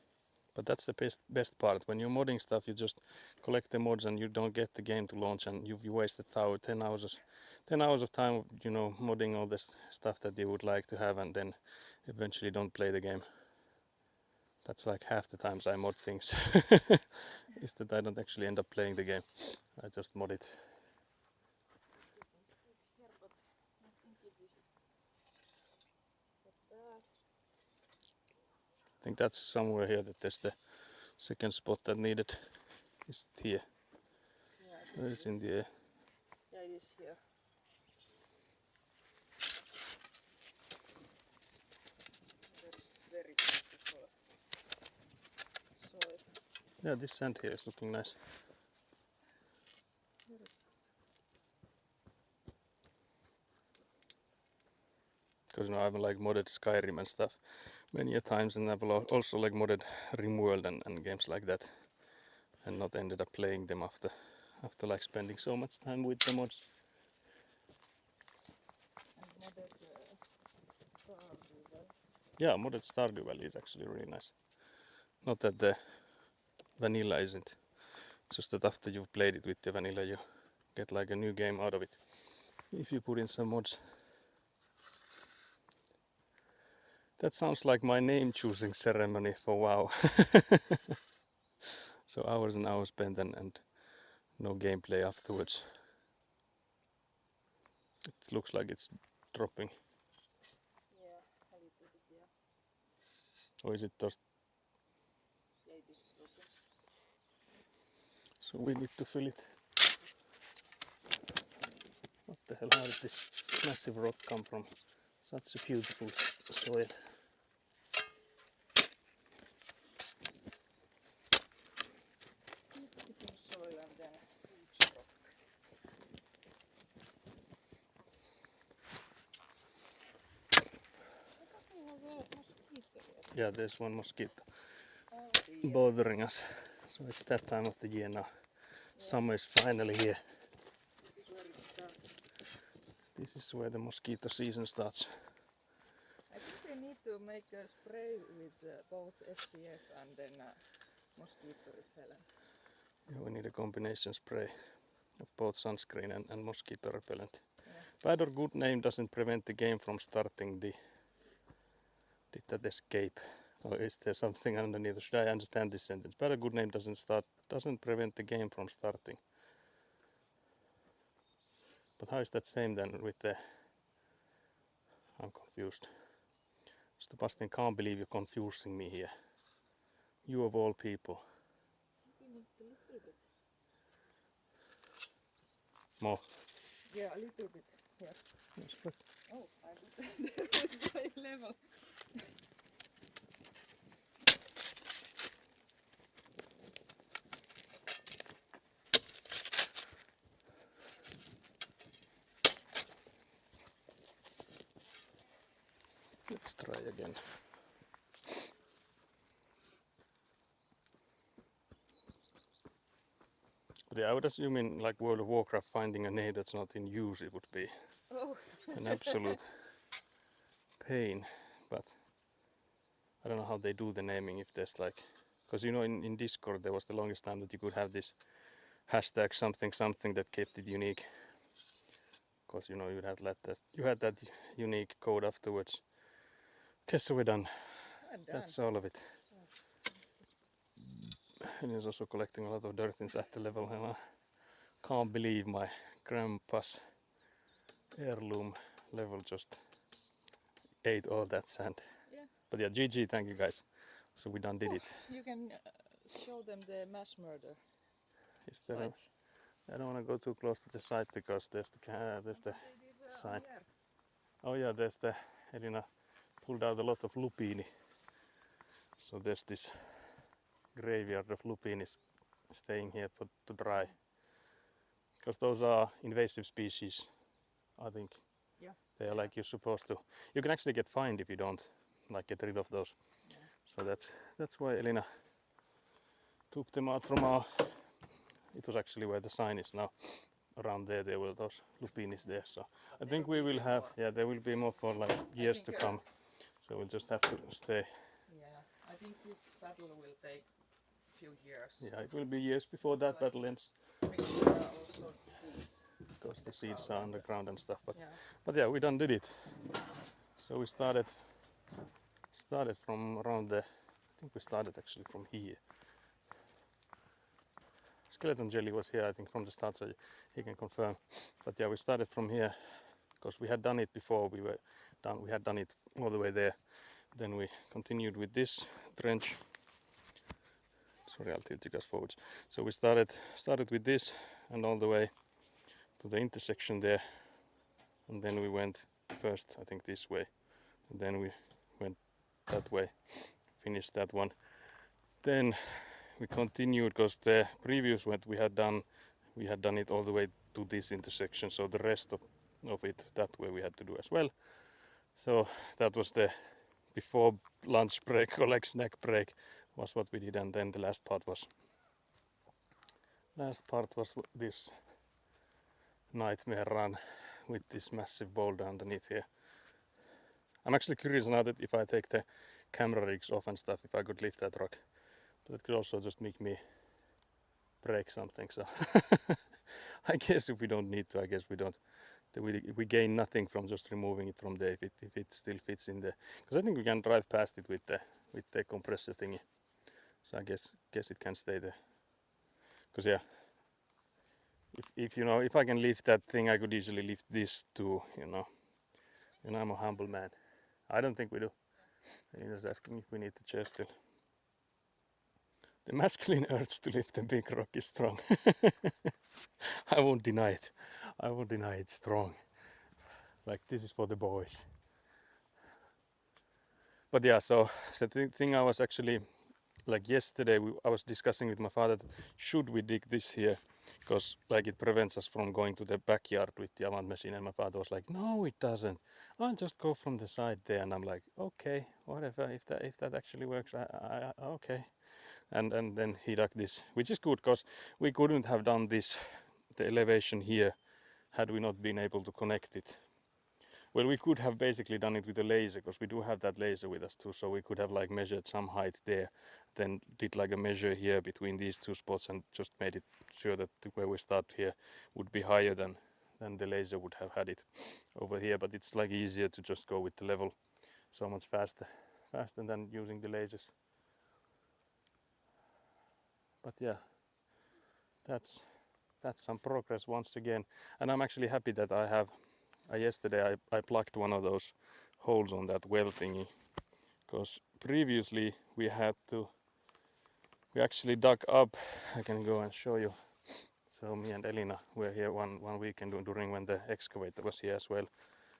But that's the best part. When you're modding stuff, you just collect the mods and you don't get the game to launch, and you wasted 10 hours of time, you know, modding all this stuff that you would like to have, and then eventually don't play the game. That's like half the times I mod things, is that I don't actually end up playing the game. I just mod it. Here, but I think it is not bad. I think that's somewhere here that there's the second spot that needed. Is it here? Yeah, I think It's in the air. yeah, it is here. That's very beautiful soil. Yeah, this sand here is looking nice. Because you know, I've like modded Skyrim and stuff many a times, and I've also like modded RimWorld and games like that, and not ended up playing them after like spending so much time with the mods. And modded Stardew Valley. Yeah, modded Stardew Valley is actually really nice. Not that the vanilla isn't, it's just that after you've played it with the vanilla, you get like a new game out of it if you put in some mods. That sounds like my name choosing ceremony for WoW. So hours and hours spent and no gameplay afterwards. It looks like it's dropping. Yeah, a little bit, yeah. Or is it just... Yeah, it is broken. So we need to fill it. What the hell, how did this massive rock come from such a beautiful soil? Beautiful soil and then huge rock. Yeah, there's one mosquito Oh dear. bothering us. So it's that time of the year now. Summer is finally here. This is where it starts. This is where the mosquito season starts. I think we need to make a spray with both SPF and then mosquito repellent. Yeah, we need a combination spray of both sunscreen and mosquito repellent. Yeah. Bad or good name doesn't prevent the game from starting. Did that escape? Or is there something underneath? Should I understand this sentence? Bad or good name doesn't prevent the game from starting. But how is that same then with the... I'm confused. Mr. Bastin, can't believe you're confusing me here. You of all people. We need a little bit. More. Yeah, a little bit. Here. Yes, but Oh, I put there is my level. let's try again. But yeah, I would assume in like World of Warcraft finding a name that's not in use, it would be Oh. an absolute pain. But I don't know how they do the naming, if there's like, because you know in Discord there was the longest time that you could have this hashtag something that kept it unique. Because you know you had that unique code afterwards. Okay, so we're done. I'm done. That's all of it. And he's also collecting a lot of dirt inside the level. And I can't believe my grandpa's heirloom level just ate all that sand. Yeah. But yeah, GG, thank you guys. So we done did it. You can show them the mass murder Is there site. I don't want to go too close to the site because there's the sign. Oh yeah, there's the Elina pulled out a lot of lupini. So there's this graveyard of lupinis staying here to dry. Because those are invasive species, I think. Yeah. They are like you're supposed to. You can actually get fined if you don't like get rid of those. Yeah. So that's why Elina took them out from our. It was actually where the sign is now. Around there were those lupinis there. So I think we will have. Yeah, there will be more for like years to come. So we'll just have to stay. Yeah, I think this battle will take a few years. Yeah, it will be years before that battle ends. Because there are also seeds. Because the seeds are underground and stuff. Yeah. But yeah, we done did it. So we started from around the. I think we started actually from here. Skeleton Jelly was here, I think, from the start, so he can confirm. But yeah, we started from here because we had done it before. We had done it all the way there. Then we continued with this trench. Sorry, I'll tilt you guys forwards. So we started with this and all the way to the intersection there, and then we went first, I think, this way, and then we went that way, finished that one. Then we continued because the previous one we had done it all the way to this intersection, so the rest of it that way we had to do as well. So that was the before lunch break or like snack break was what we did, and then the last part was this nightmare run with this massive boulder underneath here. I'm actually curious now that if I take the camera rigs off and stuff, if I could lift that rock. But it could also just make me break something, so I guess if we don't need to, I guess we don't. We gain nothing from just removing it from there if it still fits in there. Because I think we can drive past it with the compressor thingy. So I guess it can stay there. Because yeah, if I can lift that thing, I could easily lift this too. And I'm a humble man. I don't think we do. Elina's asking if we need the chair still. The masculine urge to lift a big rock is strong. I won't deny it. I won't deny it's strong. Like, this is for the boys. But yeah, so the thing I was actually, like yesterday, I was discussing with my father, should we dig this here? because like it prevents us from going to the backyard with the avant machine. And my father was like, no, it doesn't. I'll just go from the side there. And I'm like, okay, whatever. If that actually works, okay. And then he dug this, which is good because we couldn't have done this, the elevation here, had we not been able to connect it. Well, we could have basically done it with a laser, because we do have that laser with us too, so we could have like measured some height there, then did like a measure here between these two spots and just made it sure that where we start here would be higher than the laser would have had it over here. But it's like easier to just go with the level, so much faster than using the lasers. But yeah, that's some progress once again, and I'm actually happy that yesterday I plugged one of those holes on that well thingy, because previously we actually dug up. I can go and show you. So me and Elina were here one weekend during when the excavator was here as well.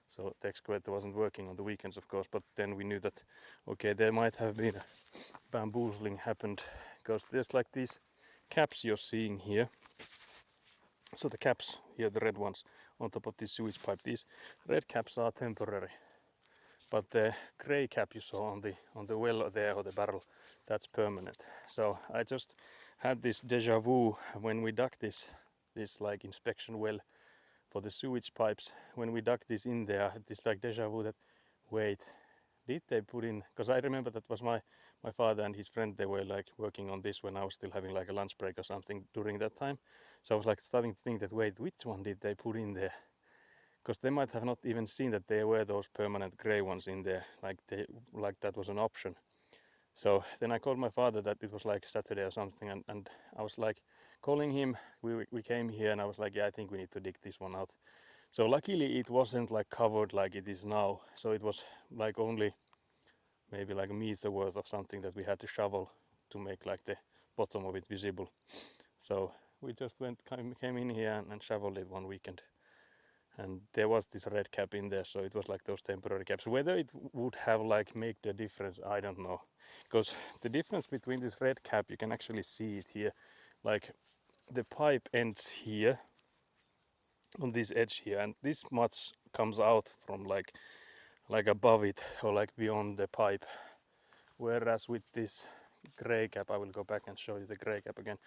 So the excavator wasn't working on the weekends, of course, but then we knew that okay, there might have been a bamboozling happened, because there's like these caps you're seeing here. So the caps here, the red ones on top of this sewage pipe, these red caps are temporary, but the grey cap you saw on the well there, or the barrel, that's permanent. So I just had this deja vu when we dug this like inspection well for the sewage pipes. When we dug this in there, I had this like deja vu that, wait, did they put in, because I remember that was my father and his friend, they were like working on this when I was still having like a lunch break or something during that time. So I was like starting to think that, wait, which one did they put in there? Because they might have not even seen that there were those permanent grey ones in there, like that was an option. So then I called my father, that it was like Saturday or something, and I was like calling him. We came here and I was like, yeah, I think we need to dig this one out. So luckily it wasn't like covered like it is now. So it was like only maybe like a meter worth of something that we had to shovel to make like the bottom of it visible. So we just came in here and shoveled it one weekend. And there was this red cap in there, so it was like those temporary caps. Whether it would have like make the difference, I don't know. Because the difference between this red cap, you can actually see it here. Like the pipe ends here on this edge here, and this much comes out from like above it or like beyond the pipe. Whereas with this gray cap, I will go back and show you the gray cap again.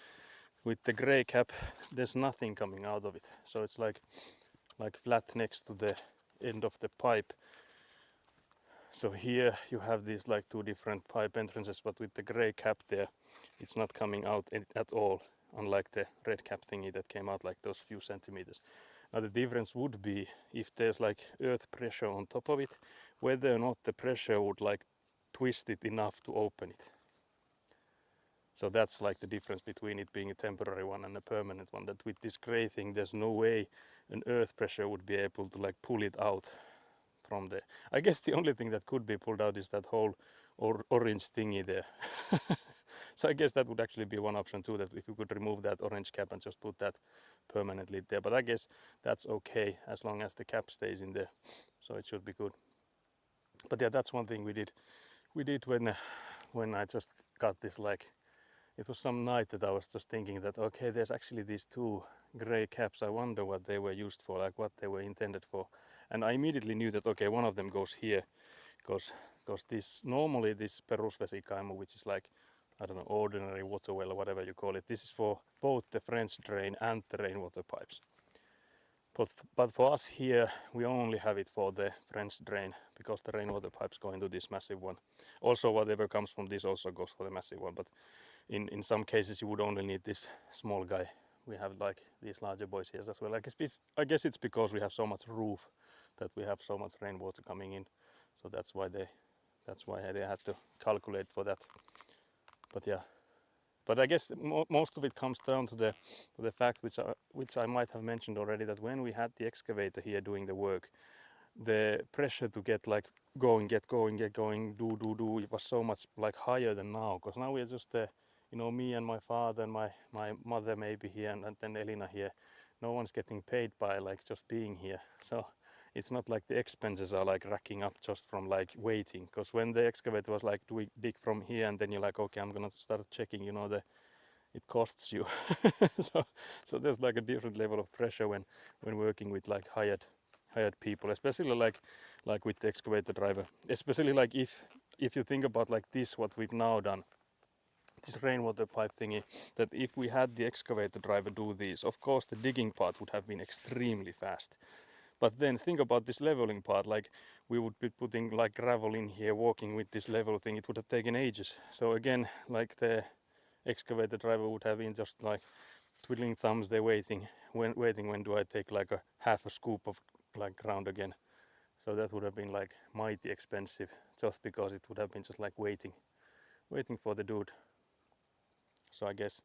With the gray cap, there's nothing coming out of it, so it's like flat next to the end of the pipe. So here you have these like two different pipe entrances, but with the gray cap there, it's not coming out at all, unlike the red cap thingy that came out like those few centimeters. Now the difference would be if there's like earth pressure on top of it, whether or not the pressure would like twist it enough to open it. So that's like the difference between it being a temporary one and a permanent one, that with this gray thing there's no way an earth pressure would be able to like pull it out from there. I guess the only thing that could be pulled out is that whole orange thingy there. So I guess that would actually be one option too, that if you could remove that orange cap and just put that permanently there. But I guess that's okay as long as the cap stays in there, so it should be good. But yeah, that's one thing we did when I just got this, like it was some night that I was just thinking that okay, there's actually these two gray caps. I wonder what they were used for, like what they were intended for. And I immediately knew that okay, one of them goes here, because this normally this perusvesikaimu, which is like, I don't know, ordinary water well or whatever you call it, this is for both the French drain and the rainwater pipes. But for us here, we only have it for the French drain, because the rainwater pipes go into this massive one. Also, whatever comes from this also goes for the massive one, but in some cases you would only need this small guy. We have like these larger boys here as well. I guess it's because we have so much roof that we have so much rainwater coming in, so that's why they had to calculate for that. But yeah, but I guess most of it comes down to the fact, which I might have mentioned already, that when we had the excavator here doing the work, the pressure to get like get going, do, it was so much like higher than now. Because now we're just me and my father and my mother maybe here, and then Elina here. No one's getting paid by like just being here. So it's not like the expenses are like racking up just from like waiting. Because when the excavator was like, do we dig from here, and then you're like, okay, I'm gonna start checking, the it costs you. So there's like a different level of pressure when working with like hired people, especially like with the excavator driver, especially like if you think about like this, what we've now done, this rainwater pipe thingy, that if we had the excavator driver do these, of course the digging part would have been extremely fast. But then think about this leveling part, like we would be putting like gravel in here, walking with this level thing, it would have taken ages. So again, like the excavator driver would have been just like twiddling thumbs, they're waiting when do I take like a half a scoop of like ground again. So that would have been like mighty expensive, just because it would have been just like waiting for the dude. So I guess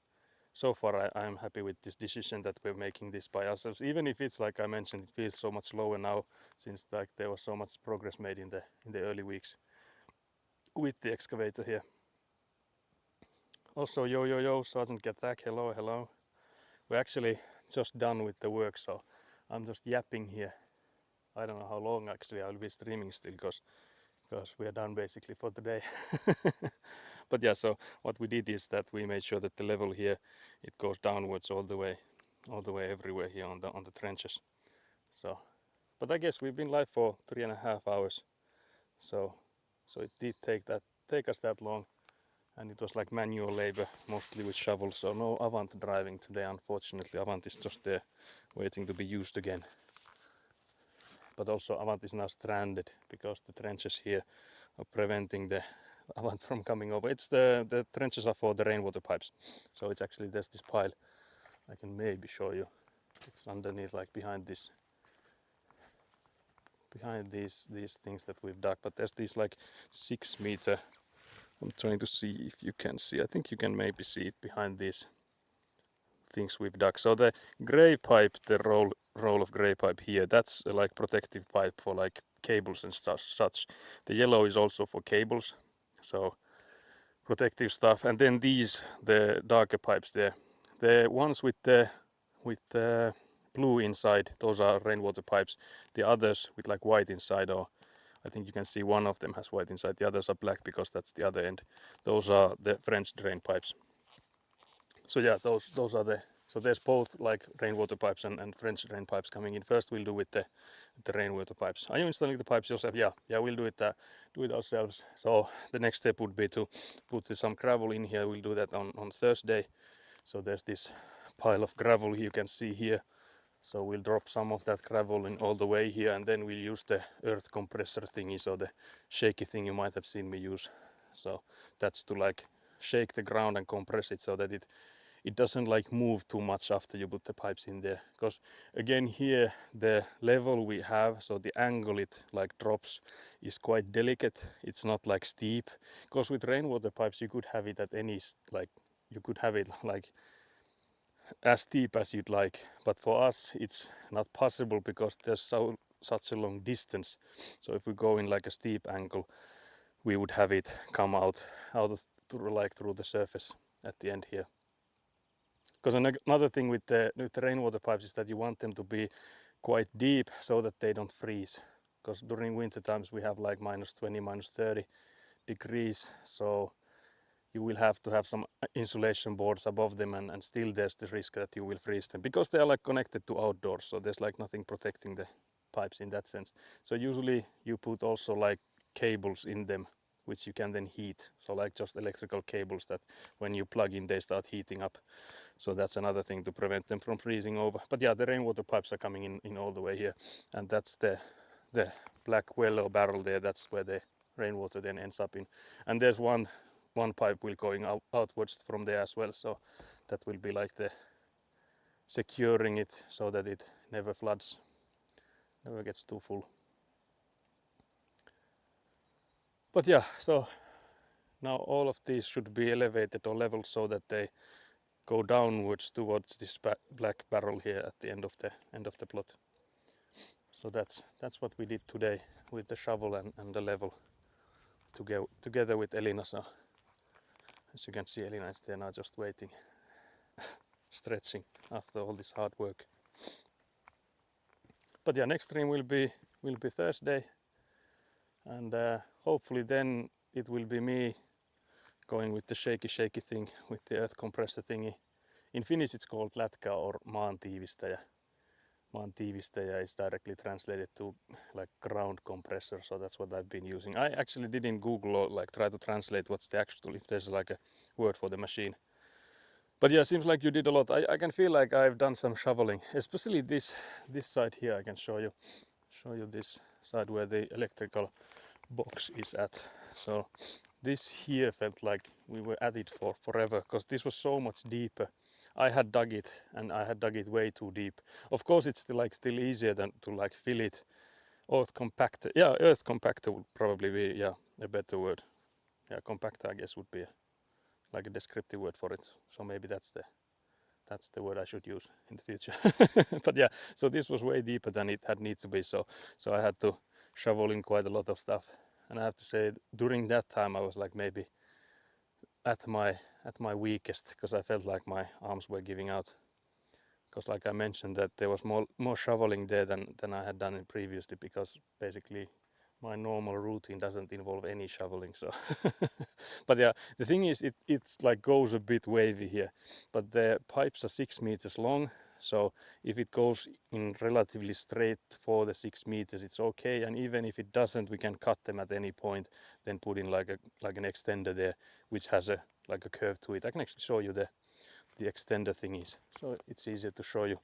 so far I'm happy with this decision that we're making this by ourselves, even if it's like I mentioned, it feels so much slower now, since like there was so much progress made in the early weeks with the excavator here. Also, yo, Sergeant Gatak, hello. We're actually just done with the work, so I'm just yapping here. I don't know how long actually I'll be streaming still, because we are done basically for the day. But yeah, so what we did is that we made sure that the level here, it goes downwards all the way everywhere here on the trenches. So, but I guess we've been live for 3.5 hours, so it did take us that long, and it was like manual labor, mostly with shovels. So no Avant driving today, unfortunately. Avant is just there waiting to be used again. But also Avant is now stranded because the trenches here are preventing the Avant from coming over. It's the trenches are for the rainwater pipes. So it's actually, there's this pile. I can maybe show you. It's underneath, like behind these things that we've dug. But there's these like 6 meter. I'm trying to see if you can see. I think you can maybe see it behind these things we've dug. So the gray pipe, the roll of gray pipe here, that's like protective pipe for like cables and such. The yellow is also for cables, so protective stuff. And then these, the darker pipes there, the ones with the blue inside, those are rainwater pipes. The others with like white inside, or I think you can see one of them has white inside, the others are black because that's the other end. Those are the French drain pipes. So yeah, those are the, so there's both like rainwater pipes and French drain pipes coming in. First we'll do with the rainwater pipes. Are you installing the pipes yourself? Yeah, we'll do it ourselves. So the next step would be to put some gravel in here. We'll do that on Thursday. So there's this pile of gravel you can see here. So we'll drop some of that gravel in all the way here, and then we'll use the earth compressor thingy, so the shaky thing you might have seen me use. So that's to like shake the ground and compress it so that it doesn't like move too much after you put the pipes in there. Because again here the level we have, so the angle it like drops is quite delicate. It's not like steep. Because with rainwater pipes you could have it at any, like you could have it like as steep as you'd like, but for us it's not possible because there's such a long distance. So if we go in like a steep angle, we would have it come out through the surface at the end here. Because another thing with the rainwater pipes is that you want them to be quite deep so that they don't freeze. Because during winter times we have like -20, -30 degrees, so you will have to have some insulation boards above them, and still there's the risk that you will freeze them because they are like connected to outdoors, so there's like nothing protecting the pipes in that sense. So usually you put also like cables in them which you can then heat, so like just electrical cables that when you plug in they start heating up. So that's another thing to prevent them from freezing over. But yeah, the rainwater pipes are coming in all the way here, and that's the black well or barrel there. That's where the rainwater then ends up in, and there's one pipe will going outwards from there as well, so that will be like the securing it so that it never floods, never gets too full. But yeah, so now all of these should be elevated or leveled so that they go downwards towards this black barrel here at the end of the plot. So that's what we did today with the shovel and the level together with Elina. So as you can see, Elina is there now just waiting, stretching after all this hard work. But yeah, next stream will be Thursday, and hopefully then it will be me going with the shaky thing with the earth compressor thingy. In Finnish it's called lätkä or maantiivistäjä. Maantiivistäjä is directly translated to like ground compressor, so that's what I've been using. I actually didn't Google or like try to translate what's the actual, if there's like a word for the machine. But yeah, seems like you did a lot. I can feel like I've done some shoveling, especially this side here. I can show you this side where the electrical box is at. So this here felt like we were at it for forever because this was so much deeper. I had dug it and I had dug it way too deep. Of course it's still easier than to like fill it. Earth compactor. Yeah, earth compactor would probably be a better word. Yeah, compactor I guess would be like a descriptive word for it. So maybe that's the word I should use in the future. But yeah, so this was way deeper than it had need to be. So I had to shovel in quite a lot of stuff. And I have to say, during that time, I was like maybe at my weakest because I felt like my arms were giving out. Because like I mentioned, that there was more shoveling there than I had done it previously. Because basically, my normal routine doesn't involve any shoveling. So, but yeah, the thing is, it's like goes a bit wavy here. But the pipes are 6 meters long. So if it goes in relatively straight for the 6 meters, it's okay. And even if it doesn't, we can cut them at any point, then put in like an extender there, which has a curve to it. I can actually show you the extender thingies. So it's easier to show you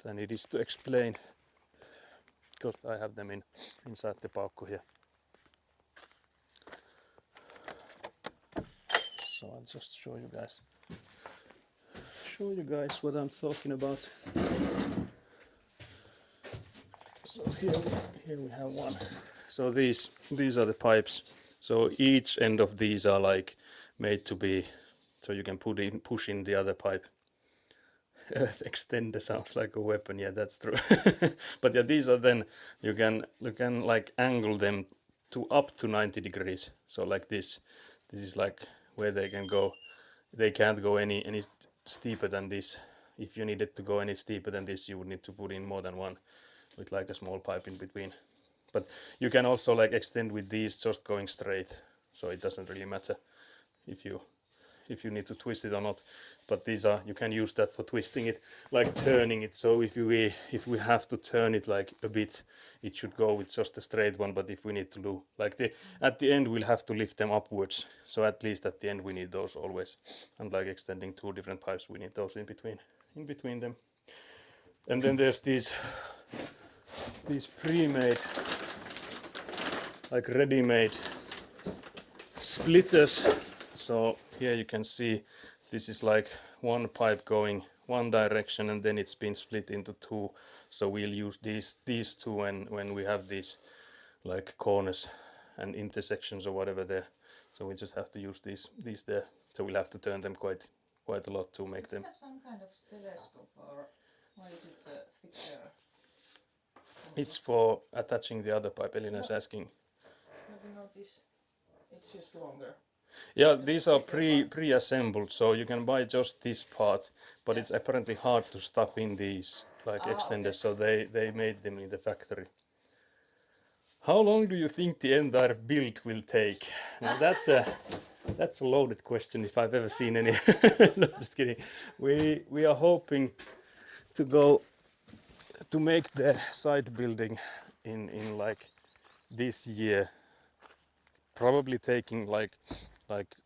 than it is to explain, because I have them inside the paukku here. So I'll just show you guys what I'm talking about. So here we have one. So these are the pipes. So each end of these are like made to be, so you can push in the other pipe. Earth extender sounds like a weapon. Yeah, that's true. But yeah, these are then you can like angle them to up to 90 degrees. So like this is like where they can go. They can't go any steeper than this. If you needed to go any steeper than this, you would need to put in more than one with like a small pipe in between. But you can also like extend with these just going straight. So it doesn't really matter if you need to twist it or not. But these are, you can use that for twisting it, like turning it. So if we have to turn it like a bit, it should go with just a straight one. But if we need to do like at the end, we'll have to lift them upwards. So at least at the end, we need those always. And like extending two different pipes, we need those in between them. And then there's these pre-made, like ready-made splitters. So here you can see this is like one pipe going one direction, and then it's been split into two. So we'll use these two when we have these like corners and intersections or whatever there. So we just have to use these there. So we'll have to turn them quite a lot to make them. Does it have some kind of telescope, or why is it thicker? It's for attaching the other pipe. Elina's asking. Have you noticed? It's just longer. Yeah, these are pre-assembled, so you can buy just this part, but it's apparently hard to stuff in these like extenders, so they made them in the factory. How long do you think the entire build will take? Now that's a loaded question if I've ever seen any. No, just kidding. We are hoping to make the side building in like this year, probably taking like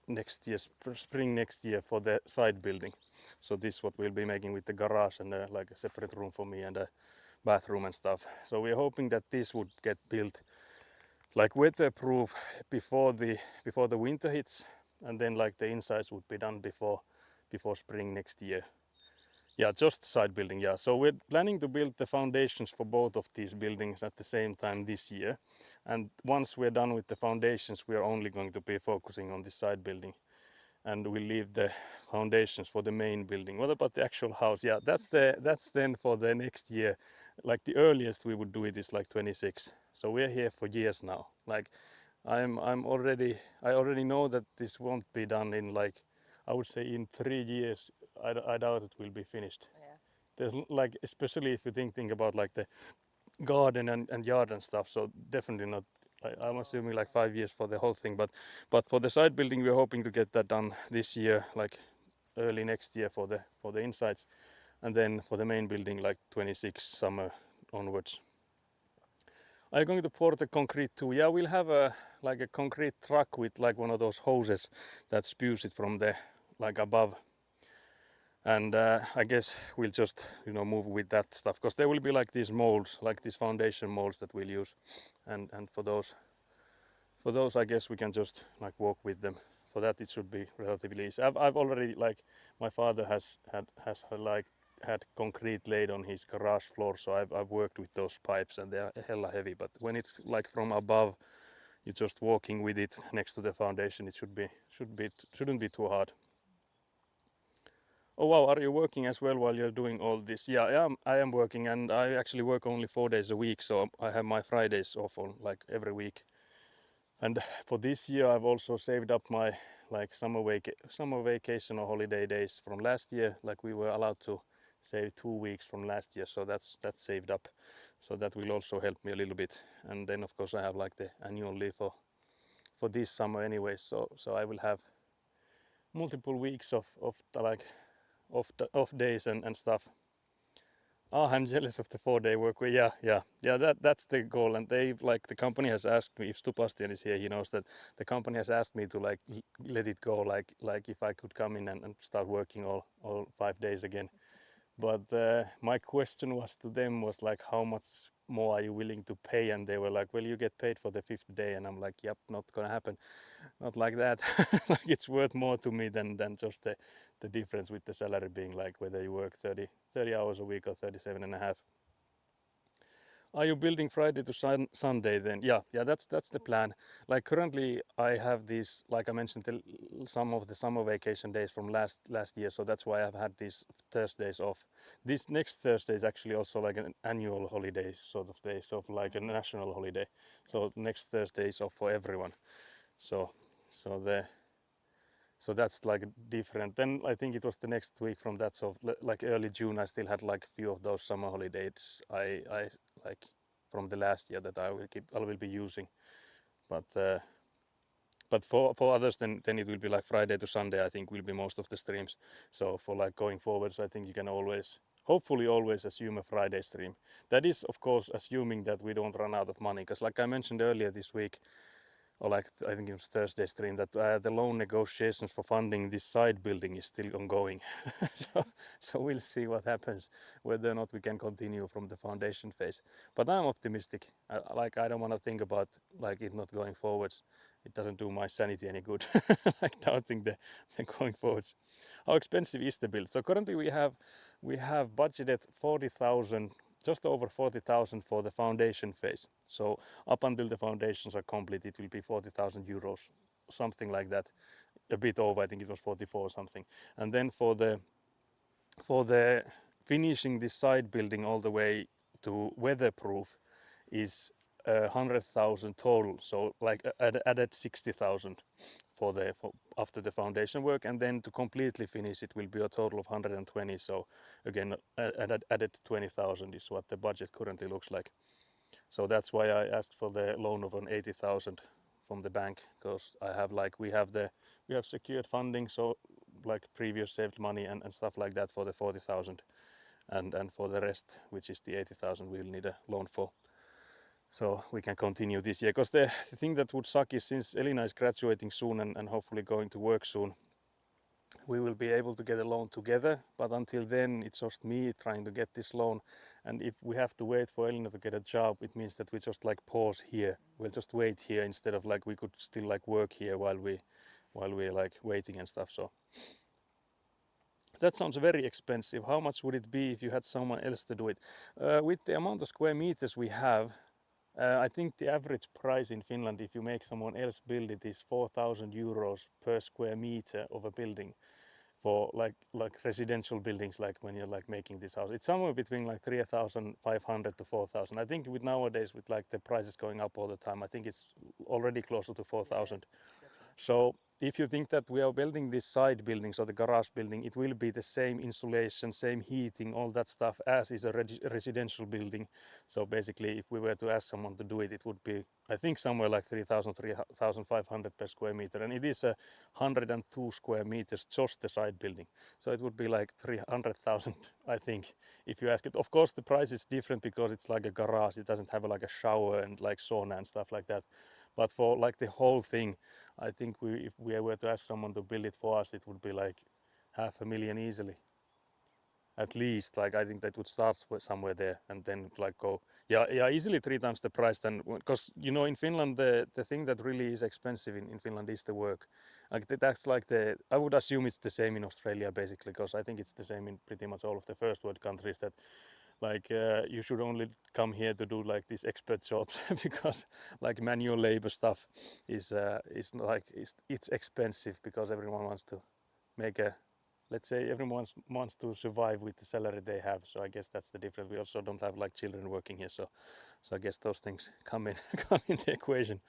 next year, spring next year for the side building. So this is what we'll be making with the garage and like a separate room for me and a bathroom and stuff. So we're hoping that this would get built like weatherproof before the winter hits, and then like the insides would be done before spring next year. Yeah, just side building, yeah. So we're planning to build the foundations for both of these buildings at the same time this year. And once we're done with the foundations, we're only going to be focusing on the side building. And we'll leave the foundations for the main building. What about the actual house? Yeah, that's then for the next year. Like the earliest we would do it is like 26. So we're here for years now. Like I already know that this won't be done in like, I would say in 3 years. I doubt it will be finished. Yeah. There's like, especially if you think about like the garden and yard and stuff, so definitely not I'm assuming like 5 years for the whole thing. But for the side building, we're hoping to get that done this year, like early next year for the insides, and then for the main building like 26 summer onwards. Are you going to pour the concrete too? Yeah, we'll have a like a concrete truck with like one of those hoses that spews it from the like above. And I guess we'll just move with that stuff, because there will be like these molds, like these foundation molds that we'll use, and for those I guess we can just like walk with them. For that it should be relatively easy. I've already, like, my father has had concrete laid on his garage floor, so I've worked with those pipes and they're hella heavy. But when it's like from above, you're just walking with it next to the foundation, it shouldn't be too hard. Oh wow, are you working as well while you're doing all this? Yeah, I am working, and I actually work only 4 days a week, so I have my Fridays off on like every week. And for this year I've also saved up my like summer vacation or holiday days from last year. Like, we were allowed to save 2 weeks from last year, so that's saved up. So that will also help me a little bit. And then of course I have like the annual leave for this summer anyway, so I will have multiple weeks of like off days and stuff. Oh, I'm jealous of the 4-day work week. Yeah. That's the goal. And the company has asked me, if Stupastian is here, he knows that the company has asked me to like let it go, like if I could come in and start working all 5 days again. But my question was to them was like, how much more are you willing to pay? And they were like, well, you get paid for the 5th day. And I'm like, yep, not gonna happen. Not like that. Like, it's worth more to me than just the difference with the salary being like whether you work 30 hours a week or 37 and a half. Are you building Friday to Sunday then? Yeah, that's the plan. Like, currently I have these, like I mentioned, some of the summer vacation days from last year, so that's why I've had these Thursdays off. This next Thursday is actually also like an annual holiday sort of day, so like a national holiday. So next Thursday is off for everyone. So that's like different. Then I think it was the next week from that, so like early June I still had like few of those summer holidays I like from the last year that I will be using. But for others, then it will be like Friday to Sunday, I think, will be most of the streams. So for like going forwards, I think you can hopefully always assume a Friday stream. That is of course assuming that we don't run out of money, because like I mentioned earlier this week, or like I think it was Thursday stream, that the loan negotiations for funding this side building is still ongoing. so we'll see what happens, whether or not we can continue from the foundation phase. But I'm optimistic. I don't want to think about like it not going forwards. It doesn't do my sanity any good. Like doubting the going forwards. How expensive is the build? So currently we have budgeted 40,000, just over 40,000 for the foundation phase. So up until the foundations are complete, it will be 40,000 euros, something like that. A bit over, I think it was 44 or something. And then for the finishing this side building all the way to weatherproof is 100,000 total. So like added 60,000 for after the foundation work, and then to completely finish it will be a total of 120. So again, added 20,000 is what the budget currently looks like. So that's why I asked for the loan of an 80,000 from the bank, because we have secured funding, so like previous saved money and stuff like that for the 40,000, and for the rest, which is the 80,000, we'll need a loan for. So we can continue this year, because the thing that would suck is, since Elina is graduating soon and hopefully going to work soon, we will be able to get a loan together, but until then it's just me trying to get this loan. And if we have to wait for Elina to get a job, it means that we just like pause here. We'll just wait here, instead of like we could still like work here while we're like waiting and stuff. So that sounds very expensive. How much would it be if you had someone else to do it? With the amount of square meters we have, I think the average price in Finland, if you make someone else build it, is 4,000 euros per square meter of a building, for like residential buildings, like when you're like making this house. It's somewhere between like 3,500 to 4,000. I think with nowadays, with like the prices going up all the time, I think it's already closer to 4,000. So if you think that we are building this side building, so the garage building, it will be the same insulation, same heating, all that stuff as is a residential building. So basically, if we were to ask someone to do it, it would be, I think, somewhere like 3,000, 3,500 per square meter. And it is 102 square meters, just the side building. So it would be like 300,000, I think, if you ask it. Of course, the price is different because it's like a garage. It doesn't have like a shower and like sauna and stuff like that. But for like the whole thing, I think if we were to ask someone to build it for us, it would be like 500,000 easily. At least, like I think that would start somewhere there and then like go, yeah, easily 3 times the price. Then, because you know, in Finland, the thing that really is expensive in Finland is the work. Like that's like I would assume it's the same in Australia basically, because I think it's the same in pretty much all of the first world countries, that like you should only come here to do like these expert jobs because like manual labor stuff is like it's expensive, because everyone wants to make a, let's say, everyone wants to survive with the salary they have. So I guess that's the difference. We also don't have like children working here, so I guess those things come in come in the equation.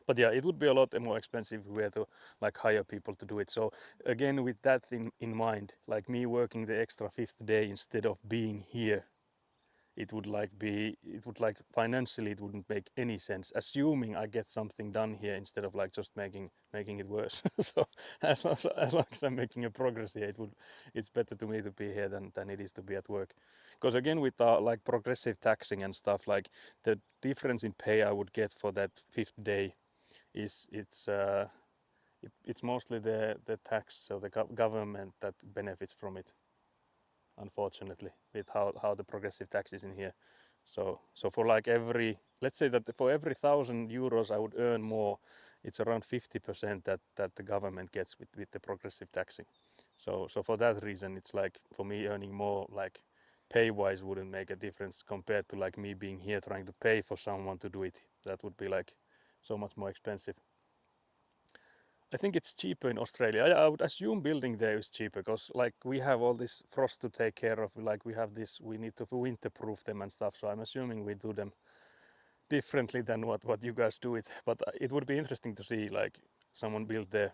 But yeah, it would be a lot more expensive if we were to like hire people to do it. So again, with that in mind, like me working the extra 5th day instead of being here, it would like financially it wouldn't make any sense, assuming I get something done here instead of like just making it worse. So as long as I'm making a progress here, it's better to me to be here than it is to be at work. Because again, with like progressive taxing and stuff, like the difference in pay I would get for that 5th day is it's mostly the tax, so the government that benefits from it, unfortunately, with how the progressive tax is in here. So for like let's say that for every 1,000 euros I would earn more, it's around 50% that the government gets with the progressive taxing. So for that reason, it's like for me earning more, like pay wise, wouldn't make a difference compared to like me being here trying to pay for someone to do it. That would be like so much more expensive. I think it's cheaper in Australia. I would assume building there is cheaper because like we have all this frost to take care of. Like we need to winterproof them and stuff. So I'm assuming we do them differently than what you guys do it. But it would be interesting to see like someone build there.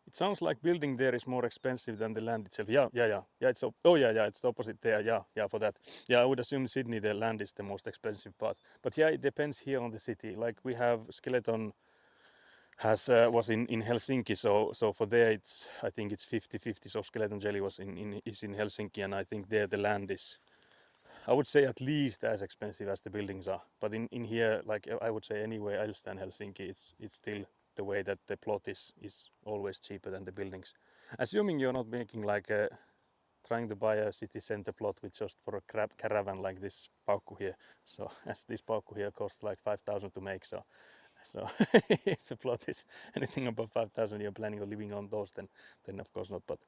It sounds like building there is more expensive than the land itself. Yeah. It's it's the opposite there. Yeah, for that. Yeah, I would assume Sydney, the land is the most expensive part. But yeah, it depends here on the city. Like we have Skeleton was in Helsinki, so for there I think it's 50-50. So Skeleton Jelly is in Helsinki, and I think there the land is, I would say, at least as expensive as the buildings are. But in here, like I would say anywhere else than Helsinki, it's still the way that the plot is always cheaper than the buildings. Assuming you're not making like trying to buy a city center plot with just for a caravan like this paukku here. So as this paukku here costs like 5,000 to make, so if the plot is anything above 5,000, you're planning on living on those, then of course not. But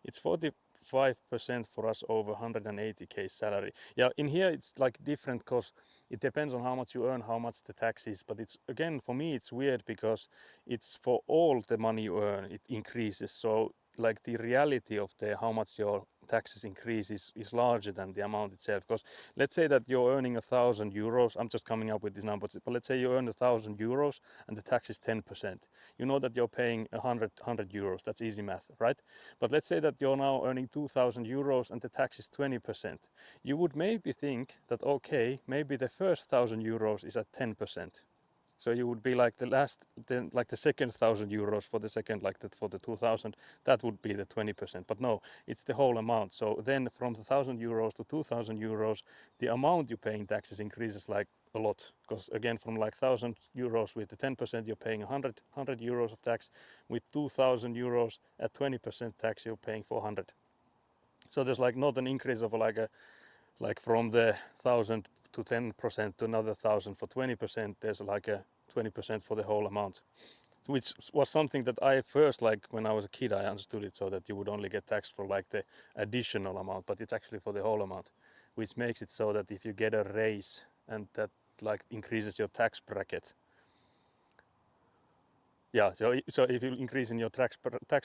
it's 45% for us over 180k salary. Yeah, in here it's like different because it depends on how much you earn, how much the tax is. But it's, again, for me it's weird because it's for all the money you earn, it increases. So like the reality of how much your taxes increase is larger than the amount itself. Because let's say that you're earning 1,000 euros. I'm just coming up with these numbers, but let's say you earn 1,000 euros and the tax is 10%. You know that you're paying 100 euros. That's easy math, right? But let's say that you're now earning 2,000 euros and the tax is 20%. You would maybe think that, okay, maybe the first 1,000 euros is at 10%. So you would be like the second 1,000 euros for the second, like that for the 2,000, that would be the 20%. But no, it's the whole amount. So then from the 1,000 euros to 2,000 euros, the amount you pay in taxes increases like a lot. Because again, from like 1,000 euros with the 10%, you're paying 100 euros of tax. With 2,000 euros at 20% tax, you're paying 400. So there's like not an increase of like from the 1,000 to 10% to another 1,000 for 20%, there's like a 20% for the whole amount, which was something that I first, like when I was a kid, I understood it so that you would only get taxed for like the additional amount, but it's actually for the whole amount, which makes it so that if you get a raise and that like increases your tax bracket, Yeah, so if you increase in your tax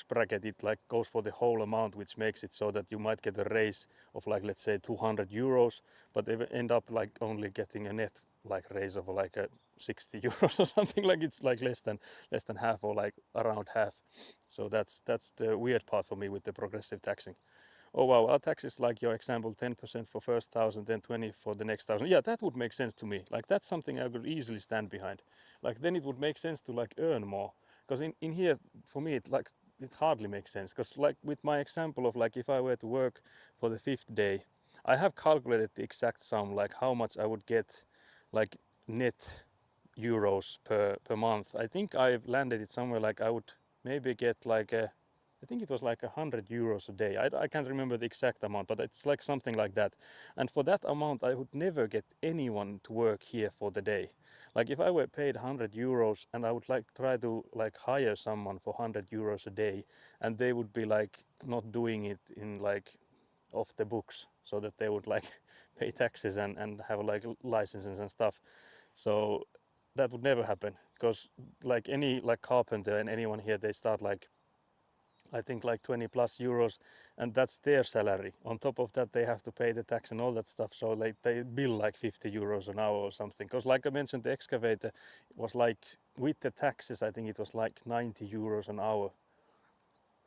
bracket, it like goes for the whole amount, which makes it so that you might get a raise of like, let's say 200 euros, but they end up like only getting a net like raise of like a 60 euros or something. Like it's like less than half or like around half. So that's the weird part for me with the progressive taxing. Oh wow, our tax is like your example, 10% for first 1,000, then 20 for the next 1,000. Yeah, that would make sense to me. Like that's something I could easily stand behind. Like then it would make sense to like earn more. Because in here, for me, it hardly makes sense. Because like with my example of like if I were to work for the 5th day, I have calculated the exact sum, like how much I would get like net euros per month. I think I've landed it somewhere like I would maybe get like I think it was like 100 euros a day. I can't remember the exact amount, but it's like something like that. And for that amount, I would never get anyone to work here for the day. Like if I were paid 100 euros and I would like try to like hire someone for 100 euros a day, and they would be like not doing it in like off the books, so that they would like pay taxes and have like licenses and stuff. So that would never happen, because like any like carpenter and anyone here, they start like I think like 20 plus euros, and that's their salary. On top of that, they have to pay the tax and all that stuff. So like they bill like 50 euros an hour or something. Because like I mentioned, the excavator was like with the taxes, I think it was like 90 euros an hour.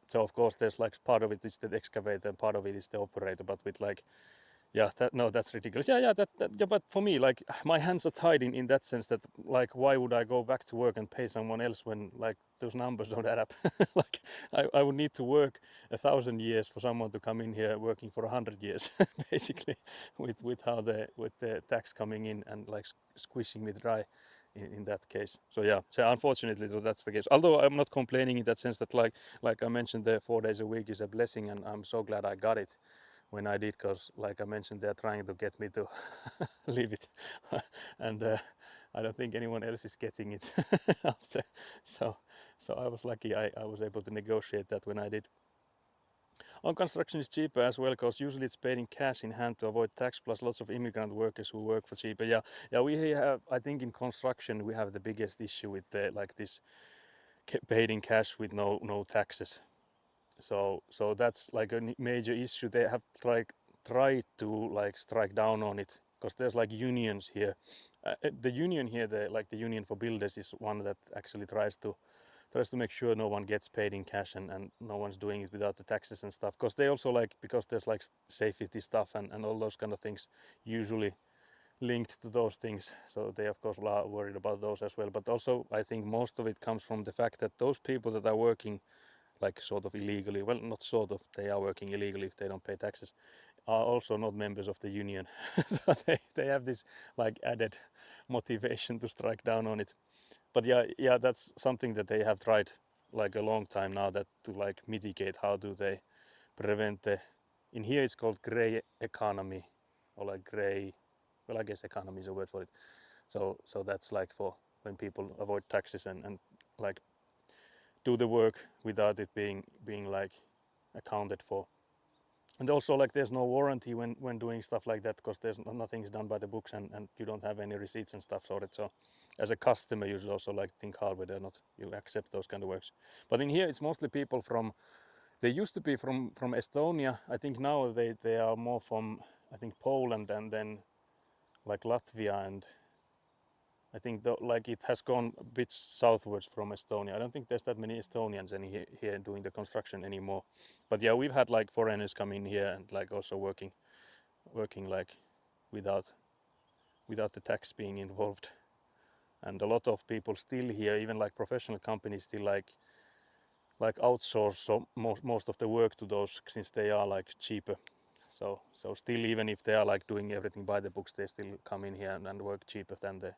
So of course, there's like part of it is the excavator and part of it is the operator. But with like yeah, that's ridiculous. Yeah, but for me, like my hands are tied in that sense that like why would I go back to work and pay someone else when like those numbers don't add up? Like I would need to work 1,000 years for someone to come in here working for 100 years, basically, with how with the tax coming in and like squishing me dry. In that case, so yeah, so unfortunately, so that's the case. Although I'm not complaining in that sense that like I mentioned, the 4 days a week is a blessing, and I'm so glad I got it when I did, because like I mentioned, they're trying to get me to leave it, and I don't think anyone else is getting it after. So I was lucky I was able to negotiate that when I did. On construction is cheaper as well, because usually it's paid in cash in hand to avoid tax, plus lots of immigrant workers who work for cheaper. Yeah, we have, I think in construction we have the biggest issue with the, like this paid in cash with no taxes. So that's like a major issue. They have like tried to like strike down on it, because there's like unions here. The union here, the union for builders, is one that actually tries to make sure no one gets paid in cash, and no one's doing it without the taxes and stuff. Because they also like, because there's like safety stuff and all those kind of things usually linked to those things. So they of course are worried about those as well. But also I think most of it comes from the fact that those people that are working like sort of illegally, well not sort of, they are working illegally if they don't pay taxes, are also not members of the union. So they have this like added motivation to strike down on it. But yeah, that's something that they have tried like a long time now, that to like mitigate, how do they prevent the, in here it's called gray economy, or like gray, well I guess economy is a word for it. So that's like for when people avoid taxes and like do the work without it being like accounted for. And also like there's no warranty when doing stuff like that, because there's nothing's done by the books, and you don't have any receipts and stuff sorted. So as a customer you should also like think hard whether or not you accept those kind of works. But in here it's mostly people from, they used to be from Estonia. I think now they are more from, I think, Poland, and then like Latvia, and I think like it has gone a bit southwards from Estonia. I don't think there's that many Estonians here doing the construction anymore. But yeah, we've had like foreigners come in here and like also working like without the tax being involved. And a lot of people still here, even like professional companies, still like outsource so most of the work to those, since they are like cheaper. So still, even if they are like doing everything by the books, they still come in here and work cheaper than the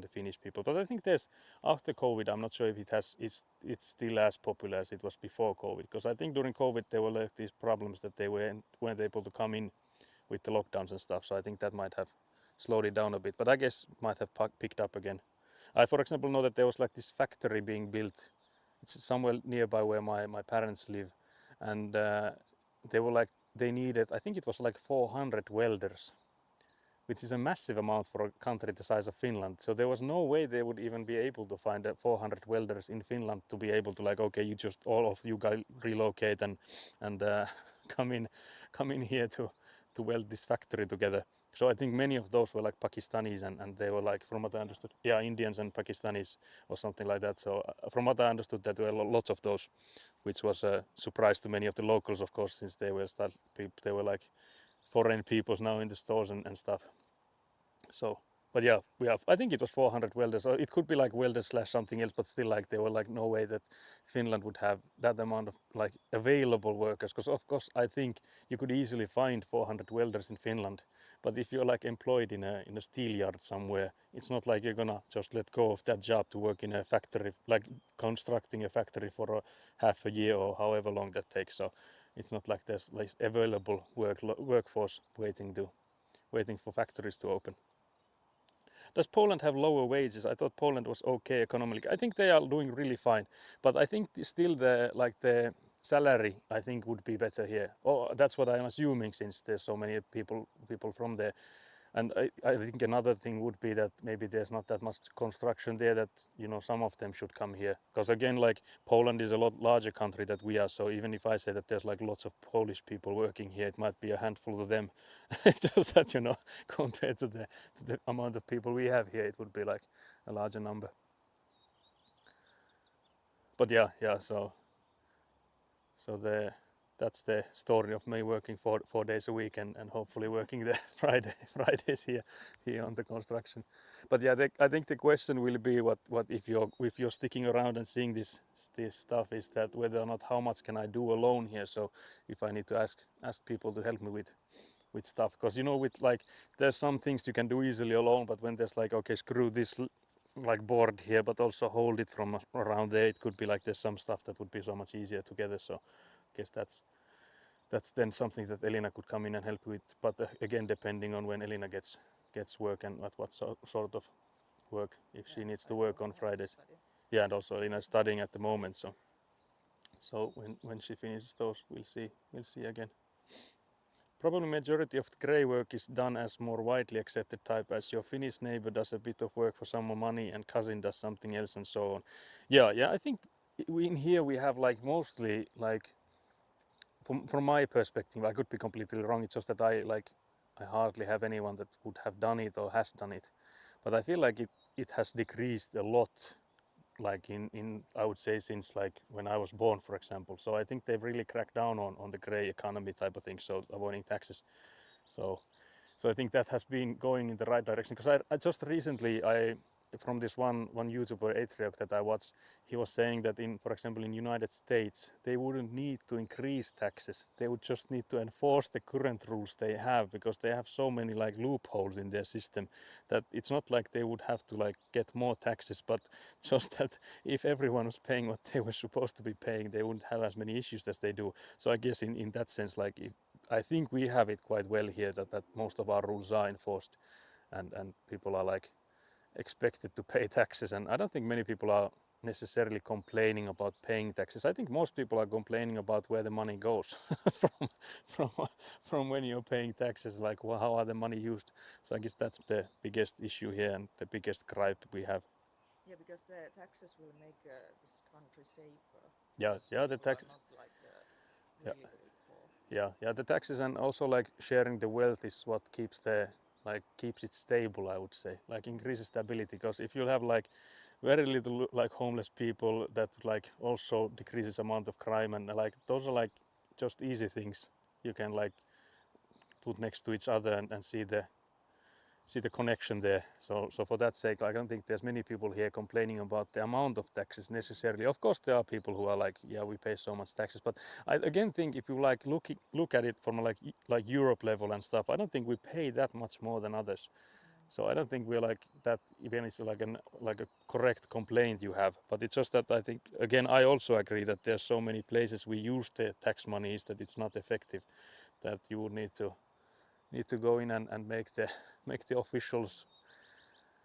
Finnish people. But I think there's, after COVID, I'm not sure if it's still as popular as it was before COVID, because I think during COVID there were like these problems that they weren't able to come in with the lockdowns and stuff. So I think that might have slowed it down a bit, but I guess it might have picked up again. I, for example, know that there was like this factory being built. It's somewhere nearby where my parents live, and they were like, they needed, I think it was like 400 welders, which is a massive amount for a country the size of Finland. So there was no way they would even be able to find 400 welders in Finland to be able to like, okay, you just all of you guys relocate and come in here to weld this factory together. So I think many of those were like Pakistanis and they were like, from what I understood, yeah, Indians and Pakistanis or something like that. So from what I understood, that there were lots of those, which was a surprise to many of the locals, of course, since they were like foreign peoples now in the stores and stuff. So, but yeah, I think it was 400 welders. So it could be like welders slash something else, but still, like there were like no way that Finland would have that amount of like available workers. Because of course, I think you could easily find 400 welders in Finland. But if you're like employed in a steel yard somewhere, it's not like you're gonna just let go of that job to work in a factory, like constructing a factory for half a year or however long that takes. So it's not like there's like available workforce waiting for factories to open. Does Poland have lower wages? I thought Poland was okay economically. I think they are doing really fine, but I think still the salary I think would be better here. Or that's what I'm assuming since there's so many people from there. And I think another thing would be that maybe there's not that much construction there, that some of them should come here. Because again, like Poland is a lot larger country that we are, so even if I say that there's like lots of Polish people working here, it might be a handful of them. It's just that compared to the amount of people we have here, it would be like a larger number. But yeah, so that's the story of me working 4 days a week and hopefully working the Fridays here on the construction. But yeah, I think the question will be what if you're sticking around and seeing this stuff, is that whether or not how much can I do alone here. So if I need to ask people to help me with stuff, because with like there's some things you can do easily alone, but when there's like, okay, screw this like board here, but also hold it from around there, it could be like there's some stuff that would be so much easier together. So I guess that's then something that Elina could come in and help with, but again, depending on when Elina gets work and what sort of work, if she needs to work on Fridays. Yeah, and also Elina is studying at the moment, so when she finishes those, we'll see again. Probably majority of the grey work is done as more widely accepted type, as your Finnish neighbor does a bit of work for some more money and cousin does something else and so on. Yeah, I think in here we have like mostly like, from my perspective, I could be completely wrong, it's just that I hardly have anyone that would have done it or has done it. But I feel like it has decreased a lot, like in I would say since like when I was born, for example. So I think they've really cracked down on the grey economy type of thing, so avoiding taxes. So I think that has been going in the right direction, because I just recently, from this one YouTuber, Atriok, that I watched, he was saying that for example in United States, they wouldn't need to increase taxes, they would just need to enforce the current rules they have, because they have so many like loopholes in their system that it's not like they would have to like get more taxes, but just that if everyone was paying what they were supposed to be paying, they wouldn't have as many issues as they do. So I guess in that sense, like I think we have it quite well here, that most of our rules are enforced and people are like expected to pay taxes, and I don't think many people are necessarily complaining about paying taxes. I think most people are complaining about where the money goes from when you're paying taxes, like how are the money used. So I guess that's the biggest issue here and the biggest gripe we have. Yeah, because the taxes will make this country safer. Yeah, the taxes. Not like Yeah. really poor. Yeah, the taxes and also like sharing the wealth is what keeps it stable, I would say, like increases stability. Because if you have like very little like homeless people, that like also decreases amount of crime, and like those are like just easy things you can like put next to each other and see the connection there. So for that sake, I don't think there's many people here complaining about the amount of taxes necessarily. Of course, there are people who are like, yeah, we pay so much taxes, but I again think if you like look at it from like Europe level and stuff, I don't think we pay that much more than others. So I don't think we're like that, even it's like a correct complaint you have. But it's just that I think, again, I also agree that there's so many places we use the tax money is that it's not effective, that you would need to go in and make the officials.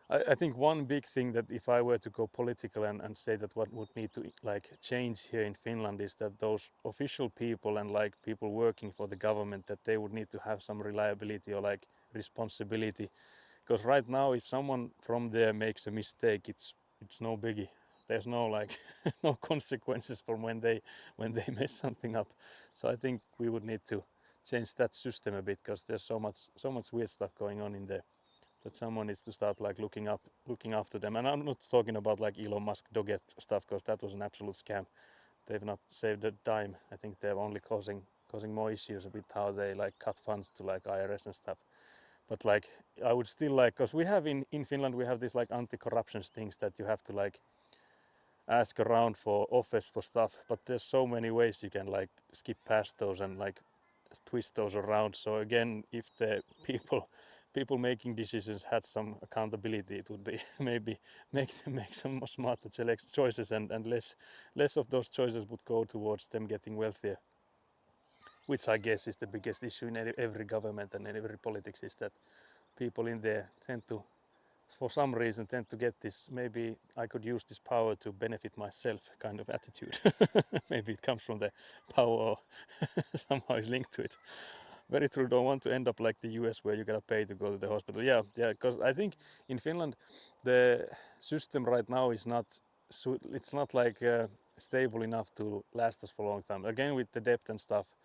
I think one big thing that if I were to go political and say that what would need to like change here in Finland is that those official people and like people working for the government, that they would need to have some reliability or like responsibility. Because right now, if someone from there makes a mistake, it's no biggie. There's no like no consequences from when they mess something up. So I think we would need to change that system a bit, because there's so much weird stuff going on in there that someone needs to start like looking after them. And I'm not talking about like Elon Musk Doget stuff, because that was an absolute scam. They've not saved a dime. I think they're only causing more issues with how they like cut funds to like IRS and stuff. But like I would still like, because we have in Finland we have these like anti-corruption things that you have to like ask around for office for stuff, but there's so many ways you can like skip past those and like twist those around. So again, if the people making decisions had some accountability, it would be maybe make some smarter choices, and less of those choices would go towards them getting wealthier, which I guess is the biggest issue in every government and in every politics, is that people in there for some reason tend to get this, maybe I could use this power to benefit myself kind of attitude. Maybe it comes from the power or somehow is linked to it. Very true. Don't want to end up like the US where you gotta pay to go to the hospital. Yeah, because I think in Finland the system right now is not like stable enough to last us for a long time. Again, with the debt and stuff,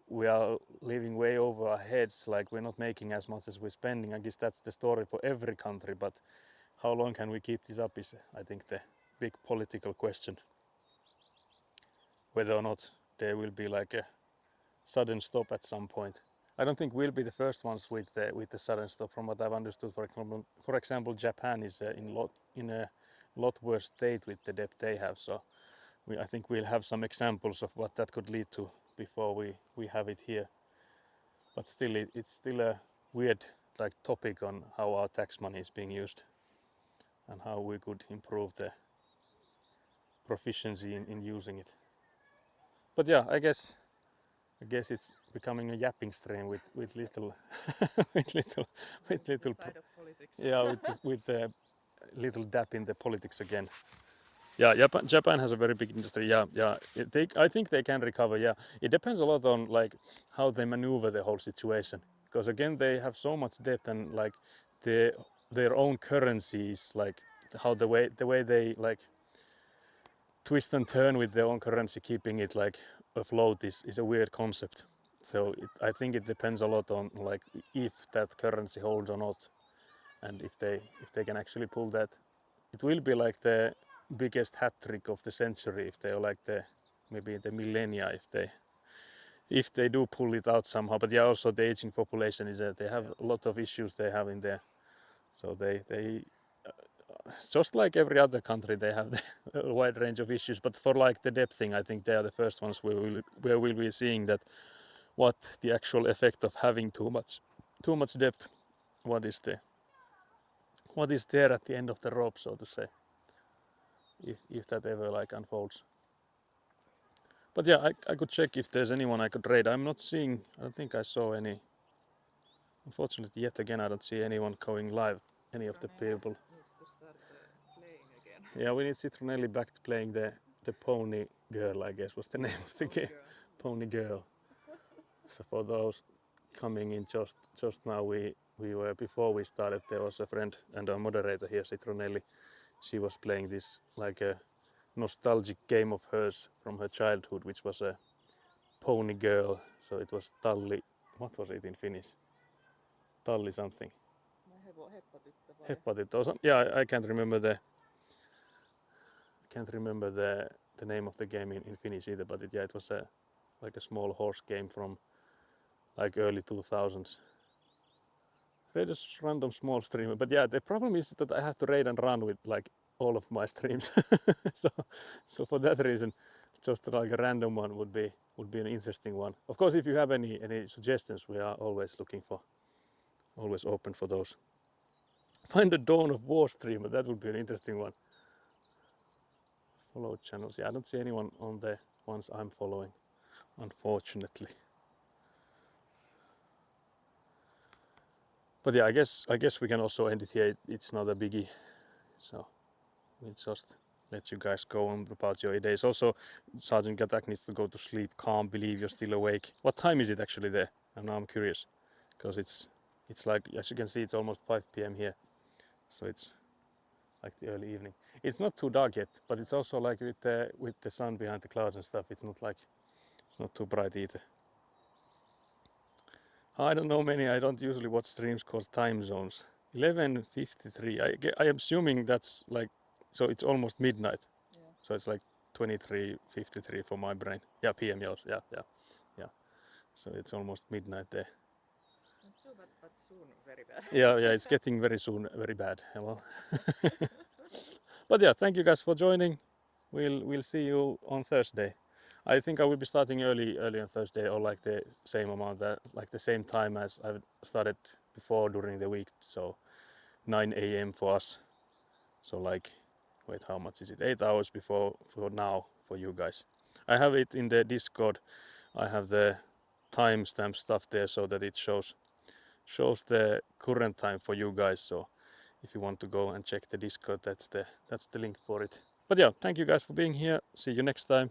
we are living way over our heads, like we're not making as much as we're spending. I guess that's the story for every country, but how long can we keep this up is, I think, the big political question. Whether or not there will be like a sudden stop at some point. I don't think we'll be the first ones with the sudden stop. From what I've understood, for example, Japan is in a lot worse state with the debt they have. So I think we'll have some examples of what that could lead to before we have it here. But still, it's still a weird like topic on how our tax money is being used and how we could improve the proficiency in using it. But yeah, I guess it's becoming a yapping stream with little with little Side of politics. yeah, with the little dap in the politics again. Yeah, Japan has a very big industry. Yeah. I think they can recover. Yeah, it depends a lot on like how they maneuver the whole situation. Because again, they have so much debt, and like their own currency is like how the way they like twist and turn with their own currency, keeping it like afloat is a weird concept. So I think it depends a lot on like if that currency holds or not, and if they can actually pull that. It will be like the biggest hat trick of the century if they're like maybe the millennia if they do pull it out somehow. But yeah, also the aging population is they have a lot of issues they have in there. So they just like every other country, they have a wide range of issues. But for like the debt thing, I think they are the first ones where we'll be seeing that what the actual effect of having too much debt, what is there at the end of the rope, so to say, if that ever like unfolds. But yeah, I could check if there's anyone I could raid. I'm not seeing. I don't think I saw any. Unfortunately, yet again, I don't see anyone going live. Any of the people. Needs to start playing again. Yeah, we need Citronelli back to playing the Pony Girl, I guess was the name of the game. Pony Girl. So for those coming in just now, we were, before we started, there was a friend and our moderator here, Citronelli. She was playing this like a nostalgic game of hers from her childhood, which was a Pony Girl. So it was Talli. What was it in Finnish? Talli something. Heppatyttö. Yeah, I can't remember the name of the game in Finnish either. But it was like a small horse game from like early 2000s. Just random small streamer. But yeah, the problem is that I have to raid and run with like all of my streams. so for that reason, just like a random one would be an interesting one. Of course, if you have any suggestions, we are always open for those. Find a Dawn of War streamer, that would be an interesting one. Follow channels. Yeah, I don't see anyone on the ones I'm following, unfortunately. But yeah, I guess we can also end it here. It's not a biggie, so we'll just let you guys go on about your days. Also, Sergeant Gatak needs to go to sleep. Can't believe you're still awake. What time is it actually there? And now I'm curious, because it's It's like, as you can see, it's almost 5 p.m. here, so it's like the early evening. It's not too dark yet, but it's also like with the sun behind the clouds and stuff. It's not too bright either. I don't know many. I don't usually watch streams called time zones. 11:53. I am assuming that's like, so it's almost midnight. Yeah. So it's like 23:53 for my brain. Yeah, PM yours. Yeah. So it's almost midnight there. Not too bad, but soon very bad. Yeah, it's getting very soon very bad. Hello. But yeah, thank you guys for joining. We'll see you on Thursday. I think I will be starting early on Thursday, or like the same amount, like the same time as I've started before during the week. So 9 a.m. for us. So like, wait, how much is it? 8 hours before for now for you guys. I have it in the Discord. I have the timestamp stuff there so that it shows the current time for you guys. So if you want to go and check the Discord, that's the link for it. But yeah, thank you guys for being here. See you next time.